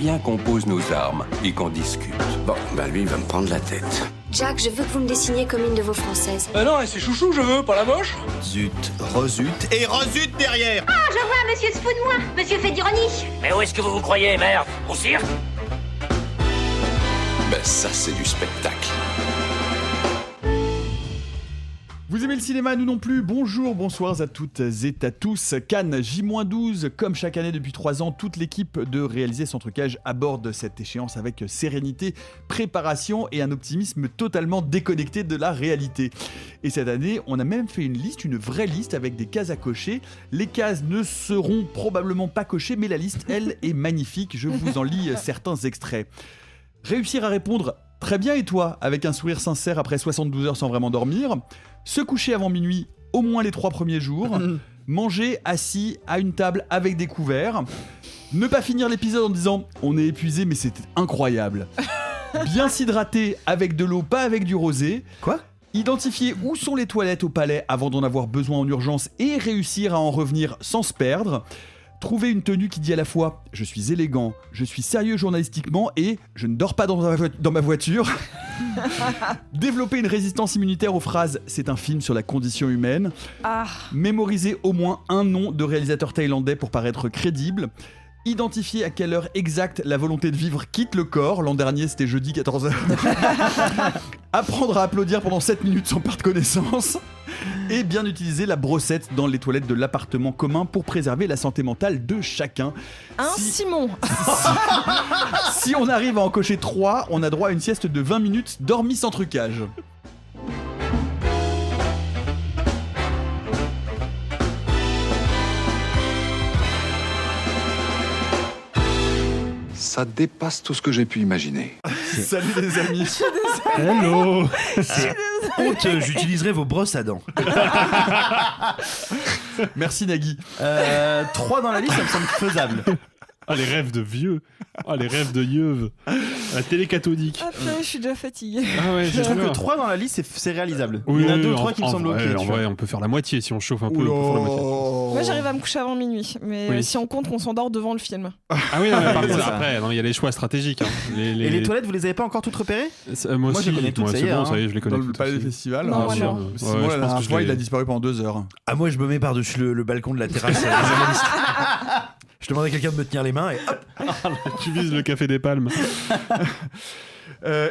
bien qu'on pose nos armes et qu'on discute. Bon, bah lui, il va me prendre la tête. Jack, je veux que vous me dessiniez comme une de vos françaises. Non, et c'est chouchou, je veux, pas la moche. Zut, rezut et rezut derrière. Ah, je vois, monsieur se fout de moi. Monsieur fait d'ironie. Mais où est-ce que vous vous croyez, merde? Au cirque? Ben ça, c'est du spectacle. Vous aimez le cinéma, nous non plus. Bonjour, bonsoir à toutes et à tous. Cannes J-12, comme chaque année depuis 3 ans, toute l'équipe de Réaliser son trucage aborde cette échéance avec sérénité, préparation et un optimisme totalement déconnecté de la réalité. Et cette année, on a même fait une liste, une vraie liste avec des cases à cocher. Les cases ne seront probablement pas cochées, mais la liste, elle, est magnifique. Je vous en lis certains extraits. Réussir à répondre très bien et toi, avec un sourire sincère après 72 heures sans vraiment dormir. Se coucher avant minuit, au moins les 3 premiers jours. Manger assis à une table avec des couverts. Ne pas finir l'épisode en disant « on est épuisé mais c'était incroyable ». Bien s'hydrater avec de l'eau, pas avec du rosé. Quoi ? Identifier où sont les toilettes au palais avant d'en avoir besoin en urgence et réussir à en revenir sans se perdre. Trouver une tenue qui dit à la fois « je suis élégant, je suis sérieux journalistiquement et je ne dors pas dans ma voiture ». Développer une résistance immunitaire aux phrases « c'est un film sur la condition humaine ». Mémoriser au moins un nom de réalisateur thaïlandais pour paraître crédible. Identifier à quelle heure exacte la volonté de vivre quitte le corps. L'an dernier, c'était jeudi 14h. Apprendre à applaudir pendant 7 minutes sans perdre connaissance. Et bien utiliser la brossette dans les toilettes de l'appartement commun pour préserver la santé mentale de chacun. Simon. Si on arrive à en cocher 3, on a droit à une sieste de 20 minutes dormie sans trucage. Ça dépasse tout ce que j'ai pu imaginer. Salut les amis. Hello. C'est honte, j'utiliserai vos brosses à dents. Merci Nagui. 3 dans la liste, ça me semble faisable. Ah, les rêves de vieux. Ah, les rêves de yeuve. La télé cathodique. Ah, purée, je suis déjà fatiguée. Ah ouais, Je trouve que 3 dans la liste, c'est réalisable. Oui, il y en a oui, 2 ou en- 3 qui me en semblent vrai, ok. En vrai, on peut faire la moitié si on chauffe un peu. On peut faire la moitié. Moi, j'arrive à me coucher avant minuit, mais Oui. si on compte qu'on s'endort devant le film. Ah oui, non, mais par C'est contre, ça. après, non, il y a les choix stratégiques. Hein. Et les toilettes, vous les avez pas encore toutes repérées ? Moi je aussi, les connais toutes, moi, ça y c'est est, bon, hein. ça y est, je les connais Dans le toutes palais aussi. des festivals. Non, moi, sûr. non. Simon, Ouais, je la pense dernière que je fois, l'ai- il a disparu pendant 2 heures. Ah, moi, je me mets par-dessus le balcon de la terrasse des journalistes. Je demande à quelqu'un de me tenir les mains et hop. Tu vises le Café des Palmes.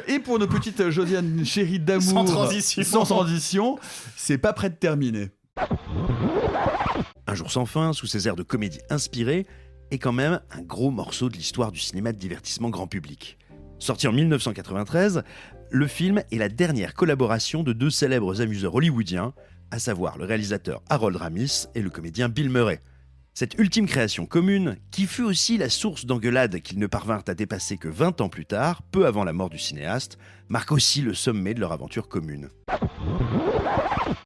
Et pour nos petites Josiane chéries d'amour, sans transition, c'est pas près de terminer. Un jour sans fin, sous ses airs de comédie inspirée, est quand même un gros morceau de l'histoire du cinéma de divertissement grand public. Sorti en 1993, le film est la dernière collaboration de 2 célèbres amuseurs hollywoodiens, à savoir le réalisateur Harold Ramis et le comédien Bill Murray. Cette ultime création commune, qui fut aussi la source d'engueulades qu'ils ne parvinrent à dépasser que 20 ans plus tard, peu avant la mort du cinéaste, marque aussi le sommet de leur aventure commune.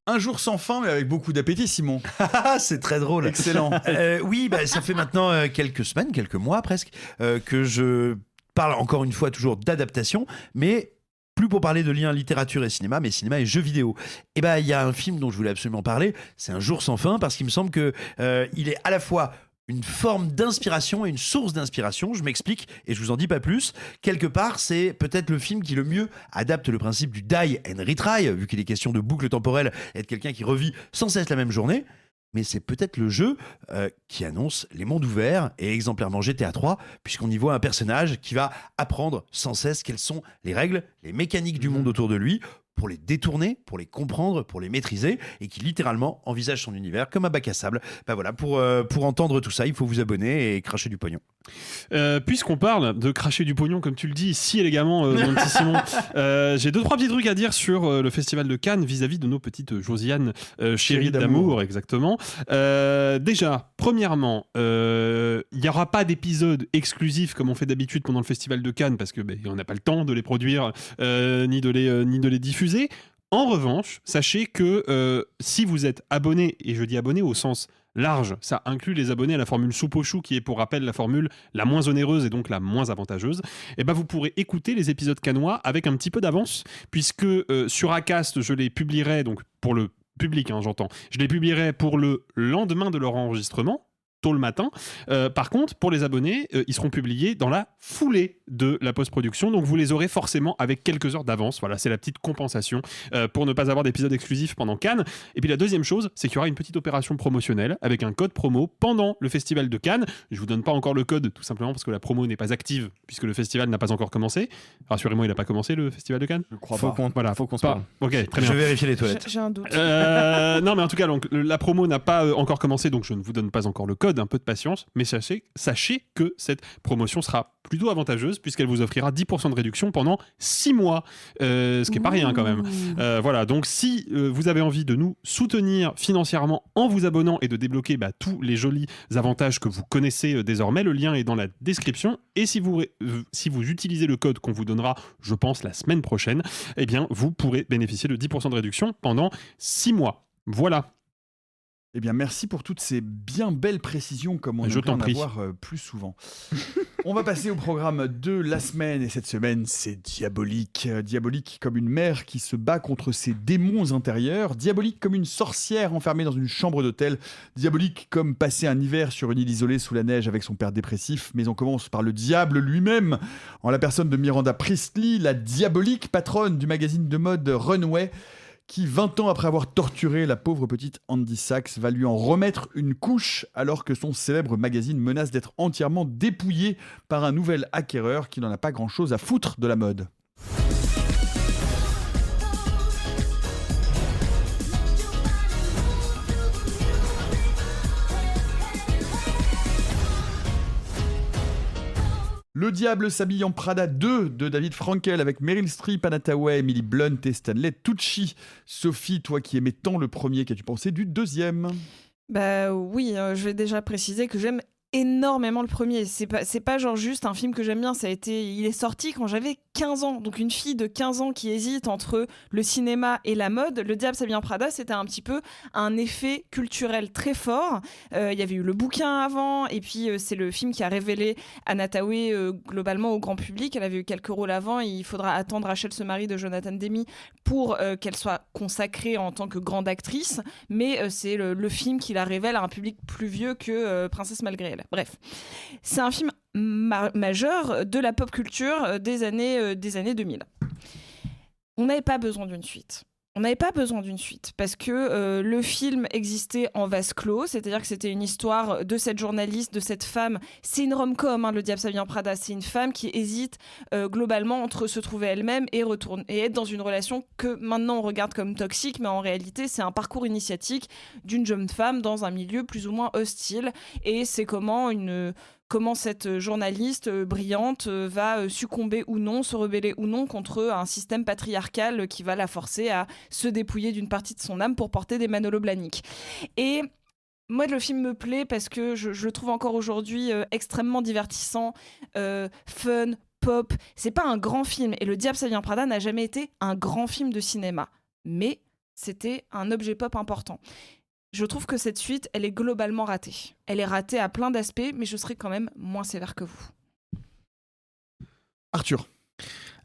Un jour sans fin, mais avec beaucoup d'appétit, Simon. Ah, c'est très drôle. Excellent. Oui, bah, ça fait maintenant quelques semaines, quelques mois presque, que je parle encore une fois toujours d'adaptation, mais plus pour parler de lien littérature et cinéma, mais cinéma et jeux vidéo. Et bah, il y a un film dont je voulais absolument parler, c'est Un jour sans fin, parce qu'il me semble que il est à la fois une forme d'inspiration et une source d'inspiration. Je m'explique et je vous en dis pas plus. Quelque part, c'est peut-être le film qui le mieux adapte le principe du die and retry, vu qu'il est question de boucle temporelle et de quelqu'un qui revit sans cesse la même journée. Mais c'est peut-être le jeu qui annonce les mondes ouverts et exemplairement GTA 3, puisqu'on y voit un personnage qui va apprendre sans cesse quelles sont les règles, les mécaniques du monde autour de lui, pour les détourner, pour les comprendre, pour les maîtriser, et qui littéralement envisage son univers comme un bac à sable. Bah voilà, pour entendre tout ça, il faut vous abonner et cracher du pognon. Puisqu'on parle de cracher du pognon, comme tu le dis si élégamment, mon petit Simon, j'ai 2-3 petits trucs à dire sur le festival de Cannes vis-à-vis de nos petites Josiane chéries d'amour, exactement. Déjà, premièrement, il n'y aura pas d'épisode exclusif comme on fait d'habitude pendant le festival de Cannes parce que on n'a pas le temps de les produire ni de les diffuser. En revanche, sachez que si vous êtes abonné, et je dis abonné au sens large, ça inclut les abonnés à la formule soupe au chou, qui est pour rappel la formule la moins onéreuse et donc la moins avantageuse, et ben vous pourrez écouter les épisodes cannois avec un petit peu d'avance, puisque sur Acast, je les publierai, donc pour le public, j'entends, je les publierai pour le lendemain de leur enregistrement, tôt le matin. Par contre, pour les abonnés, ils seront publiés dans la foulée de la post-production, donc vous les aurez forcément avec quelques heures d'avance. Voilà, c'est la petite compensation pour ne pas avoir d'épisode exclusif pendant Cannes. Et puis la deuxième chose, c'est qu'il y aura une petite opération promotionnelle avec un code promo pendant le festival de Cannes. Je vous donne pas encore le code, tout simplement parce que la promo n'est pas active, puisque le festival n'a pas encore commencé. Rassurez-moi, il n'a pas commencé le festival de Cannes ? Je crois Faut pas. qu'on se parle. Ok, très bien. Je vais vérifier les toilettes. J'ai un doute. Non, mais en tout cas, donc, la promo n'a pas encore commencé, donc je ne vous donne pas encore le code, un peu de patience, mais sachez que cette promotion sera plutôt avantageuse puisqu'elle vous offrira 10% de réduction pendant 6 mois, ce qui n'est pas rien quand même. Voilà, donc si vous avez envie de nous soutenir financièrement en vous abonnant et de débloquer tous les jolis avantages que vous connaissez désormais, le lien est dans la description. Et si vous utilisez le code qu'on vous donnera, je pense, la semaine prochaine, eh bien, vous pourrez bénéficier de 10% de réduction pendant 6 mois. Voilà. Eh bien, merci pour toutes ces bien belles précisions, comme on aimerait en avoir plus souvent. On va passer au programme de la semaine, et cette semaine, c'est diabolique. Diabolique comme une mère qui se bat contre ses démons intérieurs, diabolique comme une sorcière enfermée dans une chambre d'hôtel, diabolique comme passer un hiver sur une île isolée sous la neige avec son père dépressif. Mais on commence par le diable lui-même, en la personne de Miranda Priestly, la diabolique patronne du magazine de mode Runway, qui, 20 ans après avoir torturé la pauvre petite Andy Sachs, va lui en remettre une couche alors que son célèbre magazine menace d'être entièrement dépouillé par un nouvel acquéreur qui n'en a pas grand-chose à foutre de la mode. Le diable s'habille en Prada 2 de David Frankel avec Meryl Streep, Anna Thaoué, Emily Blunt et Stanley Tucci. Sophie, toi qui aimais tant le premier, qu'as-tu pensé du deuxième ? Bah oui, je vais déjà préciser que j'aime énormément le premier. C'est pas genre juste un film que j'aime bien, il est sorti quand j'avais 15 ans. Donc une fille de 15 ans qui hésite entre le cinéma et la mode, Le Diable s'habille en Prada, c'était un petit peu un effet culturel très fort. Il y avait eu le bouquin avant, et puis c'est le film qui a révélé Anna Thaoué globalement au grand public. Elle avait eu quelques rôles avant, et il faudra attendre Rachel se marie de Jonathan Demme pour qu'elle soit consacrée en tant que grande actrice, mais c'est le film qui la révèle à un public plus vieux que Princesse malgré elle. Bref, c'est un film majeur de la pop culture des années 2000. On n'avait pas besoin d'une suite. Parce que le film existait en vase clos, c'est-à-dire que c'était une histoire de cette journaliste, de cette femme. C'est une rom-com, Le Diable s'habille en Prada. C'est une femme qui hésite globalement entre se trouver elle-même et être dans une relation que maintenant on regarde comme toxique, mais en réalité c'est un parcours initiatique d'une jeune femme dans un milieu plus ou moins hostile. Et c'est comment cette journaliste brillante va succomber ou non, se rebeller ou non contre un système patriarcal qui va la forcer à se dépouiller d'une partie de son âme pour porter des Manolo Blahnik. Et moi, le film me plaît parce que je le trouve encore aujourd'hui extrêmement divertissant, fun, pop. C'est pas un grand film, et Le Diable s'habille en Prada n'a jamais été un grand film de cinéma, mais c'était un objet pop important. Je trouve que cette suite, elle est globalement ratée. Elle est ratée à plein d'aspects, mais je serai quand même moins sévère que vous. Arthur.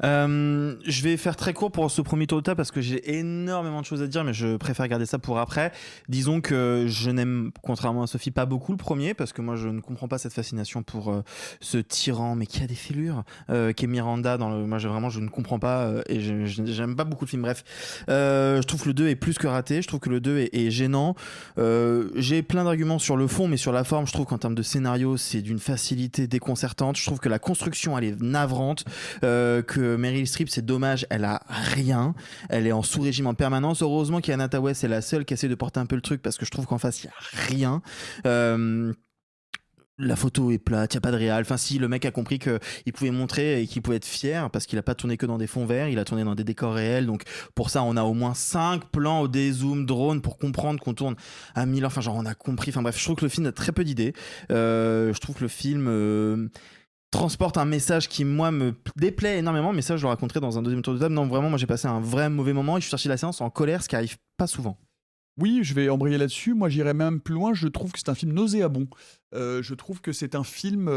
Je vais faire très court pour ce premier tour de table parce que j'ai énormément de choses à dire, mais je préfère garder ça pour après. Disons que je n'aime, contrairement à Sophie, pas beaucoup le premier parce que moi je ne comprends pas cette fascination pour ce tyran, mais qui a des fêlures, qui est Miranda. Moi je ne comprends pas et j'aime pas beaucoup le film. Bref, je trouve que le 2 est plus que raté. Je trouve que le 2 est gênant. J'ai plein d'arguments sur le fond, mais sur la forme, je trouve qu'en termes de scénario, c'est d'une facilité déconcertante. Je trouve que la construction, elle est navrante. Que Meryl Streep, c'est dommage, elle a rien, elle est en sous-régime en permanence. Heureusement qu'Anna Thaoué, c'est la seule qui essaie de porter un peu le truc parce que je trouve qu'en face il y a rien. La photo est plate, il n'y a pas de réal. Enfin, si, le mec a compris qu'il pouvait montrer et qu'il pouvait être fier parce qu'il n'a pas tourné que dans des fonds verts, il a tourné dans des décors réels. Donc, pour ça, on a au moins 5 plans au dézoom drone pour comprendre qu'on tourne à 1000 heures. Enfin, genre, on a compris. Enfin, bref, je trouve que le film a très peu d'idées. Je trouve que le film transporte un message qui, moi, me déplaît énormément, mais ça, je le raconterai dans un deuxième tour de table. Non, vraiment, moi, j'ai passé un vrai mauvais moment et je suis sorti de la séance en colère, ce qui arrive pas souvent. Oui, je vais embrayer là-dessus. Moi, j'irais même plus loin. Je trouve que c'est un film nauséabond. Je trouve que c'est un film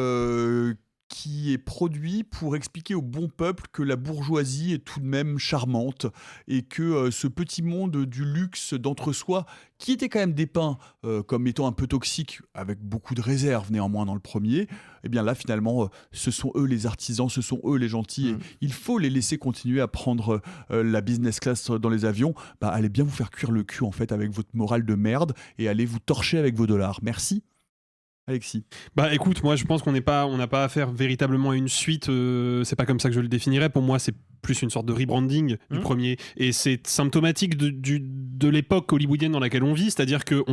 qui est produit pour expliquer au bon peuple que la bourgeoisie est tout de même charmante et que ce petit monde du luxe d'entre-soi, qui était quand même dépeint comme étant un peu toxique, avec beaucoup de réserve néanmoins dans le premier, eh bien là finalement ce sont eux les artisans, ce sont eux les gentils, et il faut les laisser continuer à prendre la business class dans les avions. Allez bien vous faire cuire le cul en fait avec votre morale de merde et allez vous torcher avec vos dollars. Merci. Alexis. Écoute, moi je pense qu'on n'a pas affaire véritablement à une suite, c'est pas comme ça que je le définirais. Pour moi c'est plus une sorte de rebranding du premier, et c'est symptomatique de l'époque hollywoodienne dans laquelle on vit, c'est-à-dire que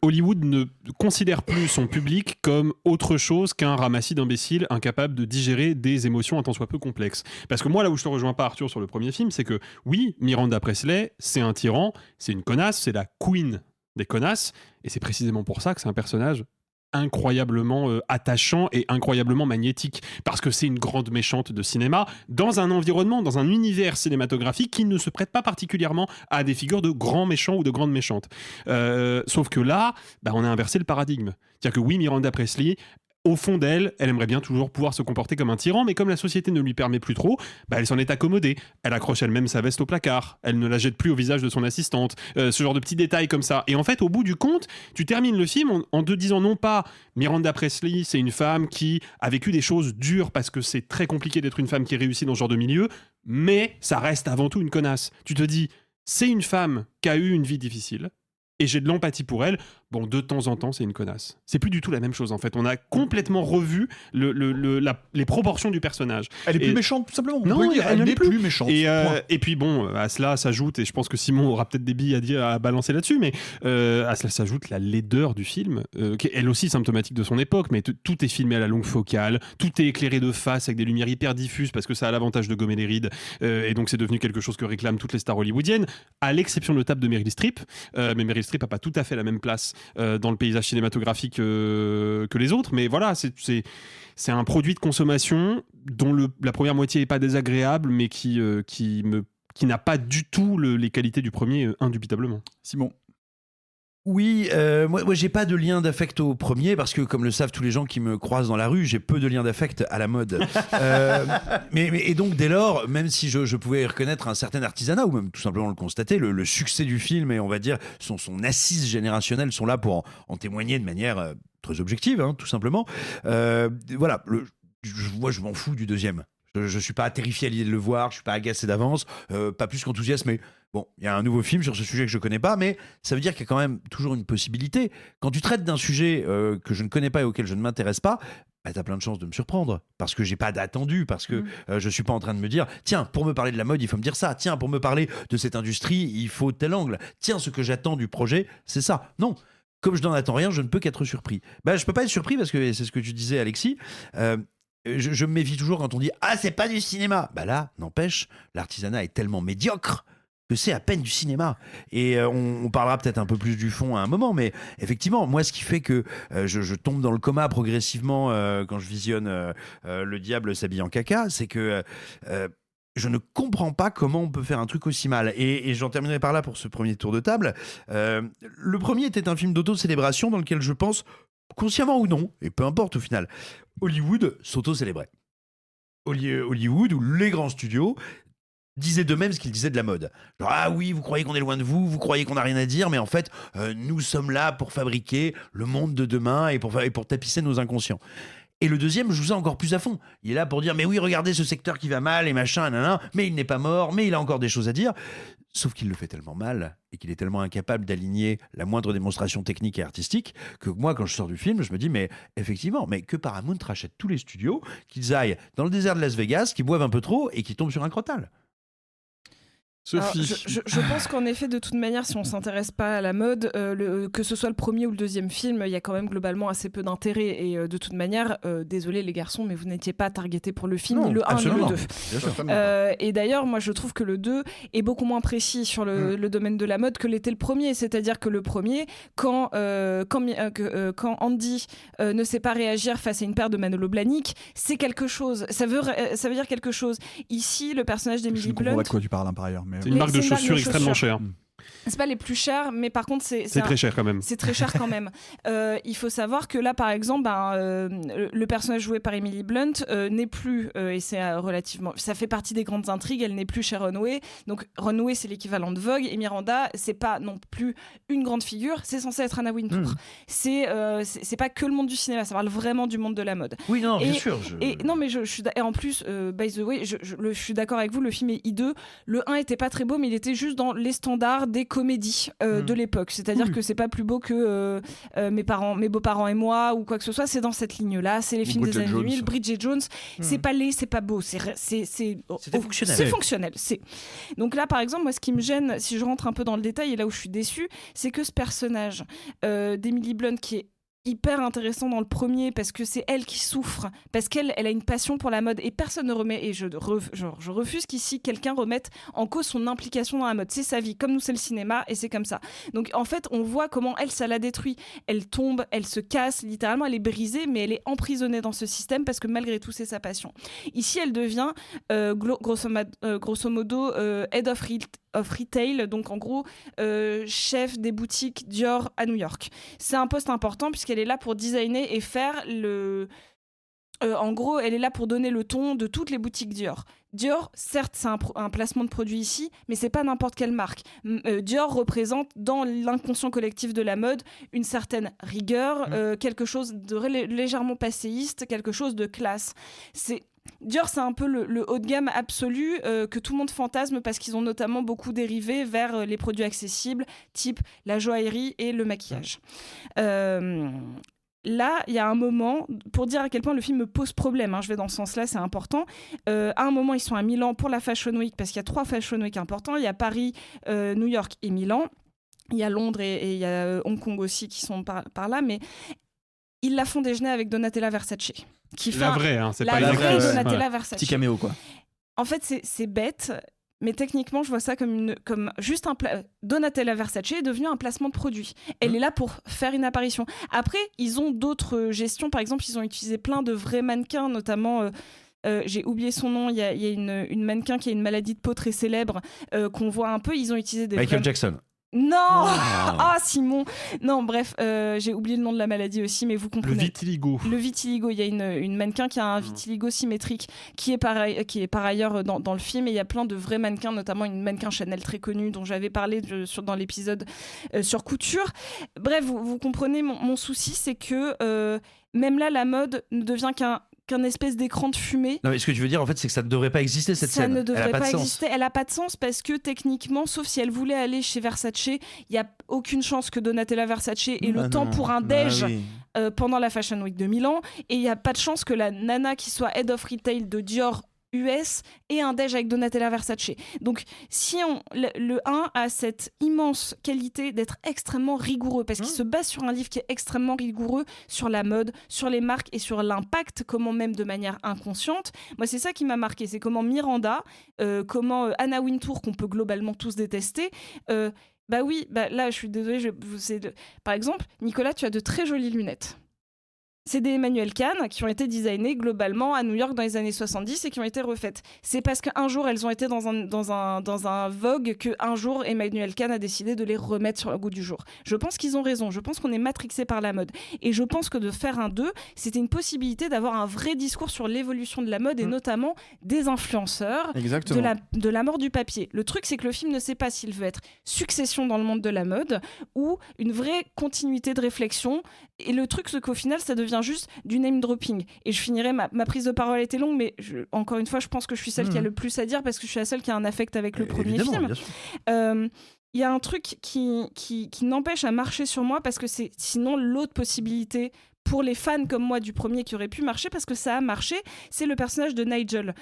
Hollywood ne considère plus son public comme autre chose qu'un ramassis d'imbéciles incapables de digérer des émotions un tant soit peu complexes. Parce que moi là où je te rejoins pas Arthur sur le premier film, c'est que oui, Miranda Presley c'est un tyran, c'est une connasse, c'est la queen des connasses, et c'est précisément pour ça que c'est un personnage incroyablement attachant et incroyablement magnétique, parce que c'est une grande méchante de cinéma dans un environnement, dans un univers cinématographique qui ne se prête pas particulièrement à des figures de grands méchants ou de grandes méchantes. Sauf que là, on a inversé le paradigme. C'est-à-dire que oui, Miranda Presley, au fond d'elle, elle aimerait bien toujours pouvoir se comporter comme un tyran, mais comme la société ne lui permet plus trop, elle s'en est accommodée. Elle accroche elle-même sa veste au placard, elle ne la jette plus au visage de son assistante, ce genre de petits détails comme ça. Et en fait, au bout du compte, tu termines le film en te disant non pas Miranda Presley, c'est une femme qui a vécu des choses dures parce que c'est très compliqué d'être une femme qui réussit dans ce genre de milieu, mais ça reste avant tout une connasse. Tu te dis, c'est une femme qui a eu une vie difficile, et j'ai de l'empathie pour elle. Bon, de temps en temps, c'est une connasse. C'est plus du tout la même chose, en fait. On a complètement revu les proportions du personnage. Elle est plus méchante, tout simplement. Non, elle n'est plus méchante. Et puis, bon, à cela s'ajoute, et je pense que Simon aura peut-être des billes à balancer là-dessus, mais à cela s'ajoute la laideur du film, qui est elle aussi symptomatique de son époque, mais tout est filmé à la longue focale, tout est éclairé de face avec des lumières hyper diffuses, parce que ça a l'avantage de gommer les rides, et donc c'est devenu quelque chose que réclament toutes les stars hollywoodiennes, à l'exception notable de Meryl Streep. Mais Meryl Streep n'a pas tout à fait la même place dans le paysage cinématographique que les autres, mais voilà, c'est un produit de consommation dont la première moitié est pas désagréable, mais qui n'a pas du tout les qualités du premier, indubitablement. Simon. Oui, moi j'ai pas de lien d'affect au premier, parce que comme le savent tous les gens qui me croisent dans la rue, j'ai peu de lien d'affect à la mode. Et donc dès lors, même si je pouvais reconnaître un certain artisanat, ou même tout simplement le constater, le succès du film et on va dire son assise générationnelle sont là pour en témoigner de manière très objective, tout simplement. Voilà, moi je m'en fous du deuxième. Je suis pas terrifié à l'idée de le voir, je suis pas agacé d'avance, pas plus qu'enthousiasmé. Bon, il y a un nouveau film sur ce sujet que je connais pas, mais ça veut dire qu'il y a quand même toujours une possibilité. Quand tu traites d'un sujet que je ne connais pas et auquel je ne m'intéresse pas, t'as plein de chances de me surprendre, parce que j'ai pas d'attendu, parce que je suis pas en train de me dire tiens, pour me parler de la mode il faut me dire ça, tiens, pour me parler de cette industrie il faut tel angle, tiens, ce que j'attends du projet c'est ça. Non, comme je n'en attends rien, je ne peux qu'être surpris. Je peux pas être surpris parce que c'est ce que tu disais, Alexis. Je me méfie toujours quand on dit ah, c'est pas du cinéma. Là, n'empêche, l'artisanat est tellement médiocre que c'est à peine du cinéma. Et on parlera peut-être un peu plus du fond à un moment, mais effectivement, moi, ce qui fait que je tombe dans le coma progressivement quand je visionne Le Diable s'habille en caca, c'est que je ne comprends pas comment on peut faire un truc aussi mal. Et j'en terminerai par là pour ce premier tour de table. Le premier était un film d'auto-célébration dans lequel je pense, consciemment ou non, et peu importe au final, Hollywood s'auto-célébrait. Hollywood, ou les grands studios, disaient d'eux-mêmes ce qu'ils disaient de la mode. Genre, ah oui, vous croyez qu'on est loin de vous, vous croyez qu'on n'a rien à dire, mais en fait, nous sommes là pour fabriquer le monde de demain et pour tapisser nos inconscients. Et le deuxième joue ça encore plus à fond. Il est là pour dire, mais oui, regardez ce secteur qui va mal et machin, nanana, mais il n'est pas mort, mais il a encore des choses à dire. Sauf qu'il le fait tellement mal et qu'il est tellement incapable d'aligner la moindre démonstration technique et artistique que moi, quand je sors du film, je me dis, mais effectivement, mais que Paramount rachète tous les studios, qu'ils aillent dans le désert de Las Vegas, qu'ils boivent un peu trop et qu'ils tombent sur un crottal. Sophie. Alors, je pense qu'en effet, de toute manière, si on s'intéresse pas à la mode, que ce soit le premier ou le deuxième film, il y a quand même globalement assez peu d'intérêt. Et de toute manière, désolé les garçons, mais vous n'étiez pas targetés pour le film, non, ni le 1 ni le 2. Et d'ailleurs, moi je trouve que le 2 est beaucoup moins précis sur le domaine de la mode que l'était le premier. C'est-à-dire que le premier, quand Andy ne sait pas réagir face à une paire de Manolo Blahnik, c'est quelque chose. Ça veut dire quelque chose. Ici, le personnage d'Emily Blunt... Je comprends pas de quoi tu parles par ailleurs. C'est une marque de chaussures extrêmement chère. C'est pas les plus chers, mais par contre, C'est très cher quand même. C'est très cher quand même. Il faut savoir que là, par exemple, le personnage joué par Emily Blunt n'est plus, et c'est relativement. Ça fait partie des grandes intrigues, elle n'est plus chez Runway. Donc, Runway, c'est l'équivalent de Vogue, et Miranda, c'est pas non plus une grande figure, c'est censé être Anna Wintour. C'est pas que le monde du cinéma, ça parle vraiment du monde de la mode. Oui, non, bien sûr. Et non, mais je suis. Et en plus, by the way, je suis d'accord avec vous, le film est hideux. Le 1 était pas très beau, mais il était juste dans les standards des comédies de l'époque. C'est-à-dire que c'est pas plus beau que mes beaux-parents et moi ou quoi que ce soit. C'est dans cette ligne-là. C'est les films des années 2000. Bridget Jones. C'est pas laid, c'est pas beau. C'est fonctionnel. C'est fonctionnel. Donc là, par exemple, moi, ce qui me gêne, si je rentre un peu dans le détail et là où je suis déçue, c'est que ce personnage d'Emily Blunt qui est hyper intéressant dans le premier parce que c'est elle qui souffre, parce qu'elle a une passion pour la mode et personne ne remet, et je refuse qu'ici quelqu'un remette en cause son implication dans la mode. C'est sa vie, comme nous c'est le cinéma et c'est comme ça. Donc en fait on voit comment elle, ça la détruit. Elle tombe, elle se casse, littéralement elle est brisée, mais elle est emprisonnée dans ce système parce que malgré tout c'est sa passion. Ici elle devient grosso modo head of retail, donc en gros chef des boutiques Dior à New York. C'est un poste important puisqu'elle est là pour designer et faire en gros, elle est là pour donner le ton de toutes les boutiques Dior. Dior, certes, c'est un placement de produit ici, mais c'est pas n'importe quelle marque. Dior représente dans l'inconscient collectif de la mode une certaine rigueur, quelque chose de légèrement passéiste, quelque chose de classe. Dior, c'est un peu le haut de gamme absolu que tout le monde fantasme parce qu'ils ont notamment beaucoup dérivé vers les produits accessibles, type la joaillerie et le maquillage. Là, il y a un moment, pour dire à quel point le film me pose problème, je vais dans ce sens-là, c'est important. À un moment, ils sont à Milan pour la Fashion Week, parce qu'il y a 3 Fashion Week importants. Il y a Paris, New York et Milan. Il y a Londres et il y a Hong Kong aussi qui sont par là, mais ils la font déjeuner avec Donatella Versace. Qui fait la vraie, c'est pas la vraie vraie Donatella Versace. Petit caméo, quoi. En fait, c'est bête. Mais techniquement, je vois ça comme juste Donatella Versace est devenue un placement de produit. Elle est là pour faire une apparition. Après, ils ont d'autres gestions. Par exemple, ils ont utilisé plein de vrais mannequins, notamment... j'ai oublié son nom. Il y a une mannequin qui a une maladie de peau très célèbre qu'on voit un peu. Ils ont utilisé des... Michael Jackson. Non. Simon. Non, bref, j'ai oublié le nom de la maladie aussi, mais vous comprenez. Le vitiligo. Le vitiligo. Il y a une mannequin qui a un vitiligo symétrique, qui est par ailleurs dans le film. Et il y a plein de vrais mannequins, notamment une mannequin Chanel très connue dont j'avais parlé dans l'épisode sur couture. Bref, vous comprenez mon souci, c'est que même là, la mode ne devient qu'un espèce d'écran de fumée. Non, mais ce que tu veux dire, en fait, c'est que ça ne devrait pas exister, cette scène. Ça ne devrait pas exister. Sens. Elle n'a pas de sens parce que techniquement, sauf si elle voulait aller chez Versace, il n'y a aucune chance que Donatella Versace ait le temps pour un déj pendant la Fashion Week de Milan. Et il n'y a pas de chance que la nana qui soit Head of Retail de Dior US et un déj avec Donatella Versace. Donc si le 1 a cette immense qualité d'être extrêmement rigoureux parce qu'il se base sur un livre qui est extrêmement rigoureux sur la mode, sur les marques et sur l'impact, comment même de manière inconsciente. Moi c'est ça qui m'a marqué, c'est comment Miranda, comment Anna Wintour qu'on peut globalement tous détester, là je suis désolée, par exemple Nicolas, tu as de très jolies lunettes. C'est des Emmanuel Kahn qui ont été designées globalement à New York dans les années 70 et qui ont été refaites. C'est parce qu'un jour elles ont été dans un Vogue qu'un jour Emmanuel Kahn a décidé de les remettre sur le goût du jour. Je pense qu'ils ont raison, je pense qu'on est matrixé par la mode. Et je pense que de faire un 2, c'était une possibilité d'avoir un vrai discours sur l'évolution de la mode et notamment des influenceurs, de la mort du papier. Le truc c'est que le film ne sait pas s'il veut être succession dans le monde de la mode ou une vraie continuité de réflexion. Et le truc c'est qu'au final ça devient juste du name dropping. Et je finirai, ma prise de parole était longue, mais encore une fois, je pense que je suis celle qui a le plus à dire parce que je suis la seule qui a un affect avec le premier film. Il y a un truc qui n'empêche à marcher sur moi parce que c'est sinon l'autre possibilité pour les fans comme moi du premier qui aurait pu marcher parce que ça a marché, c'est le personnage de Nigel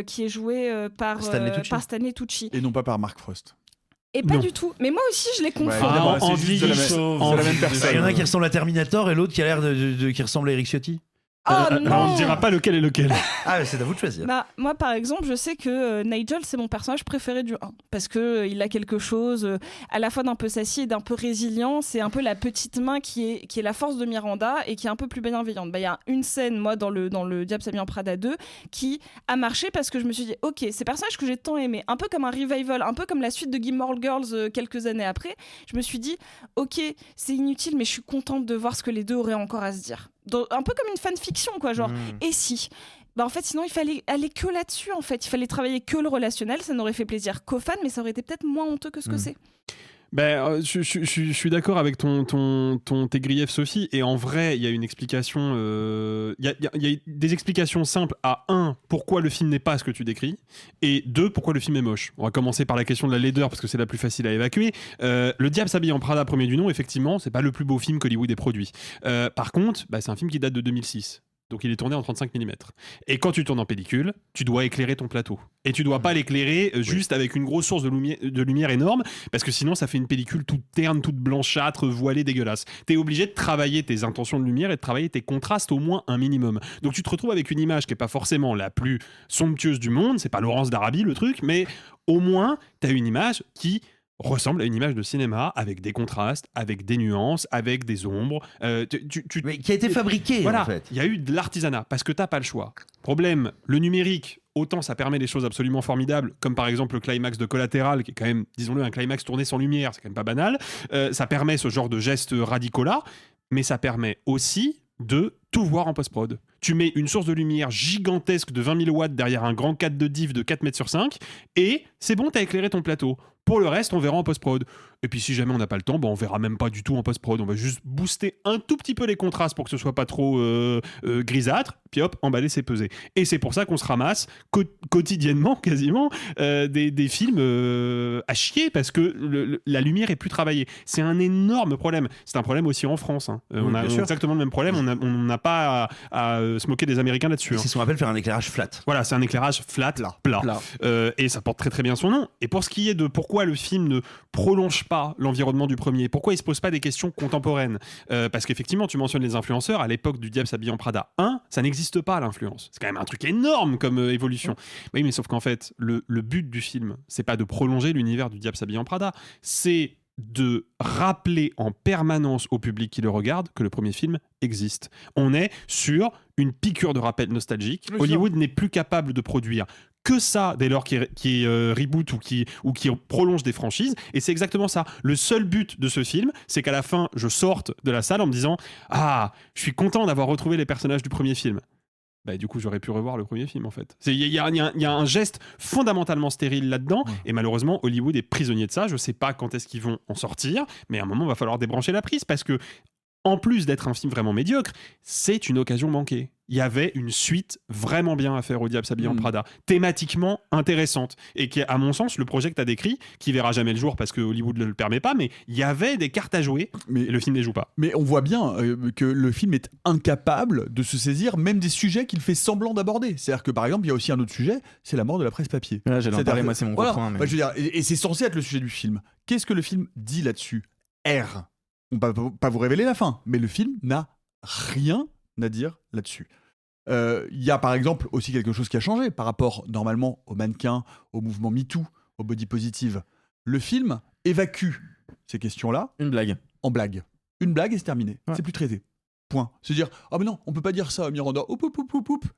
qui est joué par Stanley Tucci. Et non pas par Mark Frost. Et pas du tout. Mais moi aussi, je les confonds. C'est la même personne. Il y en a qui ressemble à Terminator et l'autre qui a l'air qui ressemble à Eric Ciotti. Alors, on ne dira pas lequel est lequel. Ah, c'est à vous de choisir. Bah, moi, par exemple, je sais que Nigel, c'est mon personnage préféré du 1. Parce qu'il a quelque chose à la fois d'un peu sassy et d'un peu résilient. C'est un peu la petite main qui est la force de Miranda et qui est un peu plus bienveillante. Bah, y a une scène, moi, dans le Diable s'habille en Prada 2, qui a marché parce que je me suis dit, ok, ces personnages que j'ai tant aimés, un peu comme un revival, un peu comme la suite de Gilmore Girls quelques années après, je me suis dit, ok, c'est inutile, mais je suis contente de voir ce que les deux auraient encore à se dire. Un peu comme une fanfiction, quoi, genre, et si bah en fait, sinon, il fallait aller que là-dessus, en fait. Il fallait travailler que le relationnel, ça n'aurait fait plaisir qu'aux fans, mais ça aurait été peut-être moins honteux que ce que c'est. Ben, je suis d'accord avec tes griefs, Sophie, et en vrai, il y a une explication. Il y a des explications simples à 1, pourquoi le film n'est pas ce que tu décris, et 2, pourquoi le film est moche. On va commencer par la question de la laideur, parce que c'est la plus facile à évacuer. Le Diable s'habille en Prada, premier du nom, effectivement, c'est pas le plus beau film qu'Hollywood ait produit. Par contre, c'est un film qui date de 2006. Donc il est tourné en 35 mm. Et quand tu tournes en pellicule, tu dois éclairer ton plateau. Et tu dois pas l'éclairer juste avec une grosse source de lumière énorme, parce que sinon ça fait une pellicule toute terne, toute blanchâtre, voilée, dégueulasse. T'es obligé de travailler tes intentions de lumière et de travailler tes contrastes au moins un minimum. Donc tu te retrouves avec une image qui est pas forcément la plus somptueuse du monde, c'est pas Laurence d'Arabie le truc, mais au moins t'as une image qui ressemble à une image de cinéma avec des contrastes, avec des nuances, avec des ombres. Mais qui a été fabriqué, voilà, en fait. Il y a eu de l'artisanat parce que t'as pas le choix. Problème, le numérique, autant ça permet des choses absolument formidables, comme par exemple le climax de Collatéral, qui est quand même, disons-le, un climax tourné sans lumière, c'est quand même pas banal. Ça permet ce genre de gestes radicaux-là, mais ça permet aussi de tout voir en post-prod. Tu mets une source de lumière gigantesque de 20 000 watts derrière un grand cadre de diff de 4 mètres sur 5 et c'est bon, t'as éclairé ton plateau. Pour le reste, on verra en post-prod. Et puis si jamais on n'a pas le temps, on verra même pas du tout en post-prod. On va juste booster un tout petit peu les contrastes pour que ce soit pas trop grisâtre, puis hop, emballer, c'est pesé. Et c'est pour ça qu'on se ramasse quotidiennement, quasiment, des films à chier parce que la lumière est plus travaillée. C'est un énorme problème. C'est un problème aussi en France. Hein. On a exactement le même problème. On n'a pas à se moquer des Américains là-dessus. C'est ce qu'on appelle faire un éclairage flat. Voilà, c'est un éclairage flat, plat. Et ça porte très très bien son nom. Et pour ce qui est de pourquoi le film ne prolonge pas l'environnement du premier, pourquoi il se pose pas des questions contemporaines, parce qu'effectivement, tu mentionnes les influenceurs. À l'époque du Diable s'habille en Prada 1, ça n'existe pas l'influence. C'est quand même un truc énorme comme évolution. Oui, mais sauf qu'en fait, le but du film, c'est pas de prolonger l'univers du Diable s'habille en Prada, c'est de rappeler en permanence au public qui le regarde que le premier film existe. On est sur une piqûre de rappel nostalgique. Hollywood n'est plus capable de produire que ça dès lors qu'il reboot ou qui prolonge des franchises, et c'est exactement ça. Le seul but de ce film, c'est qu'à la fin, je sorte de la salle en me disant « Ah, je suis content d'avoir retrouvé les personnages du premier film ». Du coup, j'aurais pu revoir le premier film, en fait. Il y a un geste fondamentalement stérile là-dedans, et malheureusement, Hollywood est prisonnier de ça. Je sais pas quand est-ce qu'ils vont en sortir, mais à un moment, il va falloir débrancher la prise, parce que, en plus d'être un film vraiment médiocre, c'est une occasion manquée. Il y avait une suite vraiment bien à faire au Diable s'habille en Prada, thématiquement intéressante, et qui, à mon sens, le projet que tu as décrit, qui verra jamais le jour parce que Hollywood ne le permet pas, mais il y avait des cartes à jouer, et le film ne les joue pas. Mais on voit bien que le film est incapable de se saisir même des sujets qu'il fait semblant d'aborder. C'est-à-dire que, par exemple, il y a aussi un autre sujet, c'est la mort de la presse papier. Là, j'allais en parler, moi, c'est mon gros point. Mais... je veux dire, et c'est censé être le sujet du film. Qu'est-ce que le film dit là-dessus ? On va pas vous révéler la fin, mais le film n'a rien à dire là-dessus. Il y a par exemple aussi quelque chose qui a changé par rapport normalement aux mannequins, au mouvement MeToo, au body positive. Le film évacue ces questions-là en blague. Une blague et c'est terminé. Ouais. C'est plus traité. Point. Se dire « Ah mais non, on peut pas dire ça, Miranda.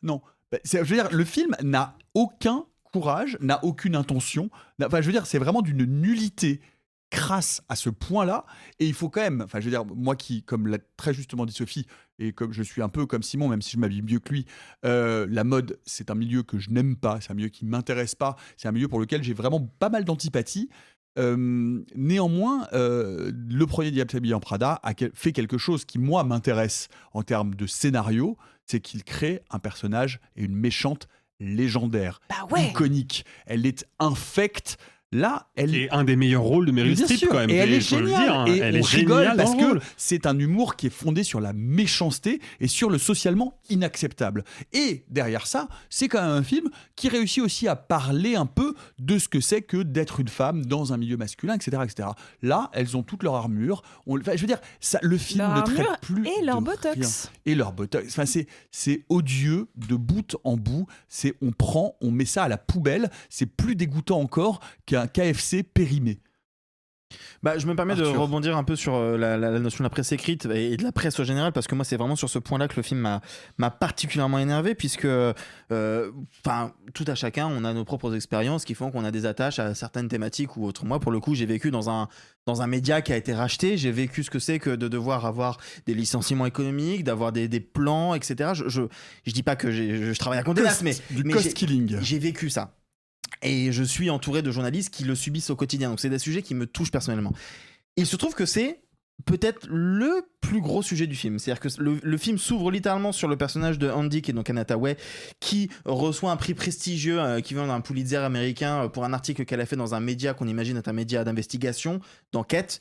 Non. » Je veux dire, le film n'a aucun courage, n'a aucune intention. Je veux dire, c'est vraiment d'une nullité crasse à ce point-là, et il faut quand même, je veux dire, moi qui, comme l'a très justement dit Sophie, et comme je suis un peu comme Simon, même si je m'habille mieux que lui, la mode, c'est un milieu que je n'aime pas, c'est un milieu qui ne m'intéresse pas, c'est un milieu pour lequel j'ai vraiment pas mal d'antipathie. Néanmoins, le premier Diable s'habille en Prada a fait quelque chose qui, moi, m'intéresse en termes de scénario, c'est qu'il crée un personnage et une méchante légendaire, iconique. Elle est infecte Là, elle est un des meilleurs rôles de Meryl Bien Streep sûr, quand même. et elle est faut le géniale. dire, hein. Et Elle on est rigole géniale parce dans le que rôle. c'est un humour qui est fondé sur la méchanceté et sur le socialement inacceptable. Et derrière ça, c'est quand même un film qui réussit aussi à parler un peu de ce que c'est que d'être une femme dans un milieu masculin, etc., etc. Là, elles ont toute leur armure. Je veux dire, ça, le film Leur ne traite armure plus et leur de botox. rien. Et leur botox. Enfin, c'est odieux de bout en bout. On met ça à la poubelle. C'est plus dégoûtant encore qu'un KFC périmé. Bah, je me permets de Arthur. rebondir un peu sur la notion de la presse écrite et de la presse au général, parce que moi c'est vraiment sur ce point-là que le film m'a particulièrement énervé, puisque tout à chacun on a nos propres expériences qui font qu'on a des attaches à certaines thématiques ou autres. Moi pour le coup j'ai vécu dans un média qui a été racheté, j'ai vécu ce que c'est que de devoir avoir des licenciements économiques, d'avoir des plans, etc. Je dis pas que je travaille à Condé Nast, mais cost killing. j'ai vécu ça. Et je suis entouré de journalistes qui le subissent au quotidien. Donc c'est des sujets qui me touchent personnellement. Il se trouve que c'est peut-être le plus gros sujet du film. C'est-à-dire que le film s'ouvre littéralement sur le personnage de Andy, qui est donc Anne Hathaway, qui reçoit un prix prestigieux qui vient d'un Pulitzer américain pour un article qu'elle a fait dans un média qu'on imagine être un média d'investigation, d'enquête,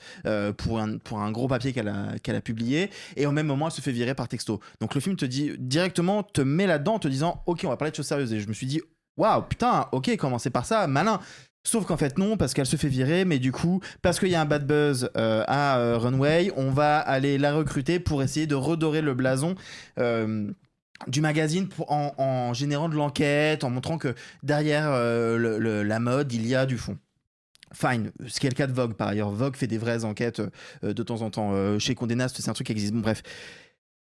pour un gros papier qu'elle a publié. Et au même moment, elle se fait virer par texto. Donc le film te dit directement, te met là-dedans en te disant « Ok, on va parler de choses sérieuses ». Et je me suis dit « Waouh, putain, ok, commencer par ça, malin ». Sauf qu'en fait non, parce qu'elle se fait virer, mais du coup, parce qu'il y a un bad buzz à Runway, on va aller la recruter pour essayer de redorer le blason du magazine en générant de l'enquête, en montrant que derrière la mode, il y a du fond. Fine, ce qui est le cas de Vogue par ailleurs. Vogue fait des vraies enquêtes de temps en temps. Chez Condé Nast, c'est un truc qui existe. Bon, bref.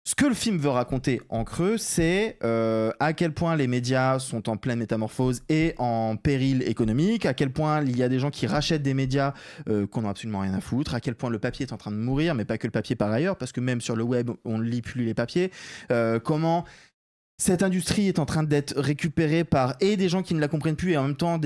Ce que le film veut raconter en creux, c'est à quel point les médias sont en pleine métamorphose et en péril économique, à quel point il y a des gens qui rachètent des médias qu'on n'a absolument rien à foutre, à quel point le papier est en train de mourir, mais pas que le papier par ailleurs, parce que même sur le web, on ne lit plus les papiers, comment cette industrie est en train d'être récupérée par et des gens qui ne la comprennent plus et en même temps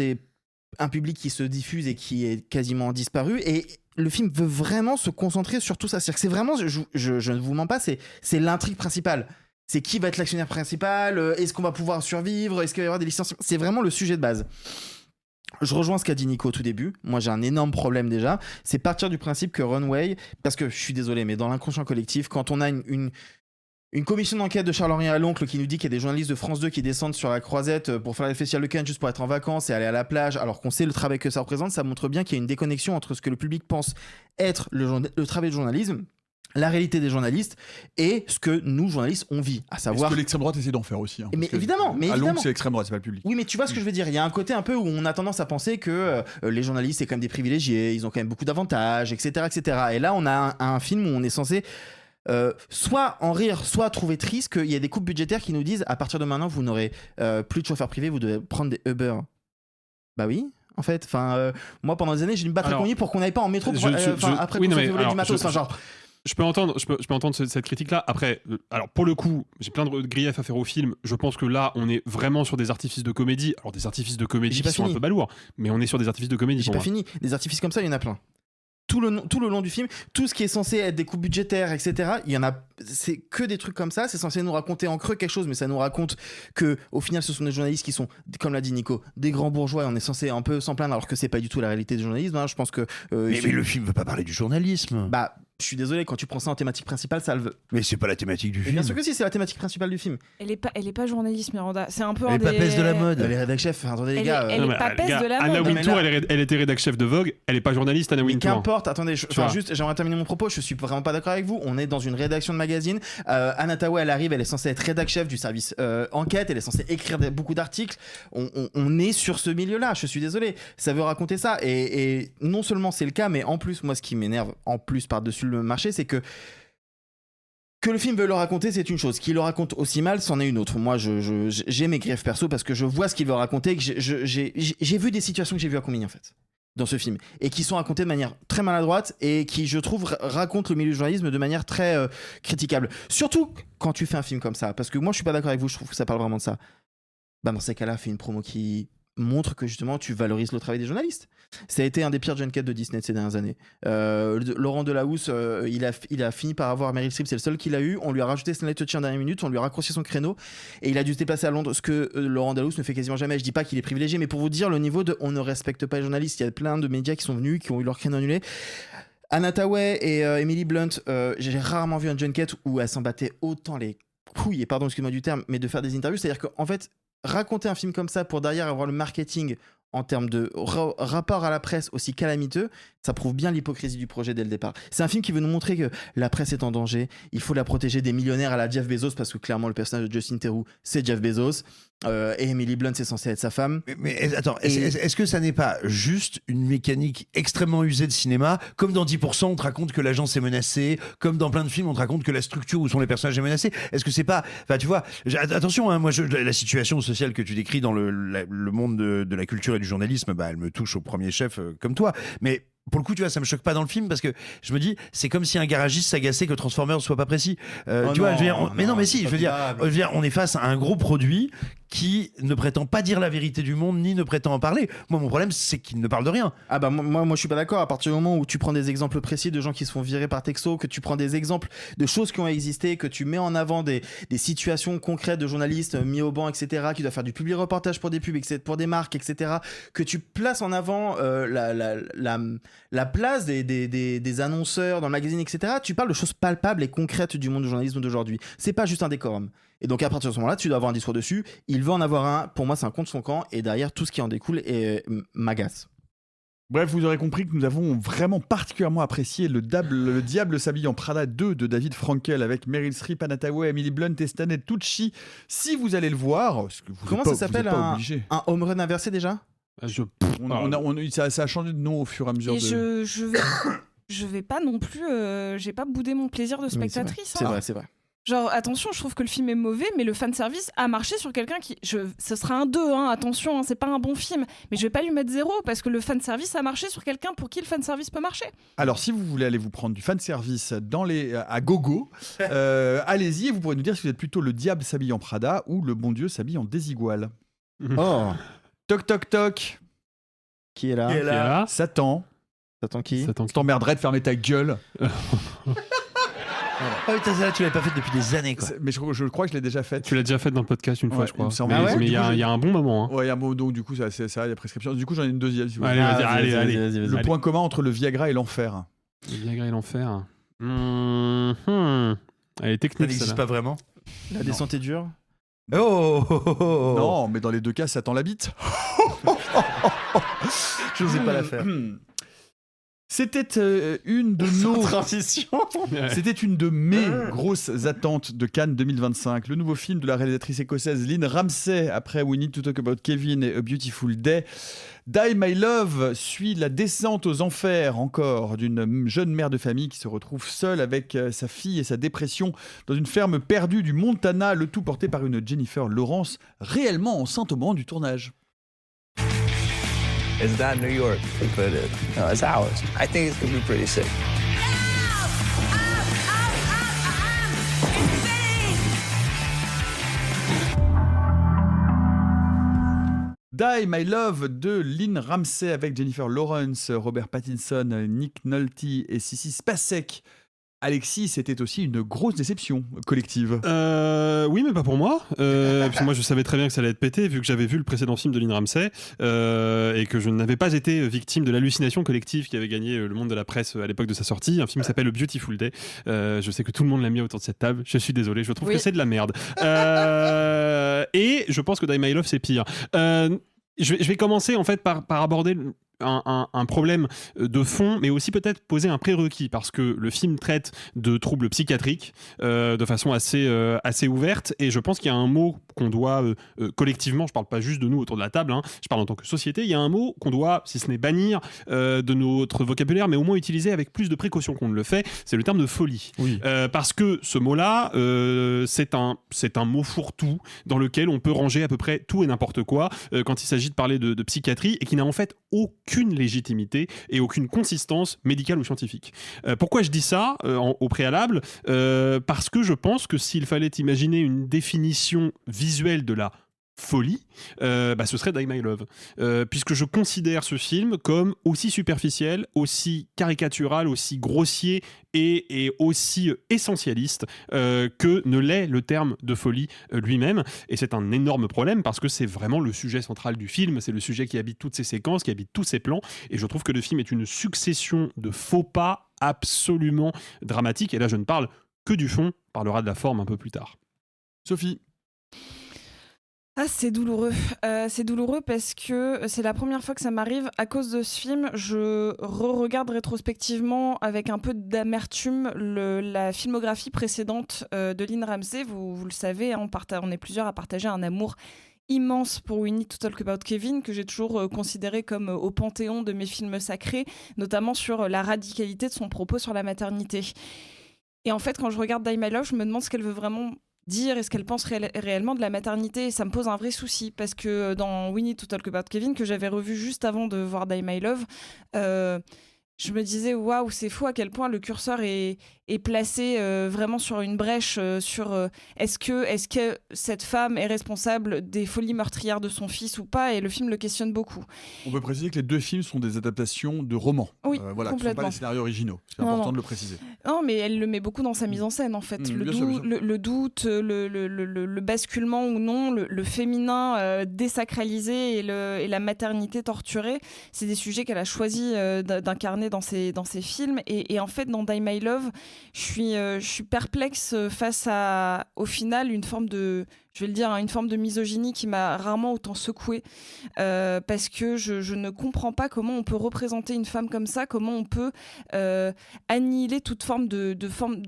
un public qui se diffuse et qui est quasiment disparu. Et le film veut vraiment se concentrer sur tout ça. C'est-à-dire que c'est vraiment, je ne vous mens pas, c'est l'intrigue principale. C'est qui va être l'actionnaire principal, est-ce qu'on va pouvoir survivre, est-ce qu'il va y avoir des licenciements. C'est vraiment le sujet de base. Je rejoins ce qu'a dit Nico au tout début. Moi, j'ai un énorme problème déjà. C'est partir du principe que Runway, parce que je suis désolé, mais dans l'inconscient collectif, quand on a une commission d'enquête de Charles-Henri Aloncle qui nous dit qu'il y a des journalistes de France 2 qui descendent sur la Croisette pour faire le festival de Cannes juste pour être en vacances et aller à la plage, alors qu'on sait le travail que ça représente, ça montre bien qu'il y a une déconnexion entre ce que le public pense être le travail de journalisme, la réalité des journalistes et ce que nous, journalistes, on vit, à savoir... Ce que l'extrême droite essaie d'en faire aussi. Hein, mais évidemment, Aloncle, c'est l'extrême droite, c'est pas le public. Oui, mais tu vois ce que je veux dire. Il y a un côté un peu où on a tendance à penser que les journalistes, c'est quand même des privilégiés, ils ont quand même beaucoup d'avantages, etc., etc. Et là, on a un film où on est censé... soit en rire, soit trouver triste qu'il y a des coupes budgétaires qui nous disent à partir de maintenant vous n'aurez plus de chauffeurs privés, vous devez prendre des Uber. Bah oui, en fait. Moi pendant des années j'ai dû me battre à Cogny pour qu'on n'aille pas en métro après qu'on se fait voler du matos. Je peux entendre cette critique-là. Après, alors pour le coup, j'ai plein de griefs à faire au film. Je pense que là, on est vraiment sur des artifices de comédie. Alors des artifices de comédie qui sont un peu balourds, mais on est sur des artifices de comédie. J'ai pas fini. Des artifices comme ça, il y en a plein. Tout le long du film, tout ce qui est censé être des coupes budgétaires, etc., il y en a, c'est que des trucs comme ça. C'est censé nous raconter en creux quelque chose, mais ça nous raconte que, au final, ce sont des journalistes qui sont, comme l'a dit Nico, des grands bourgeois et on est censé un peu s'en plaindre alors que c'est pas du tout la réalité du journalisme. Hein. Je pense que. Mais le film veut pas parler du journalisme. Bah, je suis désolé, quand tu prends ça en thématique principale, ça le veut. Mais c'est pas la thématique du film. Bien sûr que si, c'est la thématique principale du film. Elle est pas journaliste, Miranda. C'est un peu elle est papesse de la mode. Elle est rédac chef. Attendez les gars. Elle est papesse de la mode. Anna Wintour, elle était rédac chef de Vogue. Elle est pas journaliste, Anna Wintour. Qu'importe. Attendez, j'aimerais terminer mon propos. Je suis vraiment pas d'accord avec vous. On est dans une rédaction de magazine. Anne Hathaway, elle arrive. Elle est censée être rédac chef du service enquête. Elle est censée écrire beaucoup d'articles. On est sur ce milieu-là. Je suis désolé. Ça veut raconter ça. Et non seulement c'est le cas, mais en plus, moi, ce qui m'énerve en plus par-dessus le marché, c'est que le film veut le raconter, c'est une chose. Qu'il le raconte aussi mal, c'en est une autre. Moi, j'ai mes griefs perso parce que je vois ce qu'il veut raconter. Que j'ai vu des situations que j'ai vues à Combini, en fait, dans ce film. Et qui sont racontées de manière très maladroite et qui, je trouve, racontent le milieu du journalisme de manière très critiquable. Surtout quand tu fais un film comme ça. Parce que moi, je suis pas d'accord avec vous, je trouve que ça parle vraiment de ça. Bah, dans ces cas-là, fais une promo qui montre que justement tu valorises le travail des journalistes. Ça a été un des pires junkets de Disney de ces dernières années. Laurent Delahousse, il a fini par avoir Meryl Streep, c'est le seul qu'il a eu. On lui a rajouté Stanley Tucci en dernière minute, on lui a raccourci son créneau et il a dû se déplacer à Londres, ce que Laurent Delahousse ne fait quasiment jamais. Je dis pas qu'il est privilégié, mais pour vous dire le niveau de on ne respecte pas les journalistes. Il y a plein de médias qui sont venus, qui ont eu leur créneau annulé. Anna Tawai et Emily Blunt, j'ai rarement vu un junket où elles s'en battaient autant les couilles, et pardon, excuse-moi du terme, mais de faire des interviews. C'est-à-dire qu'en fait, raconter un film comme ça pour derrière avoir le marketing en termes de rapport à la presse aussi calamiteux, ça prouve bien l'hypocrisie du projet dès le départ. C'est un film qui veut nous montrer que la presse est en danger, il faut la protéger des millionnaires à la Jeff Bezos, parce que clairement le personnage de Justin Theroux, c'est Jeff Bezos, et Emily Blunt, c'est censé être sa femme. Mais attends, est-ce que ça n'est pas juste une mécanique extrêmement usée de cinéma, comme dans 10%, on te raconte que l'agence est menacée, comme dans plein de films, on te raconte que la structure où sont les personnages est menacée. Est-ce que c'est pas... Enfin, tu vois, attention, hein, moi, la situation sociale que tu décris dans le monde de la culture et du journalisme, bah, elle me touche au premier chef, comme toi. Mais pour le coup, tu vois, ça me choque pas dans le film parce que je me dis, c'est comme si un garagiste s'agaçait que Transformers soit pas précis. Tu vois, je veux dire, mais non, mais si, je veux dire, on est face à un gros produit qui ne prétend pas dire la vérité du monde ni ne prétend en parler. Moi, mon problème, c'est qu'il ne parle de rien. Ah bah moi je suis pas d'accord. À partir du moment où tu prends des exemples précis de gens qui se font virer par texto, que tu prends des exemples de choses qui ont existé, que tu mets en avant des situations concrètes de journalistes mis au banc, etc., qui doivent faire du public reportage pour des pubs, pour des marques, etc., que tu places en avant la place des annonceurs dans le magazine, etc., tu parles de choses palpables et concrètes du monde du journalisme d'aujourd'hui. C'est pas juste un décorum. Et donc à partir de ce moment-là, tu dois avoir un discours dessus. Il veut en avoir un. Pour moi, c'est un contre son camp. Et derrière, tout ce qui en découle m'agace. Bref, vous aurez compris que nous avons vraiment particulièrement apprécié le Diable s'habille en Prada 2 de David Frankel avec Meryl Streep, Anna Tawai, Emily Blunt et Stanley Tucci. Si vous allez le voir, comment ça s'appelle, un home run inversé déjà? Ça a changé de nom au fur et à mesure. Et je vais pas non plus. J'ai pas boudé mon plaisir de spectatrice. C'est vrai. Genre, attention, je trouve que le film est mauvais, mais le fanservice a marché sur quelqu'un qui... Ce sera un 2, hein, attention, hein, c'est pas un bon film. Mais je vais pas lui mettre 0, parce que le fanservice a marché sur quelqu'un pour qui le fanservice peut marcher. Alors, si vous voulez aller vous prendre du fanservice à gogo, allez-y, et vous pourrez nous dire si vous êtes plutôt le diable s'habille en Prada ou le bon Dieu s'habille en désigual. Oh. Toc, toc, toc. Qui est là? Satan. Satan qui? Je t'emmerderais de fermer ta gueule. Ah putain, celle-là, tu l'avais pas faite depuis des années, quoi. Mais je crois que je l'ai déjà faite. Tu l'as déjà faite dans le podcast une fois, je crois. Mais il y a un bon moment. Hein. Ouais, il y a un bon, donc du coup, c'est ça, il y a prescription. Du coup, j'en ai une deuxième. Si vous allez, allez. Le point commun entre le Viagra et l'enfer. Le Viagra et l'enfer. Elle est technique. Ça n'existe pas vraiment. La descente est dure. Oh. Non, mais dans les deux cas, Satan l'habite. Je n'osais pas la faire. C'était une de nos transition. C'était une de mes grosses attentes de Cannes 2025. Le nouveau film de la réalisatrice écossaise Lynn Ramsay, après We Need to Talk About Kevin et A Beautiful Day. Die My Love suit la descente aux enfers encore d'une jeune mère de famille qui se retrouve seule avec sa fille et sa dépression dans une ferme perdue du Montana, le tout porté par une Jennifer Lawrence réellement enceinte au moment du tournage. It's not New York, but it's ours. I think it's gonna be pretty sick. Die My Love de Lynn Ramsay avec Jennifer Lawrence, Robert Pattinson, Nick Nolte et Sissy Spacek. Alexis, c'était aussi une grosse déception collective. Oui, mais pas pour moi. Puis moi, je savais très bien que ça allait être pété, vu que j'avais vu le précédent film de Lynn Ramsay, et que je n'avais pas été victime de l'hallucination collective qui avait gagné le monde de la presse à l'époque de sa sortie. Un film qui s'appelle A Beautiful Day. Je sais que tout le monde l'a mis autour de cette table. Je suis désolé, je trouve que c'est de la merde. Et je pense que Die My Love, c'est pire. Je vais commencer en fait par aborder un problème de fond, mais aussi peut-être poser un prérequis, parce que le film traite de troubles psychiatriques de façon assez ouverte, et je pense qu'il y a un mot qu'on doit collectivement, je parle pas juste de nous autour de la table, hein, je parle en tant que société, il y a un mot qu'on doit, si ce n'est bannir de notre vocabulaire, mais au moins utiliser avec plus de précaution qu'on ne le fait, c'est le terme de folie. Oui. Parce que ce mot-là, c'est un mot fourre-tout dans lequel on peut ranger à peu près tout et n'importe quoi quand il s'agit de parler de psychiatrie, et qui n'a en fait aucune légitimité et aucune consistance médicale ou scientifique. Pourquoi je dis ça au préalable ? Parce que je pense que s'il fallait imaginer une définition visuelle de la folie, ce serait Die My Love. Puisque je considère ce film comme aussi superficiel, aussi caricatural, aussi grossier et aussi essentialiste que ne l'est le terme de folie lui-même. Et c'est un énorme problème parce que c'est vraiment le sujet central du film, c'est le sujet qui habite toutes ces séquences, qui habite tous ces plans. Et je trouve que le film est une succession de faux pas absolument dramatiques. Et là, je ne parle que du fond, on parlera de la forme un peu plus tard. Sophie. Ah, c'est douloureux. C'est douloureux parce que c'est la première fois que ça m'arrive. À cause de ce film, je re-regarde rétrospectivement avec un peu d'amertume la filmographie précédente de Lynn Ramsay. Vous le savez, hein, on est plusieurs à partager un amour immense pour We Need to Talk About Kevin, que j'ai toujours considéré comme au panthéon de mes films sacrés, notamment sur la radicalité de son propos sur la maternité. Et en fait, quand je regarde Die My Love, je me demande ce qu'elle veut vraiment dire et ce qu'elle pense réellement de la maternité, et ça me pose un vrai souci parce que dans We Need to Talk About Kevin, que j'avais revu juste avant de voir Die My Love, je me disais waouh, c'est fou à quel point le curseur est placé vraiment sur une brèche est-ce que cette femme est responsable des folies meurtrières de son fils ou pas, et le film le questionne beaucoup. On peut préciser que les deux films sont des adaptations de romans. Oui, voilà, qui ne sont pas des scénarios originaux. C'est important de le préciser. Non, mais elle le met beaucoup dans sa mise en scène en fait. Le doute, le basculement ou non, le féminin désacralisé et la maternité torturée, c'est des sujets qu'elle a choisi d'incarner dans ses films. Et en fait, dans Die My Love, je suis perplexe face à, au final, une forme de misogynie qui m'a rarement autant secouée, parce que je ne comprends pas comment on peut représenter une femme comme ça, comment on peut annihiler toute forme de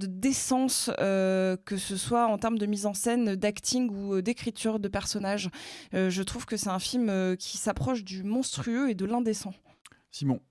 décence, que ce soit en termes de mise en scène, d'acting ou d'écriture de personnages. Je trouve que c'est un film qui s'approche du monstrueux et de l'indécent. Simon.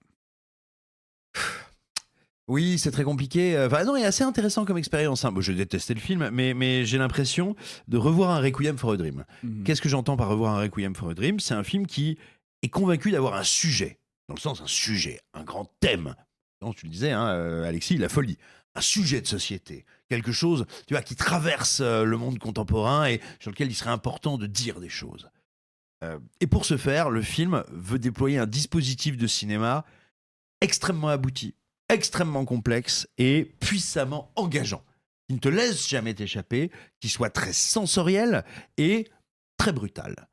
Oui, c'est très compliqué. Enfin, non, il est assez intéressant comme expérience. Hein. Bon, je détestais le film, mais j'ai l'impression de revoir un Requiem for a Dream. Qu'est-ce que j'entends par revoir un Requiem for a Dream ? C'est un film qui est convaincu d'avoir un sujet, dans le sens un sujet, un grand thème. Donc, tu le disais, hein, Alexis, la folie. Un sujet de société. Quelque chose, tu vois, qui traverse le monde contemporain et sur lequel il serait important de dire des choses. Et pour ce faire, le film veut déployer un dispositif de cinéma extrêmement abouti, extrêmement complexe et puissamment engageant, qui ne te laisse jamais t'échapper, qui soit très sensoriel et très brutal.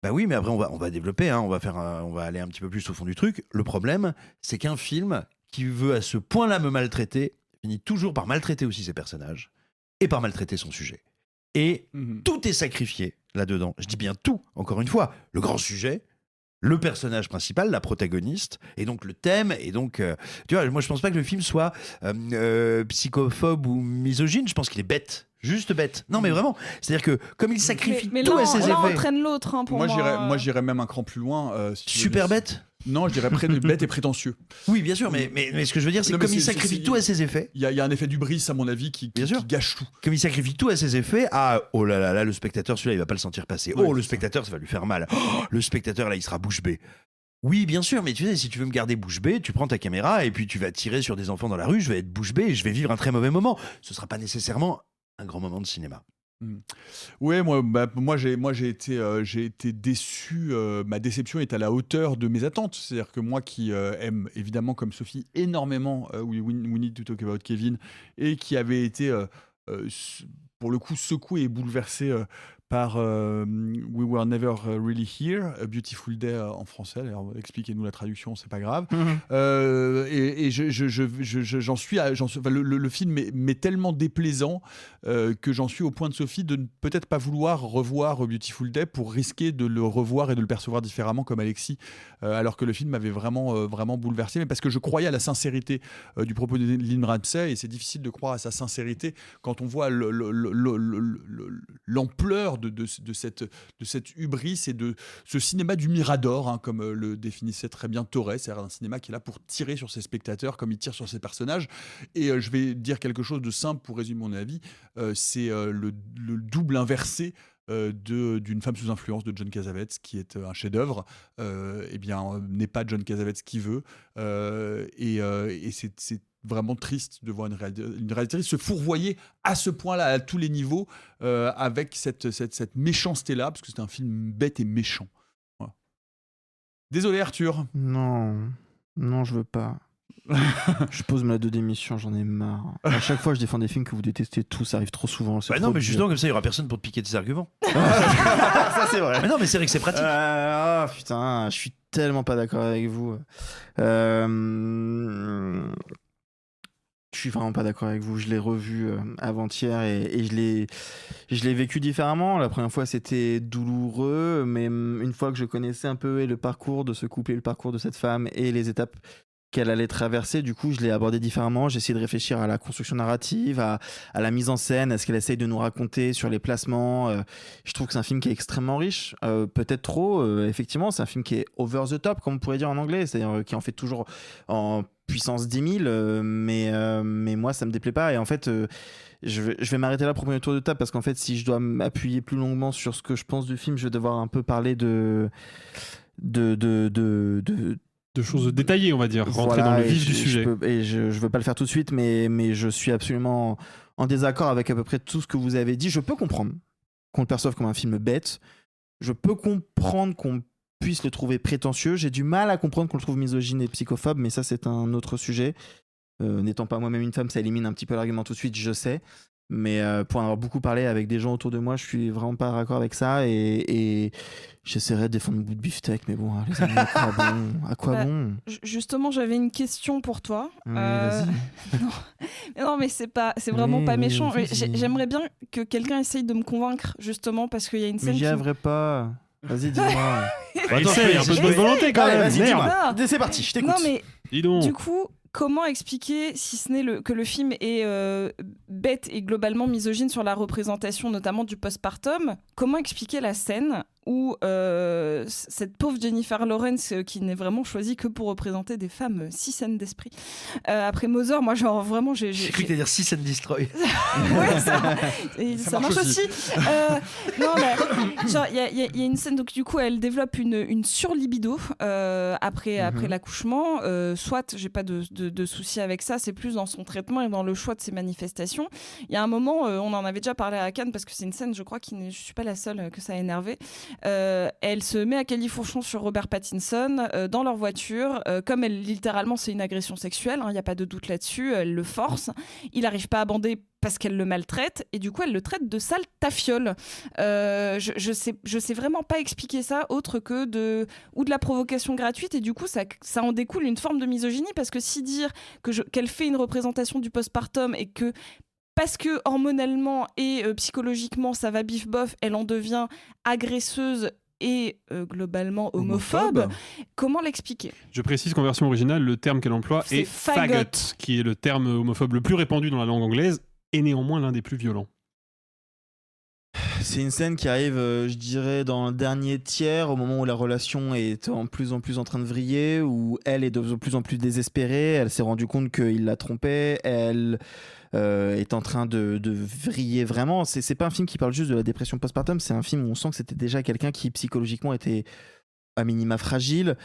Bah oui, mais après on va développer, hein, on va aller un petit peu plus au fond du truc. Le problème, c'est qu'un film qui veut à ce point-là me maltraiter finit toujours par maltraiter aussi ses personnages et par maltraiter son sujet. Et tout est sacrifié là-dedans. Je dis bien tout, encore une fois. Le grand sujet, le personnage principal, la protagoniste, et donc le thème, et donc... tu vois, moi je pense pas que le film soit psychophobe ou misogyne, je pense qu'il est bête. Juste bête. Non mais vraiment, c'est-à-dire que comme il sacrifie tout à ses effets... Mais l'un entraîne l'autre, hein, pour moi. Moi j'irais même un cran plus loin. Si super bête. Non, je dirais bête et prétentieux. Oui, bien sûr, mais ce que je veux dire, c'est que comme il sacrifie tout à ses effets... Il y a un effet d'ubris, à mon avis, qui gâche tout. Comme il sacrifie tout à ses effets, oh là là, le spectateur, celui-là, il va pas le sentir passer. Ouais, le spectateur, ça va lui faire mal. Le spectateur, là, il sera bouche bée. Oui, bien sûr, mais tu sais, si tu veux me garder bouche bée, tu prends ta caméra et puis tu vas tirer sur des enfants dans la rue, je vais être bouche bée et je vais vivre un très mauvais moment. Ce sera pas nécessairement un grand moment de cinéma. Ouais, moi j'ai été déçu. Ma déception est à la hauteur de mes attentes. C'est-à-dire que moi qui aime évidemment comme Sophie énormément We Need to Talk About Kevin, et qui avait été pour le coup secoué et bouleversé par We Were Never Really Here, A Beautiful Day en français. Alors, expliquez-nous la traduction, c'est pas grave. Et j'en suis, le film m'est tellement déplaisant que j'en suis au point de Sophie de ne peut-être pas vouloir revoir A Beautiful Day pour risquer de le revoir et de le percevoir différemment comme Alexis, alors que le film m'avait vraiment bouleversé, mais parce que je croyais à la sincérité du propos de Lynn Ramsay, et c'est difficile de croire à sa sincérité quand on voit l'ampleur de cette hubris et de ce cinéma du mirador, hein, comme le définissait très bien Torres, c'est-à-dire un cinéma qui est là pour tirer sur ses spectateurs comme il tire sur ses personnages. Et je vais dire quelque chose de simple pour résumer mon avis, c'est le double inversé d'une femme sous influence de John Cassavetes, qui est un chef-d'œuvre. N'est pas John Cassavetes qui veut, et c'est vraiment triste de voir une réalisatrice se fourvoyer à ce point-là, à tous les niveaux, avec cette méchanceté-là, parce que c'est un film bête et méchant. Voilà. Désolé Arthur. Non, je veux pas. Je pose ma démission, j'en ai marre. À chaque fois, je défends des films que vous détestez tous, ça arrive trop souvent. Non, mais justement, comme ça, il y aura personne pour te piquer tes arguments. Ça, c'est vrai. Mais non, mais c'est vrai que c'est pratique. Putain, je suis tellement pas d'accord avec vous. Je suis vraiment pas d'accord avec vous. Je l'ai revu avant-hier et je l'ai vécu différemment. La première fois, c'était douloureux, mais une fois que je connaissais un peu le parcours de ce couple et le parcours de cette femme et les étapes qu'elle allait traverser, du coup je l'ai abordé différemment. J'ai essayé de réfléchir à la construction narrative, à la mise en scène, à ce qu'elle essaye de nous raconter sur les placements. Je trouve que c'est un film qui est extrêmement riche, peut-être trop, effectivement. C'est un film qui est over the top, comme on pourrait dire en anglais, c'est-à-dire qui en fait toujours en puissance 10 000, mais moi ça me déplaît pas. Et en fait je vais m'arrêter là pour le premier tour de table, parce qu'en fait si je dois m'appuyer plus longuement sur ce que je pense du film, je vais devoir un peu parler de choses détaillées, on va dire, rentrer dans le vif du sujet. Je veux pas le faire tout de suite, mais je suis absolument en désaccord avec à peu près tout ce que vous avez dit. Je peux comprendre qu'on le perçoive comme un film bête. Je peux comprendre qu'on puisse le trouver prétentieux. J'ai du mal à comprendre qu'on le trouve misogyne et psychophobe, mais ça, c'est un autre sujet. N'étant pas moi-même une femme, ça élimine un petit peu l'argument tout de suite, je sais. Mais pour en avoir beaucoup parlé avec des gens autour de moi, je suis vraiment pas d'accord avec ça, et j'essaierai de défendre mon bout de beefsteak, mais bon, les amis, à quoi bon Justement, j'avais une question pour toi. Oui, vas-y. non, mais c'est vraiment pas méchant. J'aimerais bien que quelqu'un essaye de me convaincre, justement, parce qu'il y a une scène. Mais j'y arriverai pas. Vas-y, dis-moi. Attends, il y a un peu de bonne volonté quand même. Vas-y, dis-moi. C'est parti, je t'écoute. Non, mais dis donc. Du coup, comment expliquer, si ce n'est que le film est bête et globalement misogyne sur la représentation notamment du postpartum, comment expliquer la scène où cette pauvre Jennifer Lawrence, qui n'est vraiment choisie que pour représenter des femmes si saines d'esprit, après Mother, moi genre vraiment j'ai cru que t'allais dire si and destroy. Ouais, ça marche aussi. Non, mais genre il y a une scène, donc du coup elle développe une surlibido après l'accouchement. Soit j'ai pas de souci avec ça, c'est plus dans son traitement et dans le choix de ses manifestations. Il y a un moment, on en avait déjà parlé à Cannes, parce que c'est une scène, je crois, je suis pas la seule que ça a énervé. Elle se met à califourchon sur Robert Pattinson dans leur voiture, comme elle, littéralement c'est une agression sexuelle, il n'y a pas de doute là-dessus. Elle le force, il n'arrive pas à bander parce qu'elle le maltraite, et du coup elle le traite de sale tafiole. Je sais vraiment pas expliquer ça autre que de la provocation gratuite, et du coup ça en découle une forme de misogynie, parce que si dire qu'elle fait une représentation du postpartum et que parce que hormonalement et psychologiquement ça va bif-bof, elle en devient agresseuse et globalement homophobe. Comment l'expliquer ? Je précise qu'en version originale, le terme qu'elle emploie est faggot, qui est le terme homophobe le plus répandu dans la langue anglaise et néanmoins l'un des plus violents. C'est une scène qui arrive, je dirais, dans le dernier tiers, au moment où la relation est en plus en train de vriller, où elle est de plus en plus désespérée, elle s'est rendue compte qu'il la trompait, elle est en train de vriller vraiment. C'est pas un film qui parle juste de la dépression postpartum, c'est un film où on sent que c'était déjà quelqu'un qui psychologiquement était à minima fragile,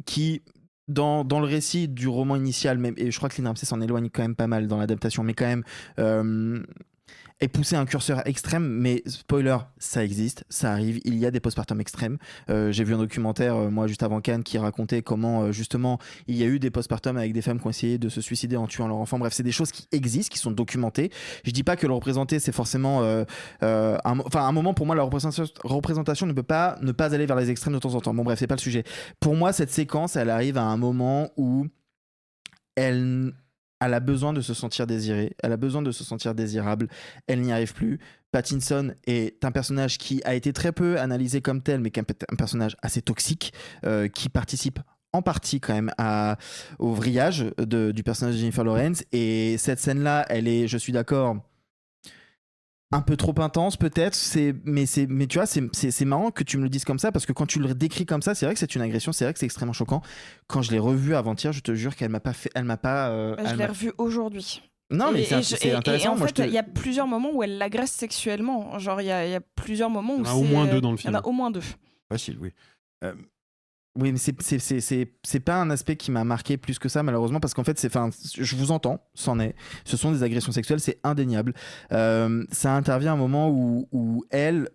qui... Dans le récit du roman initial, même, et je crois que Lynn Ramsay s'en éloigne quand même pas mal dans l'adaptation, mais quand même est poussé à un curseur extrême. Mais spoiler, ça existe, ça arrive, il y a des postpartum extrêmes. J'ai vu un documentaire, moi, juste avant Cannes, qui racontait comment, justement, il y a eu des postpartum avec des femmes qui ont essayé de se suicider en tuant leur enfant. Bref, c'est des choses qui existent, qui sont documentées. Je dis pas que le représenter, c'est forcément... un moment, pour moi, la représentation ne peut pas ne pas aller vers les extrêmes de temps en temps. Bon, bref, c'est pas le sujet. Pour moi, cette séquence, elle arrive à un moment où elle a besoin de se sentir désirée, elle a besoin de se sentir désirable, elle n'y arrive plus. Pattinson est un personnage qui a été très peu analysé comme tel, mais qui est un personnage assez toxique, qui participe en partie quand même au vrillage du personnage de Jennifer Lawrence. Et cette scène-là, elle est, je suis d'accord, un peu trop intense peut-être, mais tu vois, c'est marrant que tu me le dises comme ça, parce que quand tu le décris comme ça, c'est vrai que c'est une agression, c'est vrai que c'est extrêmement choquant. Quand je l'ai revu avant-hier, je te jure qu'elle m'a pas fait, je l'ai revu aujourd'hui. Non, mais c'est intéressant. Et en fait, il y a plusieurs moments où elle l'agresse sexuellement. Genre, il y a plusieurs moments où il y en a au moins deux dans le film. Il y en a au moins deux. Facile, oui. Oui, mais c'est pas un aspect qui m'a marqué plus que ça, malheureusement, parce qu'en fait, je vous entends, c'en est. Ce sont des agressions sexuelles, c'est indéniable. Ça intervient à un moment où elle,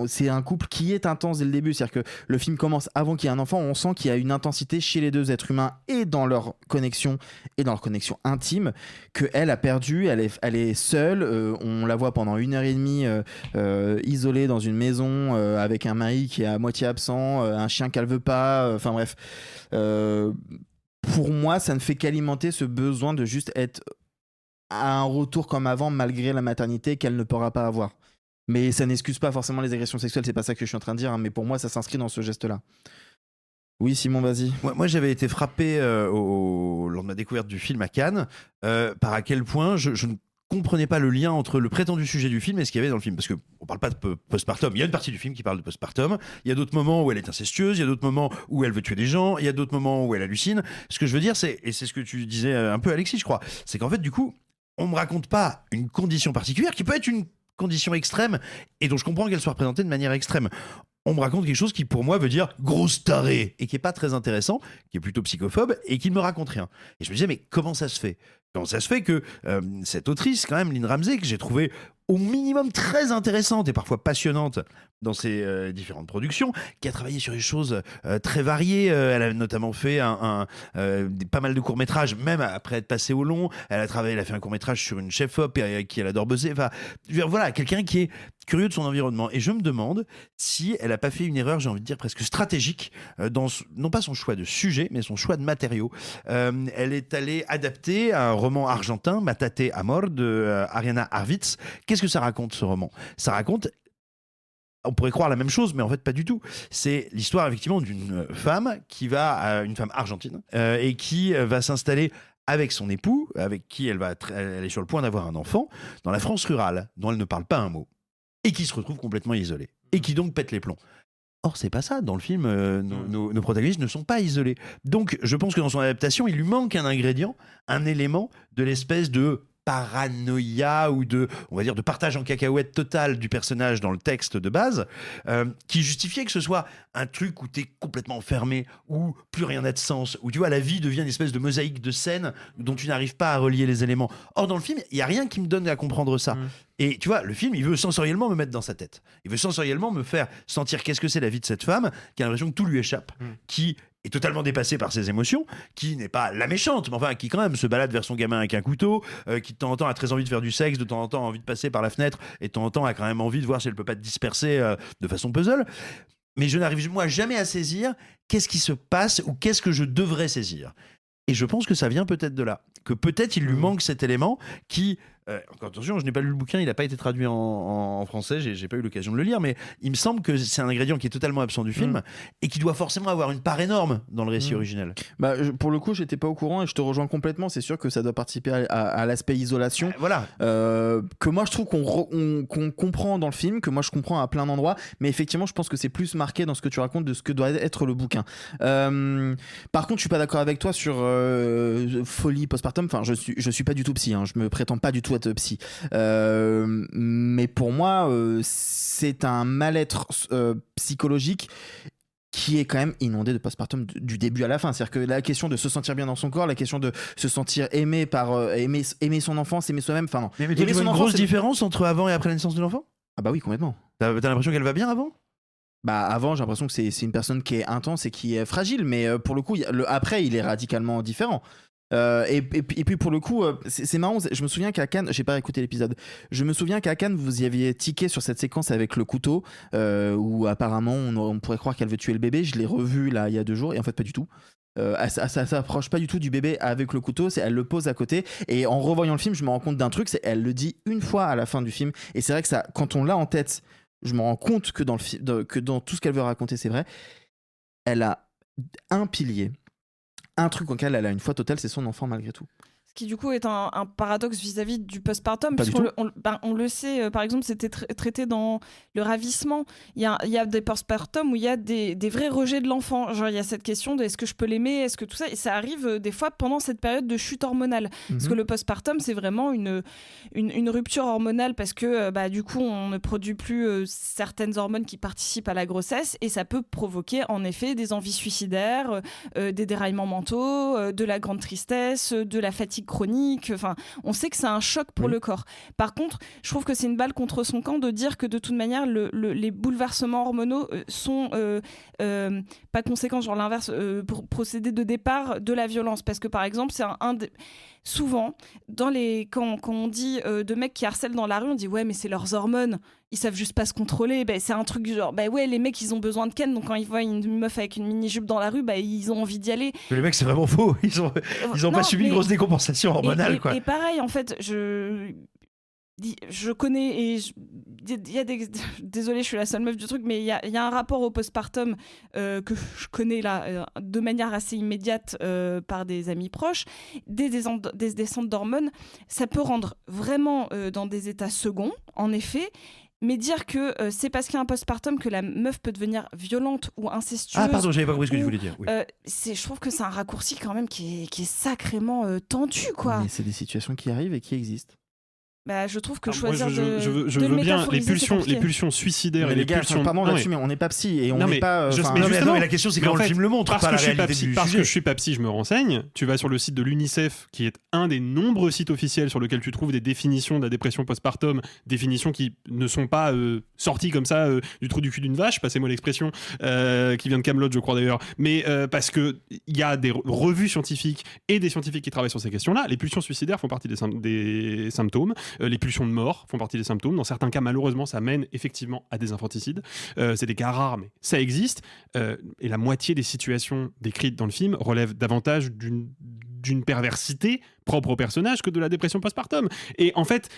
c'est un couple qui est intense dès le début. C'est-à-dire que le film commence avant qu'il y ait un enfant, on sent qu'il y a une intensité chez les deux êtres humains et dans leur connexion intime, qu'elle a perdu, elle est seule. On la voit pendant 1h30 isolée dans une maison avec un mari qui est à moitié absent, un chien qu'elle veut pas, enfin bref. Pour moi, ça ne fait qu'alimenter ce besoin de juste être à un retour comme avant malgré la maternité qu'elle ne pourra pas avoir. Mais ça n'excuse pas forcément les agressions sexuelles, c'est pas ça que je suis en train de dire, hein, mais pour moi ça s'inscrit dans ce geste-là. Oui, Simon, vas-y. Moi, j'avais été frappé lors de ma découverte du film à Cannes par à quel point je ne comprenais pas le lien entre le prétendu sujet du film et ce qu'il y avait dans le film. Parce qu'on parle pas de postpartum. Il y a une partie du film qui parle de postpartum. Il y a d'autres moments où elle est incestueuse. Il y a d'autres moments où elle veut tuer des gens. Il y a d'autres moments où elle hallucine. Ce que je veux dire, et c'est ce que tu disais un peu, Alexis, je crois, c'est qu'en fait, du coup, on me raconte pas une condition particulière qui peut être une condition extrême et dont je comprends qu'elle soit représentée de manière extrême. On me raconte quelque chose qui, pour moi, veut dire grosse tarée et qui est pas très intéressant, qui est plutôt psychophobe et qui ne me raconte rien. Et je me disais, mais comment ça se fait ? Comment ça se fait que cette autrice, quand même, Lynn Ramsay, que j'ai trouvée au minimum très intéressante et parfois passionnante dans ses différentes productions, qui a travaillé sur des choses très variées. Elle a notamment fait pas mal de courts-métrages, même après être passée au long. Elle a fait un court-métrage sur une chef-op avec qui elle adore bosser. Enfin, voilà, quelqu'un qui est curieux de son environnement. Et je me demande si elle n'a pas fait une erreur, j'ai envie de dire presque stratégique, dans non pas son choix de sujet, mais son choix de matériaux. Elle est allée adapter un roman argentin, Matate Amor, de Ariana Harvitz. Qu'est-ce que ça raconte, ce roman ? Ça raconte, on pourrait croire la même chose, mais en fait pas du tout. C'est l'histoire effectivement d'une femme une femme argentine, et qui va s'installer avec son époux, avec qui elle est sur le point d'avoir un enfant, dans la France rurale, dont elle ne parle pas un mot, et qui se retrouve complètement isolée, et qui donc pète les plombs. Or, c'est pas ça. Dans le film, nos protagonistes ne sont pas isolés. Donc, je pense que dans son adaptation, il lui manque un ingrédient, un élément de l'espèce de paranoïa ou de partage en cacahuète total du personnage dans le texte de base, qui justifiait que ce soit un truc où t'es complètement enfermé, où plus rien n'a de sens, où tu vois, la vie devient une espèce de mosaïque de scènes dont tu n'arrives pas à relier les éléments. Or, dans le film, il n'y a rien qui me donne à comprendre ça. Et tu vois, le film, il veut sensoriellement me mettre dans sa tête. Il veut sensoriellement me faire sentir qu'est-ce que c'est la vie de cette femme, qui a l'impression que tout lui échappe, qui est totalement dépassée par ses émotions, qui n'est pas la méchante, mais enfin qui quand même se balade vers son gamin avec un couteau, qui de temps en temps a très envie de faire du sexe, de temps en temps a envie de passer par la fenêtre, et de temps en temps a quand même envie de voir si elle peut pas te disperser de façon puzzle. Mais je n'arrive moi jamais à saisir qu'est-ce qui se passe ou qu'est-ce que je devrais saisir. Et je pense que ça vient peut-être de là, que peut-être il lui manque cet élément qui... encore attention, je n'ai pas lu le bouquin, il n'a pas été traduit en français, j'ai pas eu l'occasion de le lire, mais il me semble que c'est un ingrédient qui est totalement absent du film et qui doit forcément avoir une part énorme dans le récit originel. Pour le coup, j'étais pas au courant et je te rejoins complètement. C'est sûr que ça doit participer à l'aspect isolation. Voilà. Que moi je trouve qu'on comprend dans le film, que moi je comprends à plein d'endroits, mais effectivement, je pense que c'est plus marqué dans ce que tu racontes de ce que doit être le bouquin. Par contre, je suis pas d'accord avec toi sur folie postpartum. Enfin, je suis pas du tout psy, hein. Je me prétends pas du tout être psy, mais pour moi c'est un mal-être psychologique qui est quand même inondé de postpartum du début à la fin. C'est-à-dire que la question de se sentir bien dans son corps, la question de se sentir aimé par aimer son enfance, aimer soi-même, enfin non. Mais tu vois une grosse différence entre avant et après la naissance de l'enfant ? Ah bah oui, complètement. T'as l'impression qu'elle va bien avant ? Bah avant, j'ai l'impression que c'est une personne qui est intense et qui est fragile, mais pour le coup, après, il est radicalement différent. Et puis pour le coup, c'est marrant, je me souviens qu'à Cannes, j'ai pas écouté l'épisode, je me souviens qu'à Cannes vous y aviez tiqué sur cette séquence avec le couteau où apparemment on pourrait croire qu'elle veut tuer le bébé. Je l'ai revu là il y a 2 jours et en fait pas du tout. Ça s'approche pas du tout du bébé avec le couteau, elle le pose à côté, et en revoyant le film je me rends compte d'un truc, c'est elle le dit une fois à la fin du film, et c'est vrai que ça, quand on l'a en tête, je me rends compte que dans tout ce qu'elle veut raconter, c'est vrai, elle a un pilier, un truc auquel elle a une foi totale, c'est son enfant malgré tout. qui du coup est un paradoxe vis-à-vis du postpartum, Pas du puisqu'on tout. on le sait, par exemple, c'était traité dans le ravissement. Il y a des postpartum où il y a des vrais rejets de l'enfant. Genre, il y a cette question de est-ce que je peux l'aimer, est-ce que tout ça, et ça arrive des fois pendant cette période de chute hormonale. Parce que le postpartum, c'est vraiment une rupture hormonale parce que du coup, on ne produit plus certaines hormones qui participent à la grossesse, et ça peut provoquer en effet des envies suicidaires, des déraillements mentaux, de la grande tristesse, de la fatigue chronique. Enfin, on sait que c'est un choc pour le corps. Par contre, je trouve que c'est une balle contre son camp de dire que de toute manière, les bouleversements hormonaux sont pas conséquences, genre l'inverse, pour procéder de départ de la violence. Parce que par exemple, c'est souvent, quand on dit de mecs qui harcèlent dans la rue, on dit ouais, mais c'est leurs hormones, ils savent juste pas se contrôler. C'est un truc du genre, ouais, les mecs ils ont besoin de ken, donc quand ils voient une meuf avec une mini-jupe dans la rue, ils ont envie d'y aller. Mais les mecs, c'est vraiment faux. Ils ont pas subi une grosse décompensation hormonale, quoi. Et pareil, en fait, je connais, et il y a désolée, je suis la seule meuf du truc, mais il y a un rapport au postpartum que je connais là de manière assez immédiate par des amis proches, des descentes d'hormones. Ça peut rendre vraiment dans des états seconds, en effet. Mais dire que c'est parce qu'il y a un postpartum que la meuf peut devenir violente ou incestueuse. Ah pardon, j'avais pas compris ce que tu voulais dire. Oui. Je trouve que c'est un raccourci quand même qui est sacrément tendu, quoi. Mais c'est des situations qui arrivent et qui existent. Je trouve que moi, choisir je veux bien les pulsions suicidaires et les pulsions. Pardon là-dessus, mais on n'est pas psy et on n'est pas. Mais la question, c'est comment le film le montre, pas la réalité du Parce sujet. que je suis pas psy, je me renseigne. Tu vas sur le site de l'UNICEF, qui est un des nombreux sites officiels sur lequel tu trouves des définitions de la dépression postpartum, définitions qui ne sont pas sorties comme ça du trou du cul d'une vache, passez-moi l'expression, qui vient de Kaamelott, je crois d'ailleurs. Mais parce que il y a des revues scientifiques et des scientifiques qui travaillent sur ces questions-là. Les pulsions suicidaires font partie des symptômes. Les pulsions de mort font partie des symptômes. Dans certains cas, malheureusement, ça mène effectivement à des infanticides. C'est des cas rares, mais ça existe. Et la moitié des situations décrites dans le film relèvent davantage d'une perversité propre au personnage que de la dépression postpartum. Et en fait,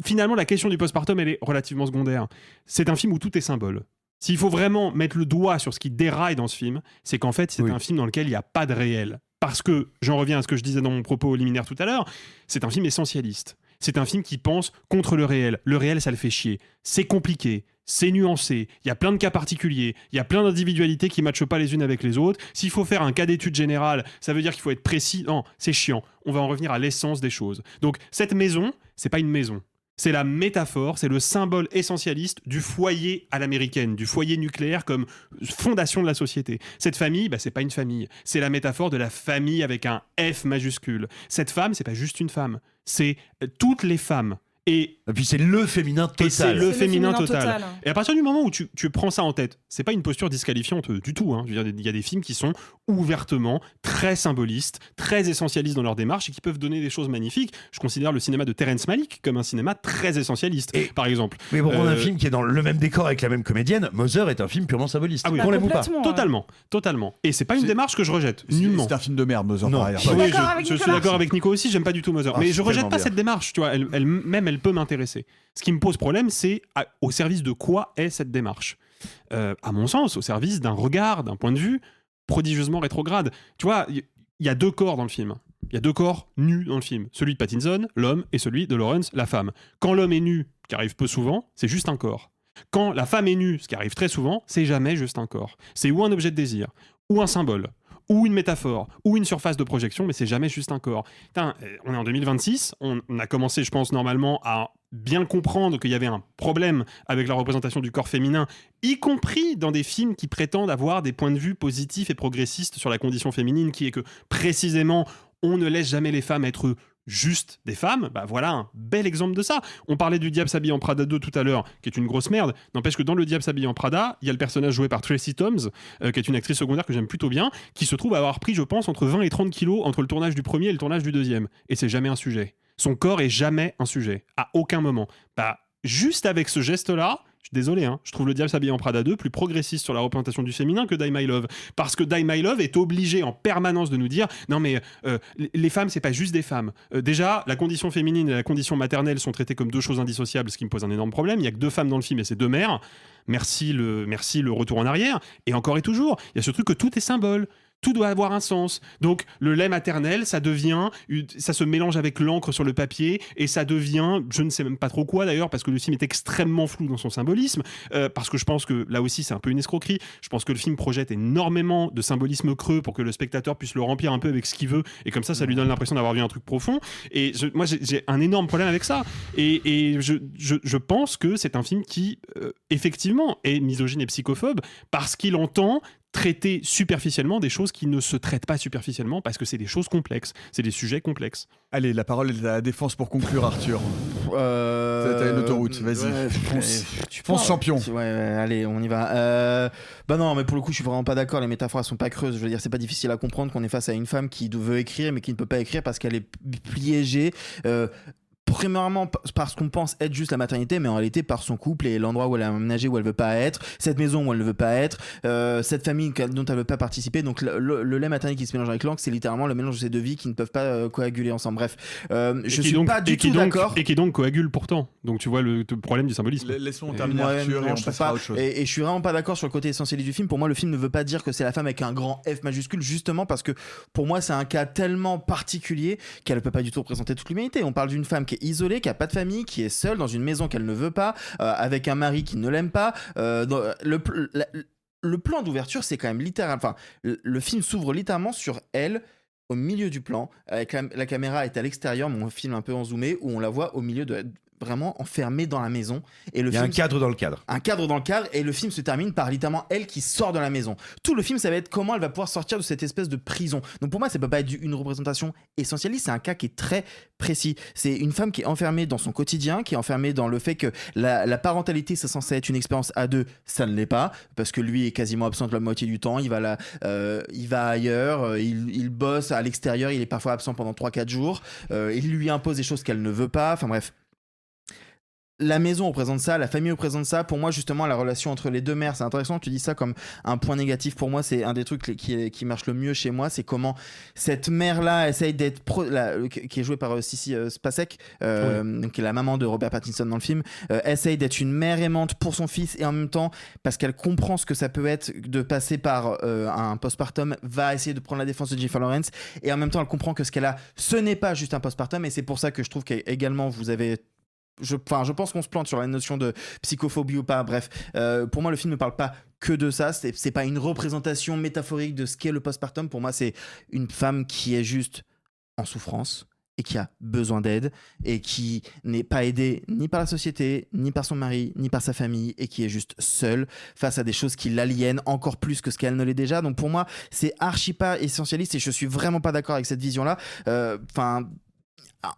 finalement, la question du postpartum, elle est relativement secondaire. C'est un film où tout est symbole. S'il faut vraiment mettre le doigt sur ce qui déraille dans ce film, c'est qu'en fait, c'est un film dans lequel il n'y a pas de réel. Parce que, j'en reviens à ce que je disais dans mon propos liminaire tout à l'heure, c'est un film essentialiste. C'est un film qui pense contre le réel. Le réel, ça le fait chier. C'est compliqué, c'est nuancé, il y a plein de cas particuliers, il y a plein d'individualités qui ne matchent pas les unes avec les autres. S'il faut faire un cas d'étude générale, ça veut dire qu'il faut être précis. Non, c'est chiant. On va en revenir à l'essence des choses. Donc, cette maison, c'est pas une maison. C'est la métaphore, c'est le symbole essentialiste du foyer à l'américaine, du foyer nucléaire comme fondation de la société. Cette famille, c'est pas une famille. C'est la métaphore de la famille avec un F majuscule. Cette femme, c'est pas juste une femme. C'est toutes les femmes. Et puis c'est le féminin total. C'est le féminin total. Et à partir du moment où tu prends ça en tête, c'est pas une posture disqualifiante du tout. Je veux dire, il y a des films qui sont ouvertement très symbolistes, très essentialistes dans leur démarche et qui peuvent donner des choses magnifiques. Je considère le cinéma de Terrence Malick comme un cinéma très essentialiste, par exemple. Mais pour prendre un film qui est dans le même décor avec la même comédienne, Mother est un film purement symboliste. Ah oui, on l'aime ou pas. Totalement. Et c'est pas une démarche que je rejette. Nullement. C'est un film de merde, Mother. Non. Je suis d'accord avec Nico aussi. J'aime pas du tout Mother, mais je rejette pas cette démarche. Tu vois, elle peut m'intéresser. Ce qui me pose problème, c'est au service de quoi est cette démarche. À mon sens, au service d'un regard, d'un point de vue prodigieusement rétrograde. Tu vois, il y a deux corps dans le film. Il y a deux corps nus dans le film. Celui de Pattinson, l'homme, et celui de Lawrence, la femme. Quand l'homme est nu, ce qui arrive peu souvent, c'est juste un corps. Quand la femme est nue, ce qui arrive très souvent, c'est jamais juste un corps. C'est ou un objet de désir, ou un symbole, ou une métaphore, ou une surface de projection, mais c'est jamais juste un corps. Putain, on est en 2026, on a commencé, je pense, normalement à bien comprendre qu'il y avait un problème avec la représentation du corps féminin, y compris dans des films qui prétendent avoir des points de vue positifs et progressistes sur la condition féminine, qui est que, précisément, on ne laisse jamais les femmes être juste des femmes. Voilà un bel exemple de ça. On parlait du Diable s'habille en Prada 2 tout à l'heure, qui est une grosse merde. N'empêche que dans le Diable s'habille en Prada, il y a le personnage joué par Tracy Thoms, qui est une actrice secondaire que j'aime plutôt bien, qui se trouve avoir pris, je pense, entre 20 et 30 kilos entre le tournage du premier et le tournage du deuxième. Et c'est jamais un sujet. Son corps est jamais un sujet. À aucun moment. Juste avec ce geste-là, je suis désolé, je trouve le Diable s'habille en Prada 2 plus progressiste sur la représentation du féminin que Die My Love. Parce que Die My Love est obligé en permanence de nous dire non mais les femmes, c'est pas juste des femmes. Déjà, la condition féminine et la condition maternelle sont traitées comme deux choses indissociables, ce qui me pose un énorme problème. Il y a que deux femmes dans le film et c'est deux mères. Merci le retour en arrière. Et encore et toujours, il y a ce truc que tout est symbole. tout doit avoir un sens. Donc le lait maternel, ça se mélange avec l'encre sur le papier et ça devient, je ne sais même pas trop quoi d'ailleurs, parce que le film est extrêmement flou dans son symbolisme, parce que je pense que là aussi c'est un peu une escroquerie. Je pense que le film projette énormément de symbolisme creux pour que le spectateur puisse le remplir un peu avec ce qu'il veut et comme ça lui donne l'impression d'avoir vu un truc profond. Et moi j'ai un énorme problème avec ça. Et je pense que c'est un film qui effectivement est misogyne et psychophobe parce qu'il entend traiter superficiellement des choses qui ne se traitent pas superficiellement parce que c'est des choses complexes, c'est des sujets complexes. Allez, la parole est à la défense pour conclure, Arthur. T'as une autoroute, vas-y. Fonce champion. Ouais, allez, on y va. Bah non, mais pour le coup, je suis vraiment pas d'accord. Les métaphores elles sont pas creuses. Je veux dire, c'est pas difficile à comprendre qu'on est face à une femme qui veut écrire mais qui ne peut pas écrire parce qu'elle est piégée. Premièrement parce qu'on pense être juste la maternité, mais en réalité par son couple et l'endroit où elle a aménagé où elle veut pas être, cette maison où elle ne veut pas être, cette famille dont elle veut pas participer. Donc le lait maternel qui se mélange avec l'encre, c'est littéralement le mélange de ces deux vies qui ne peuvent pas coaguler ensemble. Bref, je suis pas du tout d'accord. Et qui donc coagule pourtant. Donc tu vois le problème du symbolisme. Laissons terminer Arthur et on passera à autre chose. Et je suis vraiment pas d'accord sur le côté essentiel du film. Pour moi, le film ne veut pas dire que c'est la femme avec un grand F majuscule, justement parce que pour moi, c'est un cas tellement particulier qu'elle ne peut pas du tout représenter toute l'humanité. On parle d'une femme qui est isolée, qui a pas de famille, qui est seule dans une maison qu'elle ne veut pas, avec un mari qui ne l'aime pas. Le plan d'ouverture, c'est quand même littéral. Enfin, le film s'ouvre littéralement sur elle au milieu du plan. La caméra est à l'extérieur, mais on filme un peu en zoomé, où on la voit au milieu vraiment enfermée dans la maison. Et il y a un cadre dans le cadre. Un cadre dans le cadre, et le film se termine par littéralement elle qui sort de la maison. Tout le film, ça va être comment elle va pouvoir sortir de cette espèce de prison. Donc pour moi, ça peut pas être une représentation essentialiste, c'est un cas qui est très précis. C'est une femme qui est enfermée dans son quotidien, qui est enfermée dans le fait que la parentalité, c'est censé être une expérience à deux, ça ne l'est pas, parce que lui est quasiment absent la moitié du temps, il va ailleurs, il bosse à l'extérieur, il est parfois absent pendant 3-4 jours, il lui impose des choses qu'elle ne veut pas, enfin bref. La maison représente ça, la famille représente ça. Pour moi, justement, la relation entre les deux mères, c'est intéressant. Tu dis ça comme un point négatif. Pour moi, c'est un des trucs qui marche le mieux chez moi. C'est comment cette mère-là essaye d'être qui est jouée par Sissy Spacek, donc qui est la maman de Robert Pattinson dans le film, essaye d'être une mère aimante pour son fils et en même temps, parce qu'elle comprend ce que ça peut être de passer par un postpartum, va essayer de prendre la défense de Jennifer Lawrence et en même temps, elle comprend que ce qu'elle a, ce n'est pas juste un postpartum et c'est pour ça que je trouve qu'également vous avez je pense qu'on se plante sur la notion de psychophobie ou pas. Bref, pour moi, le film ne parle pas que de ça. C'est pas une représentation métaphorique de ce qu'est le postpartum. Pour moi, c'est une femme qui est juste en souffrance et qui a besoin d'aide et qui n'est pas aidée ni par la société, ni par son mari, ni par sa famille et qui est juste seule face à des choses qui l'aliènent encore plus que ce qu'elle ne l'est déjà. Donc pour moi, c'est archi pas essentialiste et je suis vraiment pas d'accord avec cette vision-là.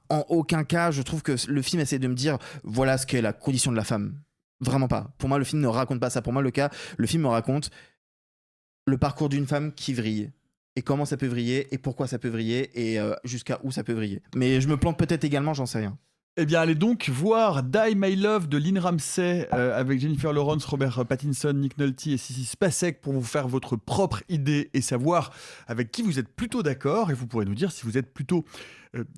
En aucun cas, je trouve que le film essaie de me dire voilà ce qu'est la condition de la femme. Vraiment pas. Pour moi, le film ne raconte pas ça. Pour moi, le film me raconte le parcours d'une femme qui vrille. Et comment ça peut vriller, et pourquoi ça peut vriller, et jusqu'à où ça peut vriller. Mais je me plante peut-être également, j'en sais rien. Eh bien, allez donc voir Die My Love de Lynn Ramsay avec Jennifer Lawrence, Robert Pattinson, Nick Nolte et Sissy Spacek pour vous faire votre propre idée et savoir avec qui vous êtes plutôt d'accord. Et vous pourrez nous dire si vous êtes plutôt